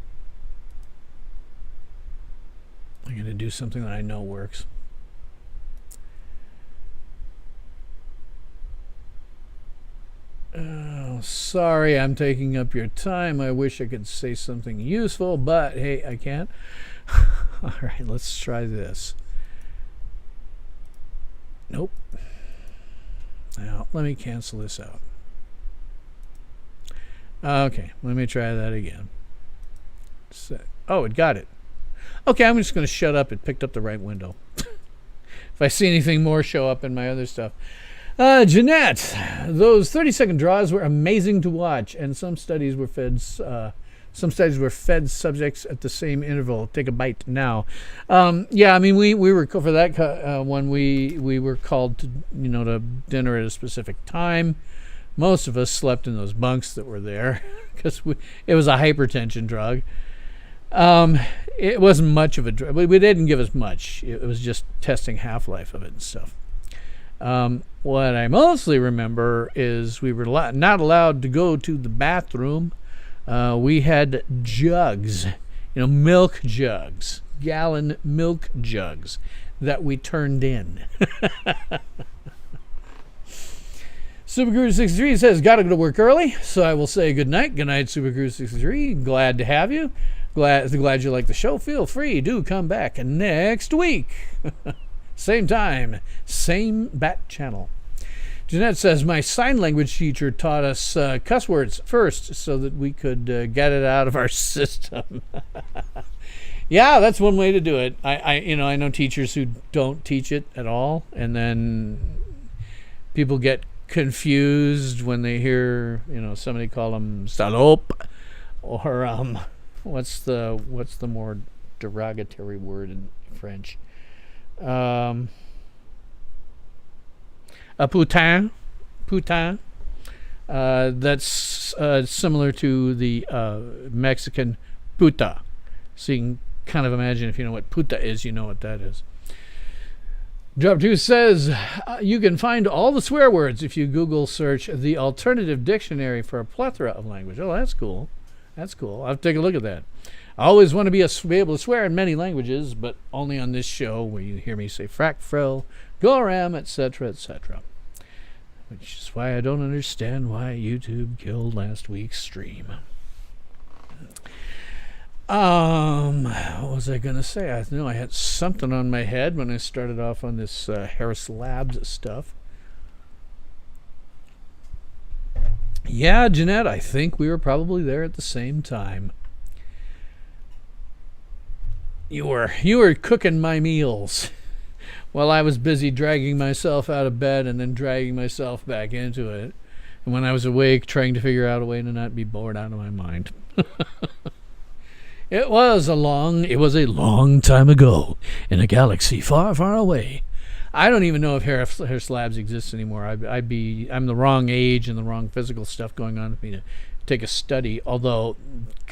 I'm going to do something that I know works. Oh, sorry I'm taking up your time. I wish I could say something useful, but hey, I can't. All right, let's try this. Nope. Now, let me cancel this out. Okay, let me try that again. Oh, it got it. Okay, I'm just going to shut up. It picked up the right window. If I see anything more show up in my other stuff. Jeanette, those 30-second draws were amazing to watch, and some studies were fed Some studies were fed subjects at the same interval. Take a bite now. Yeah, I mean, we were for that one. We were called to to dinner at a specific time. Most of us slept in those bunks that were there because it was a hypertension drug. It wasn't much of a drug. We didn't give us much. It was just testing half-life of it and stuff. What I mostly remember is we were not allowed to go to the bathroom. We had jugs, milk jugs, gallon milk jugs that we turned in. Superguru63 says, gotta go to work early, so I will say good night. Good night, Superguru63. Glad to have you. Glad you like the show. Feel free. Do come back next week. Same time, same bat channel. Jeanette says, my sign language teacher taught us cuss words first so that we could get it out of our system. Yeah, that's one way to do it. I know teachers who don't teach it at all, and then people get confused when they hear somebody call them salope, or what's the more derogatory word in French? A putain. That's similar to the Mexican puta. So you can kind of imagine, if you know what puta is, you know what that is. Drop 2 says, you can find all the swear words if you Google search the alternative dictionary for a plethora of language. Oh, that's cool. I'll have to take a look at that. I always want to be able to swear in many languages, but only on this show where you hear me say frack, frill, goram, etc., etc. Which is why I don't understand why YouTube killed last week's stream. What was I going to say? I know I had something on my head when I started off on this Harris Labs stuff. Yeah, Jeanette, I think we were probably there at the same time. You were cooking my meals while I was busy dragging myself out of bed and then dragging myself back into it. And when I was awake, trying to figure out a way to not be bored out of my mind. It was a long time ago in a galaxy far, far away. I don't even know if Harris Labs exists anymore. I'm the wrong age and the wrong physical stuff going on for me to take a study. Although,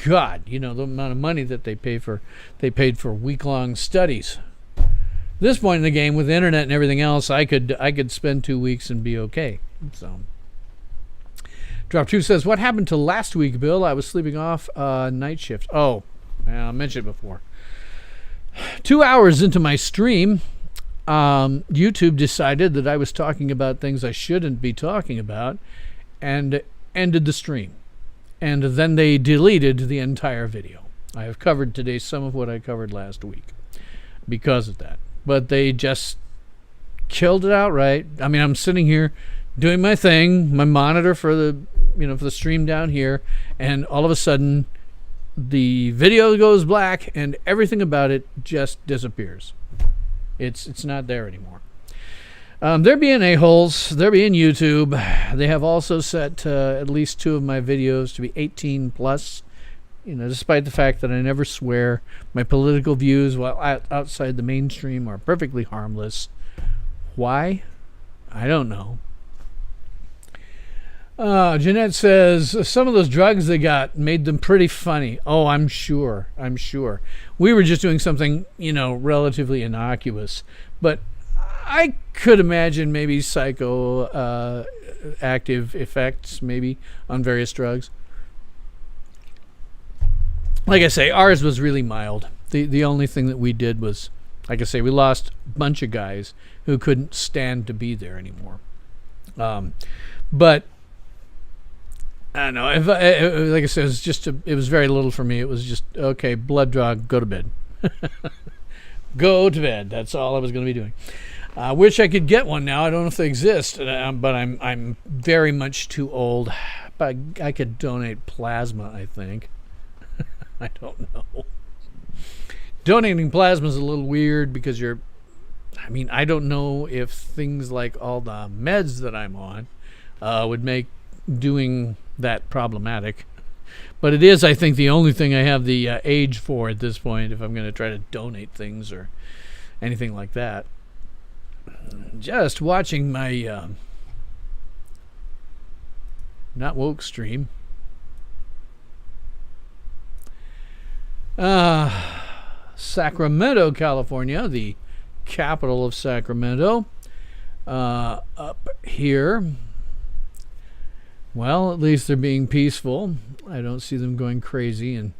God, the amount of money that they paid for week-long studies. At this point in the game, with the internet and everything else, I could spend 2 weeks and be okay. So, Drop 2 says, what happened to last week, Bill? I was sleeping off night shift. Oh, I mentioned it before. 2 hours into my stream, YouTube decided that I was talking about things I shouldn't be talking about and ended the stream. And then they deleted the entire video. I have covered today some of what I covered last week because of that. But they just killed it outright. I mean, I'm sitting here doing my thing, my monitor for the stream down here, and all of a sudden the video goes black and everything about it just disappears. It's not there anymore. They're being a-holes. They're being YouTube. They have also set at least 2 of my videos to be 18 plus. Despite the fact that I never swear, my political views while outside the mainstream are perfectly harmless. Why? I don't know. Jeanette says, some of those drugs they got made them pretty funny. Oh, I'm sure. We were just doing something, relatively innocuous. But I could imagine maybe psychoactive effects, maybe, on various drugs. Like I say, ours was really mild. The only thing that we did was, like I say, we lost a bunch of guys who couldn't stand to be there anymore. But I don't know. Like I said, it was very little for me. It was just, okay, blood draw, go to bed. Go to bed. That's all I was going to be doing. I wish I could get one now. I don't know if they exist, but I'm very much too old. But I could donate plasma, I think. I don't know. Donating plasma is a little weird because I don't know if things like all the meds that I'm on would make doing that problematic. But it is, I think, the only thing I have the age for at this point if I'm going to try to donate things or anything like that. Just watching my not woke stream. Sacramento, California, the capital of Sacramento. Up here. Well, at least they're being peaceful. I don't see them going crazy and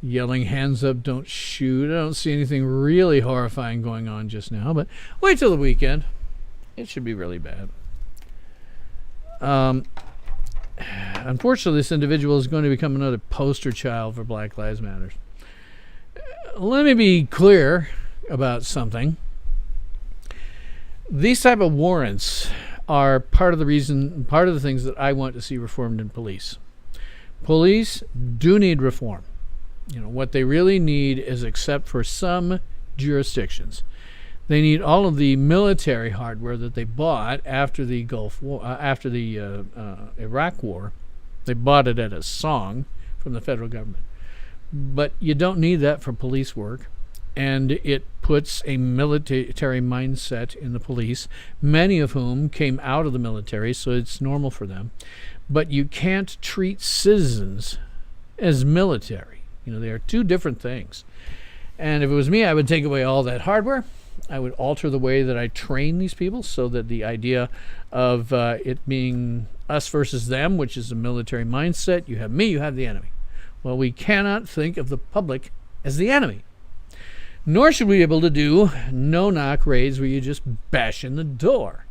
yelling hands up, don't shoot. I don't see anything really horrifying going on just now, but wait till the weekend. It should be really bad. Unfortunately, this individual is going to become another poster child for Black Lives Matter. Let me be clear about something. These type of warrants are part of the things that I want to see reformed in police. Police do need reform. What they really need is, except for some jurisdictions, they need all of the military hardware that they bought after the Gulf War, after the Iraq War. They bought it at a song from the federal government. But you don't need that for police work. And it puts a military mindset in the police, many of whom came out of the military, so it's normal for them. But you can't treat citizens as military. They are two different things. And if it was me, I would take away all that hardware. I would alter the way that I train these people so that the idea of it being us versus them, which is a military mindset, you have me, you have the enemy. Well, we cannot think of the public as the enemy. Nor should we be able to do no-knock raids where you just bash in the door.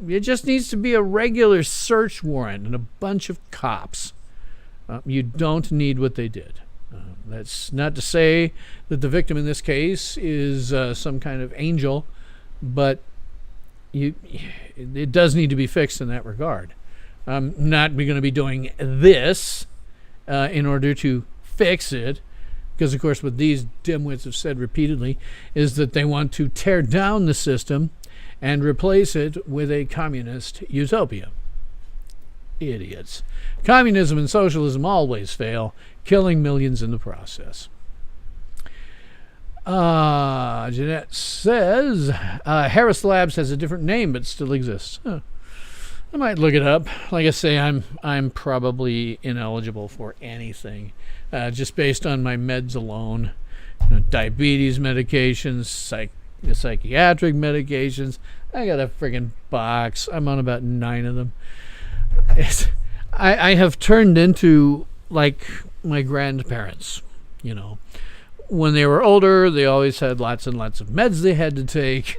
It just needs to be a regular search warrant and a bunch of cops. You don't need what they did. That's not to say that the victim in this case is some kind of angel, but it does need to be fixed in that regard. I'm not going to be doing this in order to fix it. Because, of course, what these dimwits have said repeatedly is that they want to tear down the system and replace it with a communist utopia. Idiots. Communism and socialism always fail, killing millions in the process. Jeanette says, Harris Labs has a different name but still exists. Huh. I might look it up. Like I say, I'm probably ineligible for anything. Just based on my meds alone. Diabetes medications, psychiatric medications. I got a friggin' box. I'm on about 9 of them. I have turned into like my grandparents. When they were older, they always had lots and lots of meds they had to take.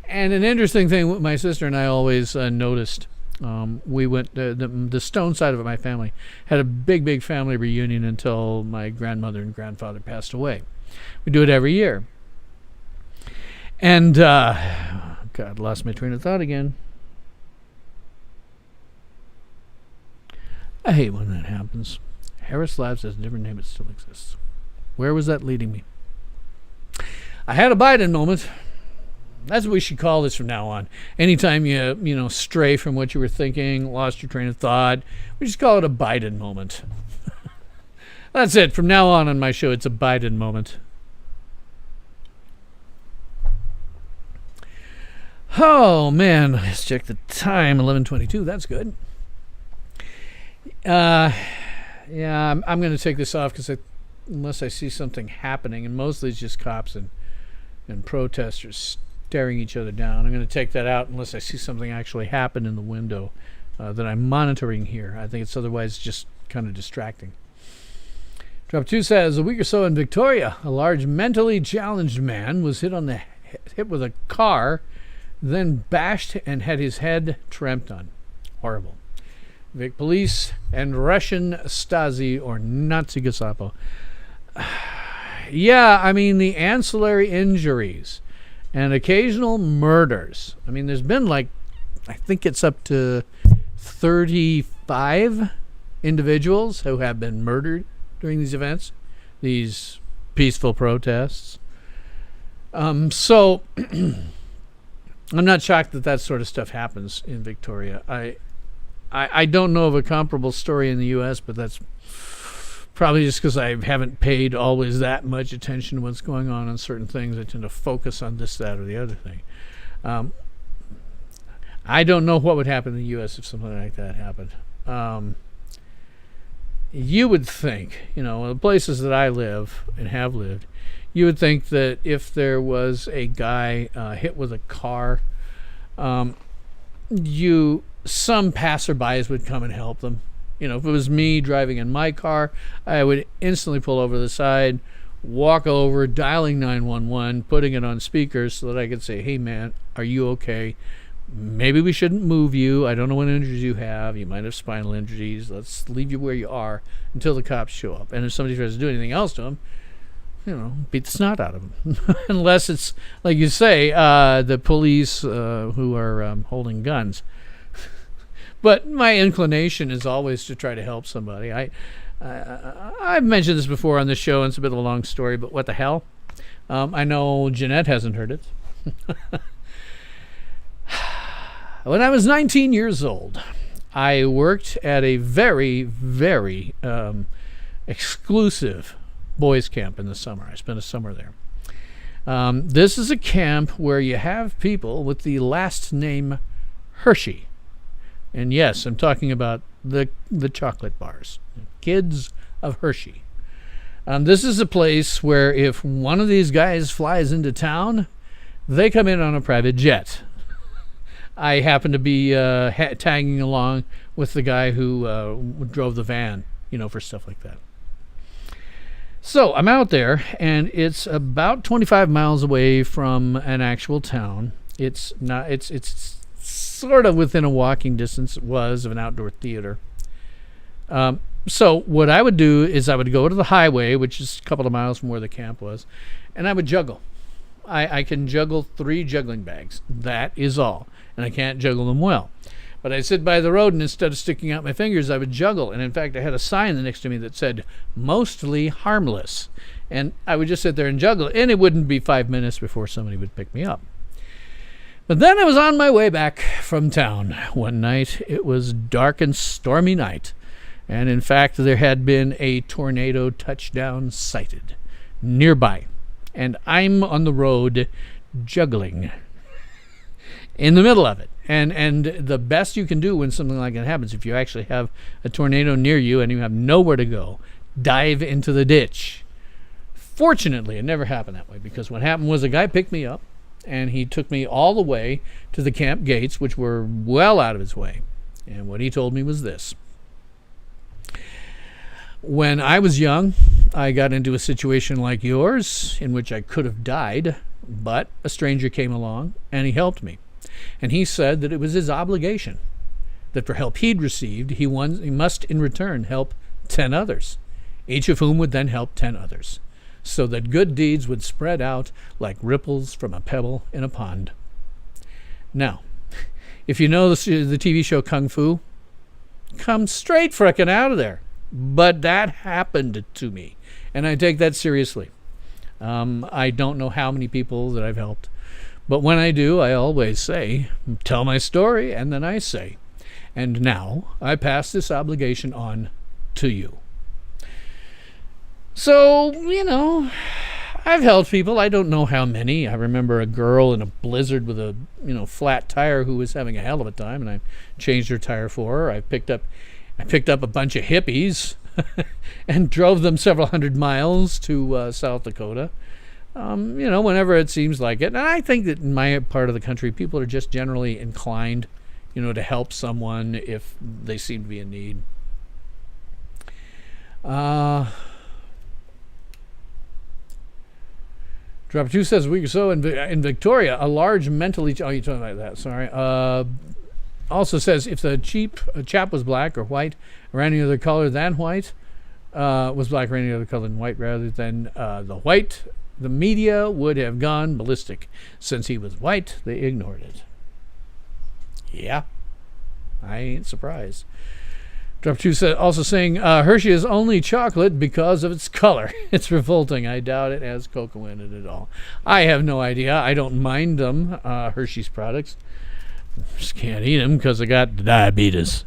And an interesting thing my sister and I always noticed, we went, the Stone side of my family had a big family reunion until my grandmother and grandfather passed away. We do it every year. And, God, lost my train of thought again. I hate when that happens. Harris Labs has a different name, it still exists. Where was that leading me? I had a Biden moment. That's what we should call this from now on. Anytime you stray from what you were thinking, lost your train of thought, we just call it a Biden moment. That's it. From now on my show, it's a Biden moment. Oh, man. Let's check the time. 11:22. That's good. Yeah, I'm going to take this off because unless I see something happening, and mostly it's just cops and protesters staring each other down. I'm going to take that out unless I see something actually happen in the window that I'm monitoring here. I think it's otherwise just kind of distracting. Drop 2 says, a week or so in Victoria, a large mentally challenged man was hit with a car, then bashed and had his head tramped on. Horrible. Vic police and Russian Stasi or Nazi Gestapo. Yeah, I mean, the ancillary injuries and occasional murders. I mean, there's been I think it's up to 35 individuals who have been murdered during these events, these peaceful protests. So I'm not shocked that sort of stuff happens in Victoria. I don't know of a comparable story in the U.S., but that's probably just because I haven't paid always that much attention to what's going on certain things. I tend to focus on this, that, or the other thing. I don't know what would happen in the U.S. if something like that happened. You would think, the places that I live and have lived, you would think that if there was a guy hit with a car, some passerbys would come and help them. If it was me driving in my car, I would instantly pull over to the side, walk over, dialing 911, putting it on speakers so that I could say, hey, man, are you okay? Maybe we shouldn't move you. I don't know what injuries you have. You might have spinal injuries. Let's leave you where you are until the cops show up. And if somebody tries to do anything else to him, beat the snot out of him. Unless it's, like you say, the police who are holding guns. But my inclination is always to try to help somebody. I've mentioned this before on the show, and it's a bit of a long story, but what the hell? I know Jeanette hasn't heard it. When I was 19 years old, I worked at a very, very exclusive boys' camp in the summer. I spent a summer there. This is a camp where you have people with the last name Hershey. And yes, I'm talking about the chocolate bars. Kids of Hershey. This is a place where if one of these guys flies into town, they come in on a private jet. I happen to be tagging along with the guy who drove the van, for stuff like that. So I'm out there, and it's about 25 miles away from an actual town. It's not. It's sort of within a walking distance. It was of an outdoor theater. So what I would do is I would go to the highway, which is a couple of miles from where the camp was, and I would juggle. I can juggle 3 juggling bags. That is all. And I can't juggle them well. But I'd sit by the road, and instead of sticking out my fingers, I would juggle. And in fact, I had a sign next to me that said, mostly harmless. And I would just sit there and juggle. And it wouldn't be 5 minutes before somebody would pick me up. But then I was on my way back from town one night. It was dark and stormy night. And in fact, there had been a tornado touchdown sighted nearby. And I'm on the road juggling in the middle of it. And the best you can do when something like that happens, if you actually have a tornado near you and you have nowhere to go, dive into the ditch. Fortunately, it never happened that way, because what happened was a guy picked me up and he took me all the way to the camp gates, which were well out of his way. And what he told me was this. When I was young, I got into a situation like yours in which I could have died, but a stranger came along and he helped me. And he said that it was his obligation, that for help he'd received, he must in return help 10 others, each of whom would then help 10 others, so that good deeds would spread out like ripples from a pebble in a pond. Now, if you know the TV show Kung Fu, come straight frickin' out of there. But that happened to me, and I take that seriously. I don't know how many people that I've helped, but when I do, I always say, tell my story, and then I say, and now I pass this obligation on to you. So, I've helped people. I don't know how many. I remember a girl in a blizzard with a, flat tire who was having a hell of a time, and I changed her tire for her. I picked up a bunch of hippies and drove them several hundred miles to South Dakota, whenever it seems like it. And I think that in my part of the country, people are just generally inclined, to help someone if they seem to be in need. Drop 2 says a week or so in Victoria, a large mentally... Oh, you're talking about that, sorry. Also says if the chap was black or white or any other color than white, was black or any other color than white rather than the media would have gone ballistic. Since he was white, they ignored it. Yeah, I ain't surprised. Drop 2 said, also saying Hershey is only chocolate because of its color. It's revolting. I doubt it has cocoa in it at all. I have no idea. I don't mind them, Hershey's products. Just can't eat them because I got diabetes.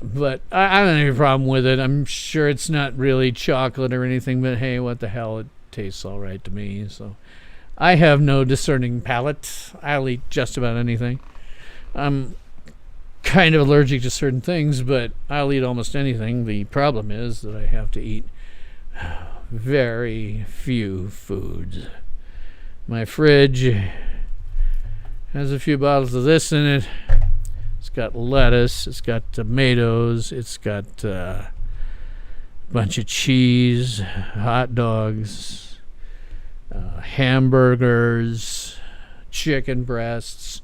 But I don't have any problem with it. I'm sure it's not really chocolate or anything, but hey, what the hell? It tastes all right to me. So I have no discerning palate. I'll eat just about anything. I'm kind of allergic to certain things, but I'll eat almost anything. The problem is that I have to eat very few foods. My fridge has a few bottles of this in it. It's got lettuce, it's got tomatoes, it's got a bunch of cheese, hot dogs, hamburgers, chicken breasts,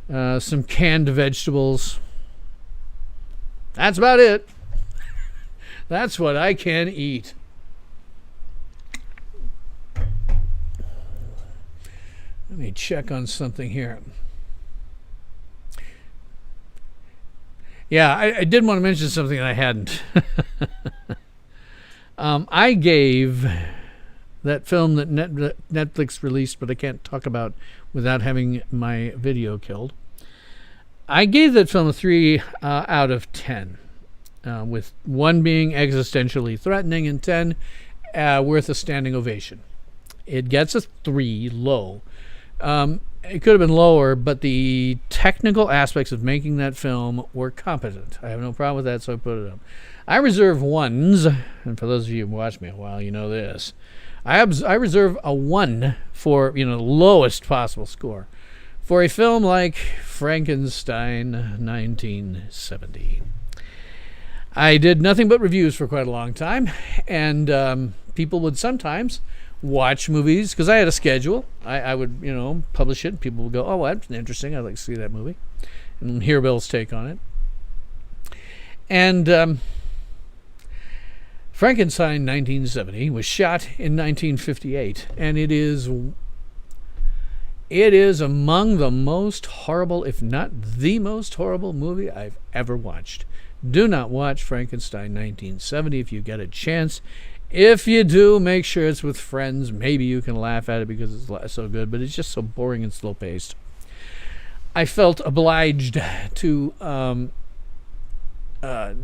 some canned vegetables. That's about it. That's what I can eat. Let me check on something here. Yeah, I did want to mention something that I hadn't. I gave that film that Netflix released, but I can't talk about without having my video killed. I gave that film a 3 out of 10, with 1 being existentially threatening and 10 worth a standing ovation. It gets a 3 low. It could have been lower, but the technical aspects of making that film were competent. I have no problem with that, so I put it up. I reserve 1s, and for those of you who watched me a while, you know this. I reserve a 1 for, the lowest possible score for a film like Frankenstein 1970. I did nothing but reviews for quite a long time, and people would sometimes watch movies because I had a schedule. I would, publish it, and people would go, "Oh, that's interesting. I'd like to see that movie," and hear Bill's take on it. And Frankenstein 1970 was shot in 1958, and it is among the most horrible, if not the most horrible movie I've ever watched. Do not watch Frankenstein 1970 if you get a chance. If you do, make sure it's with friends. Maybe you can laugh at it because it's so good, but it's just so boring and slow-paced. I felt obliged to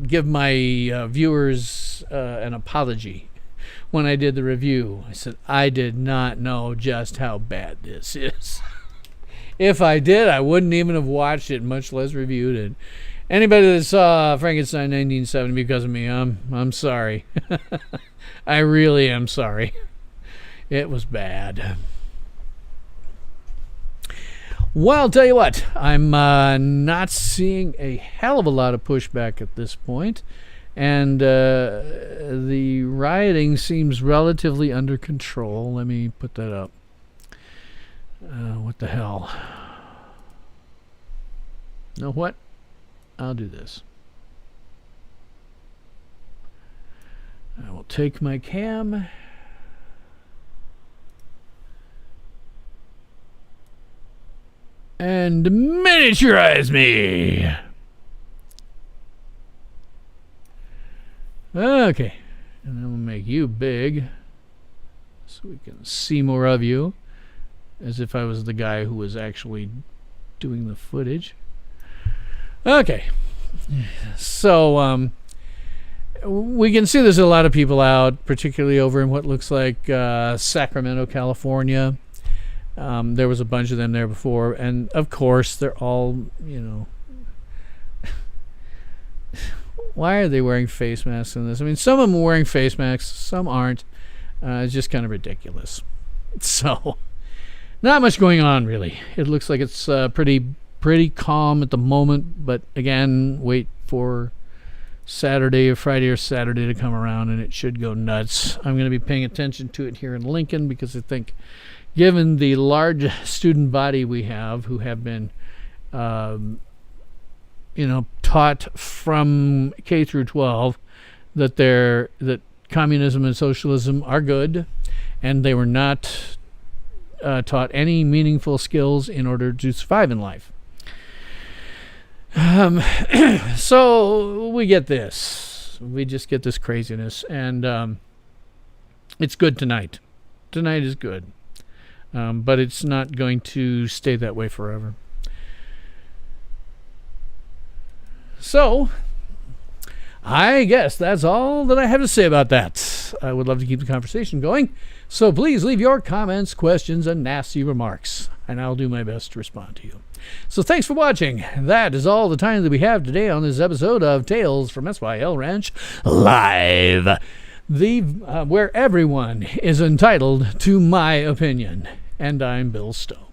give my viewers an apology when I did the review. I said, I did not know just how bad this is. If I did, I wouldn't even have watched it, much less reviewed it. Anybody that saw Frankenstein 1970 because of me, I'm sorry. I really am sorry. It was bad. Well, I'll tell you what, I'm not seeing a hell of a lot of pushback at this point, and the rioting seems relatively under control. Let me put that up. What the hell? Know what? I'll do this. I will take my cam and miniaturize me. Okay. And then we'll make you big so we can see more of you, as if I was the guy who was actually doing the footage. Okay. So, we can see there's a lot of people out, particularly over in what looks like Sacramento, California. There was a bunch of them there before, and of course they're all, why are they wearing face masks in this? I mean, some of them are wearing face masks, some aren't. It's just kind of ridiculous. So, not much going on, really. It looks like it's pretty calm at the moment, but again, wait for Saturday or Friday or Saturday to come around and it should go nuts. I'm going to be paying attention to it here in Lincoln because I think, given the large student body we have who have been taught from K through 12 that communism and socialism are good, and they were not taught any meaningful skills in order to survive in life. So we get this. We just get this craziness, and it's good tonight. Tonight is good, but it's not going to stay that way forever. So, I guess that's all that I have to say about that. I would love to keep the conversation going, so please leave your comments, questions, and nasty remarks, and I'll do my best to respond to you. So thanks for watching. That is all the time that we have today on this episode of Tales from SYL Ranch Live, where everyone is entitled to my opinion. And I'm Bill Stone.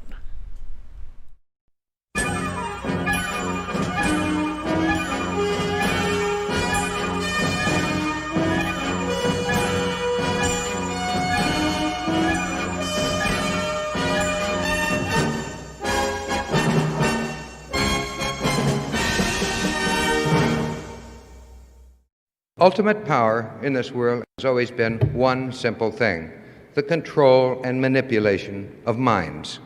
Ultimate power in this world has always been one simple thing: the control and manipulation of minds.